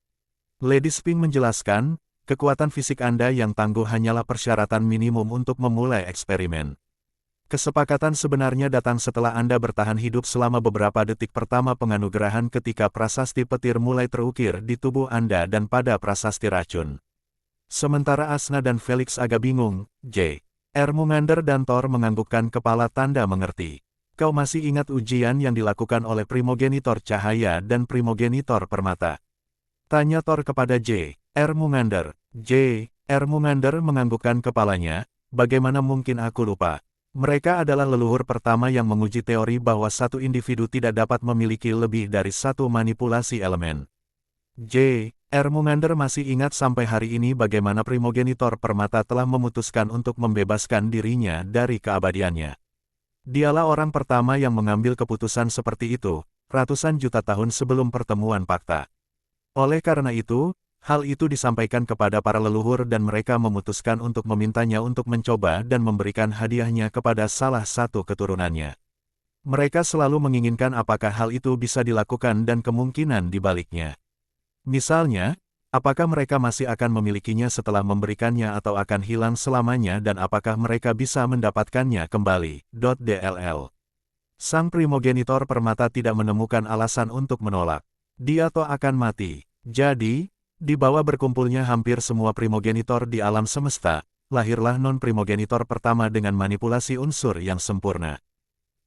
Lady Spink menjelaskan, kekuatan fisik Anda yang tangguh hanyalah persyaratan minimum untuk memulai eksperimen. Kesepakatan sebenarnya datang setelah Anda bertahan hidup selama beberapa detik pertama penganugerahan ketika prasasti petir mulai terukir di tubuh Anda dan pada prasasti racun. Sementara Asna dan Felix agak bingung, J.R. Mungander dan Thor menganggukkan kepala tanda mengerti. Kau masih ingat ujian yang dilakukan oleh primogenitor cahaya dan primogenitor permata? Tanya Thor kepada J.R. Mungander. J.R. Mungander menganggukkan kepalanya, bagaimana mungkin aku lupa? Mereka adalah leluhur pertama yang menguji teori bahwa satu individu tidak dapat memiliki lebih dari satu manipulasi elemen. J.R. Mungander masih ingat sampai hari ini bagaimana primogenitor permata telah memutuskan untuk membebaskan dirinya dari keabadiannya. Dialah orang pertama yang mengambil keputusan seperti itu, ratusan juta tahun sebelum pertemuan Pakta. Oleh karena itu, hal itu disampaikan kepada para leluhur dan mereka memutuskan untuk memintanya untuk mencoba dan memberikan hadiahnya kepada salah satu keturunannya. Mereka selalu menginginkan apakah hal itu bisa dilakukan dan kemungkinan dibaliknya. Misalnya, apakah mereka masih akan memilikinya setelah memberikannya atau akan hilang selamanya dan apakah mereka bisa mendapatkannya kembali. DLL. Sang primogenitor permata tidak menemukan alasan untuk menolak. Dia toh akan mati. Jadi, di bawah berkumpulnya hampir semua primogenitor di alam semesta, lahirlah non-primogenitor pertama dengan manipulasi unsur yang sempurna.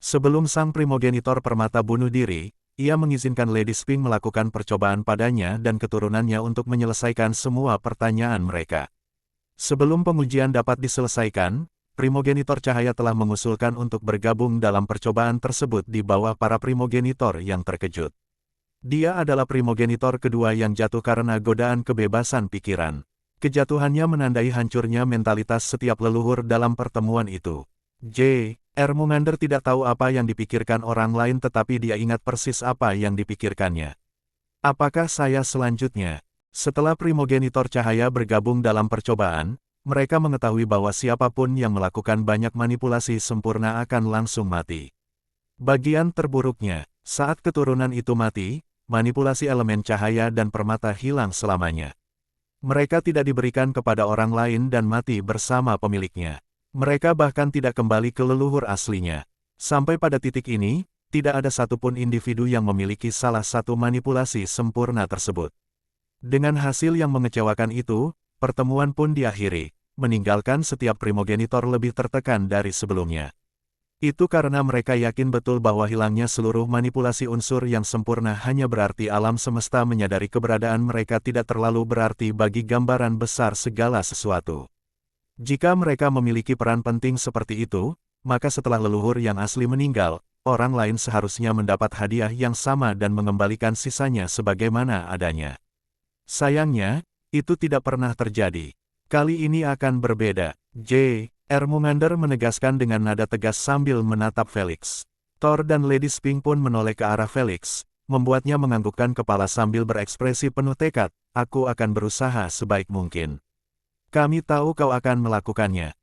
Sebelum sang primogenitor permata bunuh diri, ia mengizinkan Lady Spink melakukan percobaan padanya dan keturunannya untuk menyelesaikan semua pertanyaan mereka. Sebelum pengujian dapat diselesaikan, primogenitor cahaya telah mengusulkan untuk bergabung dalam percobaan tersebut di bawah para primogenitor yang terkejut. Dia adalah primogenitor kedua yang jatuh karena godaan kebebasan pikiran. Kejatuhannya menandai hancurnya mentalitas setiap leluhur dalam pertemuan itu. J.R. Mungander tidak tahu apa yang dipikirkan orang lain tetapi dia ingat persis apa yang dipikirkannya. Apakah saya selanjutnya? Setelah primogenitor cahaya bergabung dalam percobaan, mereka mengetahui bahwa siapapun yang melakukan banyak manipulasi sempurna akan langsung mati. Bagian terburuknya, saat keturunan itu mati, manipulasi elemen cahaya dan permata hilang selamanya. Mereka tidak diberikan kepada orang lain dan mati bersama pemiliknya. Mereka bahkan tidak kembali ke leluhur aslinya. Sampai pada titik ini, tidak ada satupun individu yang memiliki salah satu manipulasi sempurna tersebut. Dengan hasil yang mengecewakan itu, pertemuan pun diakhiri, meninggalkan setiap primogenitor lebih tertekan dari sebelumnya. Itu karena mereka yakin betul bahwa hilangnya seluruh manipulasi unsur yang sempurna hanya berarti alam semesta menyadari keberadaan mereka tidak terlalu berarti bagi gambaran besar segala sesuatu. Jika mereka memiliki peran penting seperti itu, maka setelah leluhur yang asli meninggal, orang lain seharusnya mendapat hadiah yang sama dan mengembalikan sisanya sebagaimana adanya. Sayangnya, itu tidak pernah terjadi. Kali ini akan berbeda. Ermomander menegaskan dengan nada tegas sambil menatap Felix. Thor dan Lady Sphinx pun menoleh ke arah Felix, membuatnya menganggukkan kepala sambil berekspresi penuh tekad, aku akan berusaha sebaik mungkin. Kami tahu kau akan melakukannya.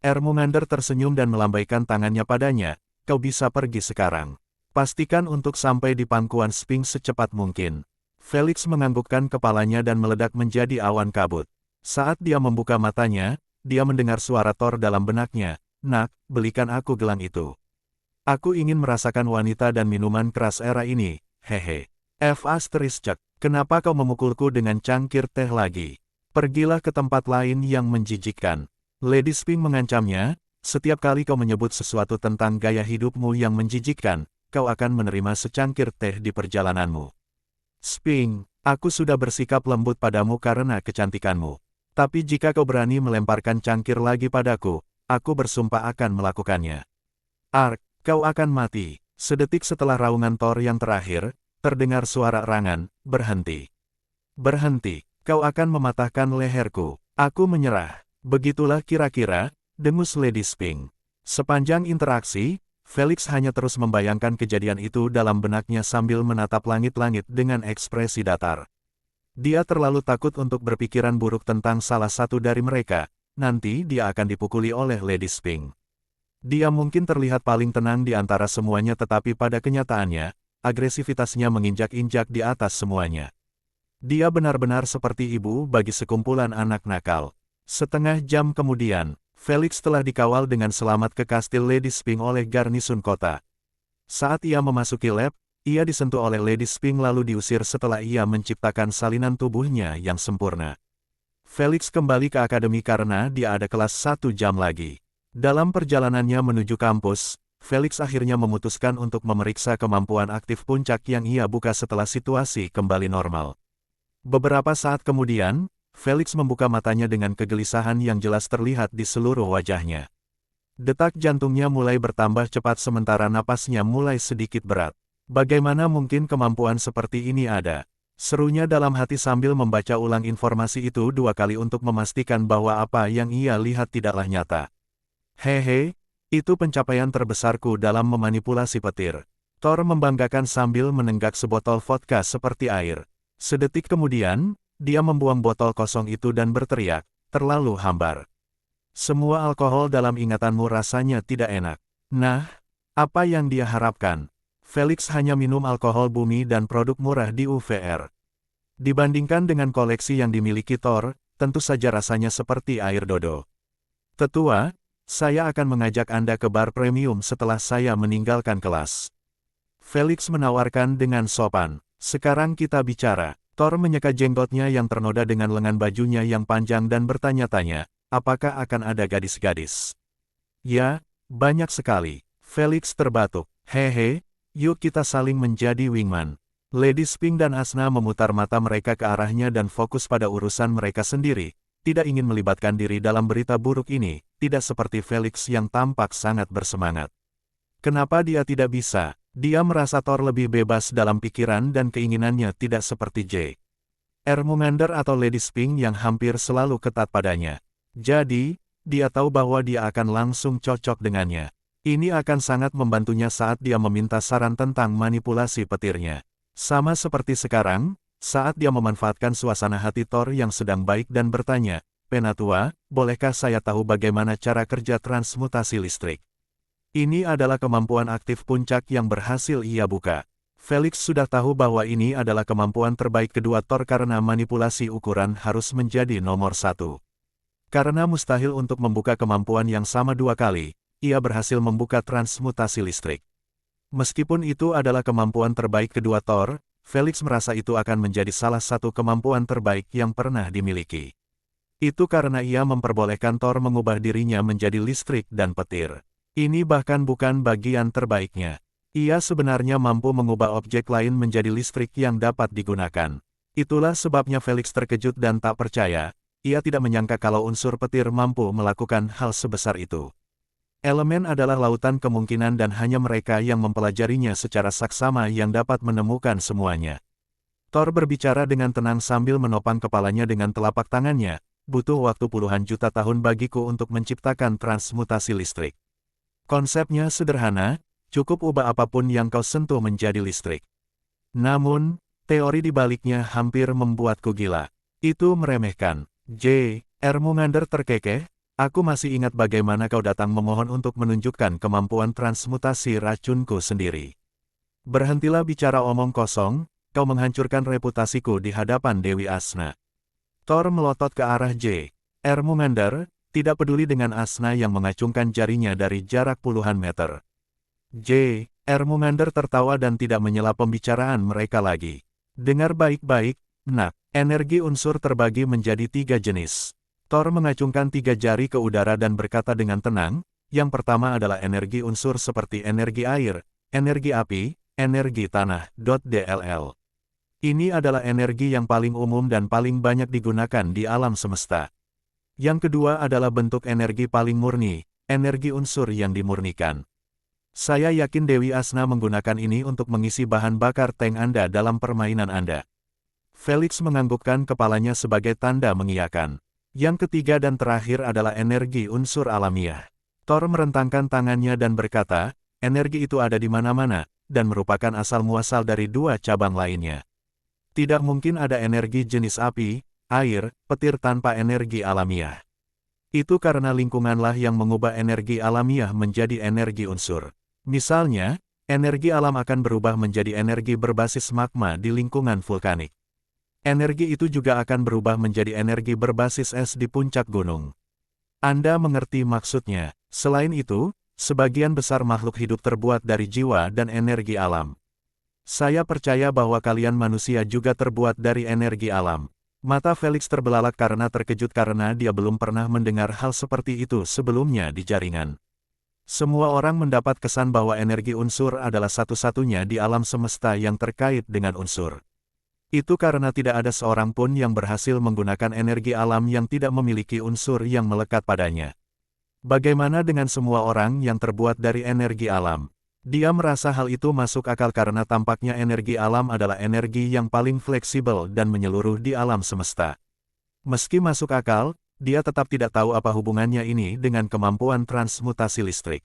Ermomander tersenyum dan melambaikan tangannya padanya, kau bisa pergi sekarang. Pastikan untuk sampai di pangkuan Sphinx secepat mungkin. Felix menganggukkan kepalanya dan meledak menjadi awan kabut. Saat dia membuka matanya, dia mendengar suara Thor dalam benaknya, "Nak, belikan aku gelang itu. Aku ingin merasakan wanita dan minuman keras era ini, hehe." Kenapa kau memukulku dengan cangkir teh lagi? Pergilah ke tempat lain yang menjijikkan. Lady Sphinx mengancamnya, setiap kali kau menyebut sesuatu tentang gaya hidupmu yang menjijikkan, kau akan menerima secangkir teh di perjalananmu. Sphinx, aku sudah bersikap lembut padamu karena kecantikanmu. Tapi jika kau berani melemparkan cangkir lagi padaku, aku bersumpah akan melakukannya. Kau akan mati. Sedetik setelah raungan Thor yang terakhir, terdengar suara erangan, berhenti. Berhenti, kau akan mematahkan leherku. Aku menyerah. Begitulah kira-kira, dengus Lady Sphinx. Sepanjang interaksi, Felix hanya terus membayangkan kejadian itu dalam benaknya sambil menatap langit-langit dengan ekspresi datar. Dia terlalu takut untuk berpikiran buruk tentang salah satu dari mereka, nanti dia akan dipukuli oleh Lady Sphinx. Dia mungkin terlihat paling tenang di antara semuanya tetapi pada kenyataannya, agresivitasnya menginjak-injak di atas semuanya. Dia benar-benar seperti ibu bagi sekumpulan anak nakal. Setengah jam kemudian, Felix telah dikawal dengan selamat ke kastil Lady Sphinx oleh garnisun kota. Saat ia memasuki lab, ia disentuh oleh Lady Sphinx lalu diusir setelah ia menciptakan salinan tubuhnya yang sempurna. Felix kembali ke akademi karena dia ada kelas 1 jam lagi. Dalam perjalanannya menuju kampus, Felix akhirnya memutuskan untuk memeriksa kemampuan aktif puncak yang ia buka setelah situasi kembali normal. Beberapa saat kemudian, Felix membuka matanya dengan kegelisahan yang jelas terlihat di seluruh wajahnya. Detak jantungnya mulai bertambah cepat sementara napasnya mulai sedikit berat. Bagaimana mungkin kemampuan seperti ini ada? Serunya dalam hati sambil membaca ulang informasi itu 2 kali untuk memastikan bahwa apa yang ia lihat tidaklah nyata. Hehe, itu pencapaian terbesarku dalam memanipulasi petir. Thor membanggakan sambil menenggak sebotol vodka seperti air. Sedetik kemudian, dia membuang botol kosong itu dan berteriak, terlalu hambar. Semua alkohol dalam ingatanmu rasanya tidak enak. Nah, apa yang dia harapkan? Felix hanya minum alkohol bumi dan produk murah di UVR. Dibandingkan dengan koleksi yang dimiliki Thor, tentu saja rasanya seperti air dodo. Tetua, saya akan mengajak Anda ke bar premium setelah saya meninggalkan kelas. Felix menawarkan dengan sopan. Sekarang kita bicara. Thor menyeka jenggotnya yang ternoda dengan lengan bajunya yang panjang dan bertanya-tanya, apakah akan ada gadis-gadis? Ya, banyak sekali. Felix terbatuk. Hehe. Yuk kita saling menjadi wingman. Lady Sphinx dan Asna memutar mata mereka ke arahnya dan fokus pada urusan mereka sendiri, tidak ingin melibatkan diri dalam berita buruk ini, tidak seperti Felix yang tampak sangat bersemangat. Kenapa dia tidak bisa? Dia merasa Thor lebih bebas dalam pikiran dan keinginannya tidak seperti Ermomander atau Lady Sphinx yang hampir selalu ketat padanya. Jadi, dia tahu bahwa dia akan langsung cocok dengannya. Ini akan sangat membantunya saat dia meminta saran tentang manipulasi petirnya. Sama seperti sekarang, saat dia memanfaatkan suasana hati Thor yang sedang baik dan bertanya, Penatua, bolehkah saya tahu bagaimana cara kerja transmutasi listrik? Ini adalah kemampuan aktif puncak yang berhasil ia buka. Felix sudah tahu bahwa ini adalah kemampuan terbaik kedua Thor karena manipulasi ukuran harus menjadi nomor 1. Karena mustahil untuk membuka kemampuan yang sama 2 kali, ia berhasil membuka transmutasi listrik. Meskipun itu adalah kemampuan terbaik kedua Thor, Felix merasa itu akan menjadi salah satu kemampuan terbaik yang pernah dimiliki. Itu karena ia memperbolehkan Thor mengubah dirinya menjadi listrik dan petir. Ini bahkan bukan bagian terbaiknya. Ia sebenarnya mampu mengubah objek lain menjadi listrik yang dapat digunakan. Itulah sebabnya Felix terkejut dan tak percaya. Ia tidak menyangka kalau unsur petir mampu melakukan hal sebesar itu. Elemen adalah lautan kemungkinan dan hanya mereka yang mempelajarinya secara saksama yang dapat menemukan semuanya. Thor berbicara dengan tenang sambil menopang kepalanya dengan telapak tangannya. Butuh waktu puluhan juta tahun bagiku untuk menciptakan transmutasi listrik. Konsepnya sederhana, cukup ubah apapun yang kau sentuh menjadi listrik. Namun, teori di baliknya hampir membuatku gila. Itu meremehkan. Ermengander terkekeh, aku masih ingat bagaimana kau datang memohon untuk menunjukkan kemampuan transmutasi racunku sendiri. Berhentilah bicara omong kosong, kau menghancurkan reputasiku di hadapan Dewi Asna. Thor melotot ke arah Ermengander, tidak peduli dengan Asna yang mengacungkan jarinya dari jarak puluhan meter. Ermengander tertawa dan tidak menyela pembicaraan mereka lagi. Dengar baik-baik, nak, energi unsur terbagi menjadi 3 jenis. Thor mengacungkan 3 jari ke udara dan berkata dengan tenang, yang pertama adalah energi unsur seperti energi air, energi api, energi tanah, DLL. Ini adalah energi yang paling umum dan paling banyak digunakan di alam semesta. Yang kedua adalah bentuk energi paling murni, energi unsur yang dimurnikan. Saya yakin Dewi Asna menggunakan ini untuk mengisi bahan bakar tank Anda dalam permainan Anda. Felix menganggukkan kepalanya sebagai tanda mengiyakan. Yang ketiga dan terakhir adalah energi unsur alamiah. Thor merentangkan tangannya dan berkata, energi itu ada di mana-mana, dan merupakan asal-muasal dari 2 cabang lainnya. Tidak mungkin ada energi jenis api, air, petir tanpa energi alamiah. Itu karena lingkunganlah yang mengubah energi alamiah menjadi energi unsur. Misalnya, energi alam akan berubah menjadi energi berbasis magma di lingkungan vulkanik. Energi itu juga akan berubah menjadi energi berbasis es di puncak gunung. Anda mengerti maksudnya. Selain itu, sebagian besar makhluk hidup terbuat dari jiwa dan energi alam. Saya percaya bahwa kalian manusia juga terbuat dari energi alam. Mata Felix terbelalak karena terkejut karena dia belum pernah mendengar hal seperti itu sebelumnya di jaringan. Semua orang mendapat kesan bahwa energi unsur adalah satu-satunya di alam semesta yang terkait dengan unsur. Itu karena tidak ada seorang pun yang berhasil menggunakan energi alam yang tidak memiliki unsur yang melekat padanya. Bagaimana dengan semua orang yang terbuat dari energi alam? Dia merasa hal itu masuk akal karena tampaknya energi alam adalah energi yang paling fleksibel dan menyeluruh di alam semesta. Meski masuk akal, dia tetap tidak tahu apa hubungannya ini dengan kemampuan transmutasi listrik.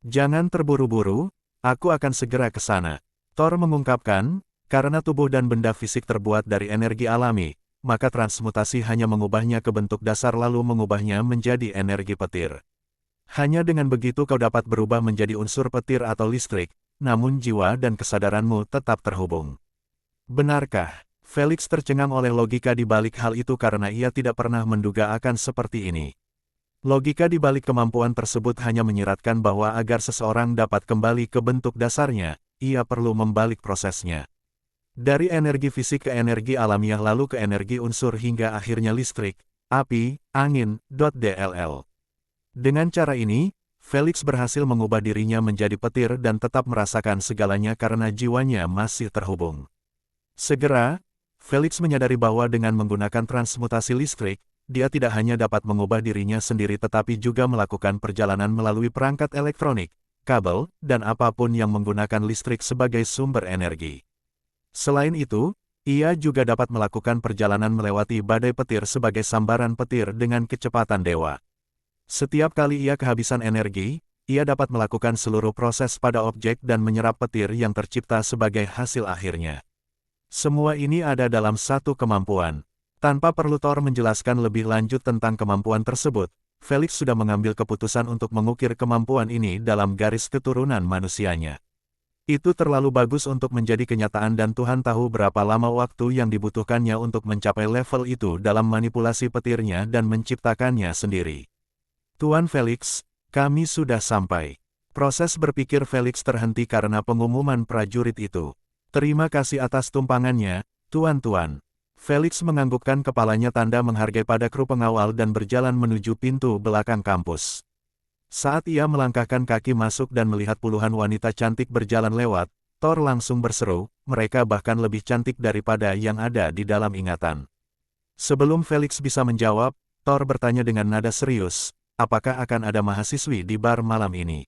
Jangan terburu-buru, aku akan segera ke sana. Thor mengungkapkan, karena tubuh dan benda fisik terbuat dari energi alami, maka transmutasi hanya mengubahnya ke bentuk dasar lalu mengubahnya menjadi energi petir. Hanya dengan begitu kau dapat berubah menjadi unsur petir atau listrik, namun jiwa dan kesadaranmu tetap terhubung. Benarkah? Felix tercengang oleh logika di balik hal itu karena ia tidak pernah menduga akan seperti ini. Logika di balik kemampuan tersebut hanya menyiratkan bahwa agar seseorang dapat kembali ke bentuk dasarnya, ia perlu membalik prosesnya. Dari energi fisik ke energi alamiah lalu ke energi unsur hingga akhirnya listrik, api, angin, DLL. Dengan cara ini, Felix berhasil mengubah dirinya menjadi petir dan tetap merasakan segalanya karena jiwanya masih terhubung. Segera, Felix menyadari bahwa dengan menggunakan transmutasi listrik, dia tidak hanya dapat mengubah dirinya sendiri tetapi juga melakukan perjalanan melalui perangkat elektronik, kabel, dan apapun yang menggunakan listrik sebagai sumber energi. Selain itu, ia juga dapat melakukan perjalanan melewati badai petir sebagai sambaran petir dengan kecepatan dewa. Setiap kali ia kehabisan energi, ia dapat melakukan seluruh proses pada objek dan menyerap petir yang tercipta sebagai hasil akhirnya. Semua ini ada dalam satu kemampuan. Tanpa perlu Thor menjelaskan lebih lanjut tentang kemampuan tersebut, Felix sudah mengambil keputusan untuk mengukir kemampuan ini dalam garis keturunan manusianya. Itu terlalu bagus untuk menjadi kenyataan dan Tuhan tahu berapa lama waktu yang dibutuhkannya untuk mencapai level itu dalam manipulasi petirnya dan menciptakannya sendiri. Tuan Felix, kami sudah sampai. Proses berpikir Felix terhenti karena pengumuman prajurit itu. Terima kasih atas tumpangannya, tuan-tuan. Felix menganggukkan kepalanya tanda menghargai pada kru pengawal dan berjalan menuju pintu belakang kampus. Saat ia melangkahkan kaki masuk dan melihat puluhan wanita cantik berjalan lewat, Thor langsung berseru, mereka bahkan lebih cantik daripada yang ada di dalam ingatan. Sebelum Felix bisa menjawab, Thor bertanya dengan nada serius, apakah akan ada mahasiswi di bar malam ini?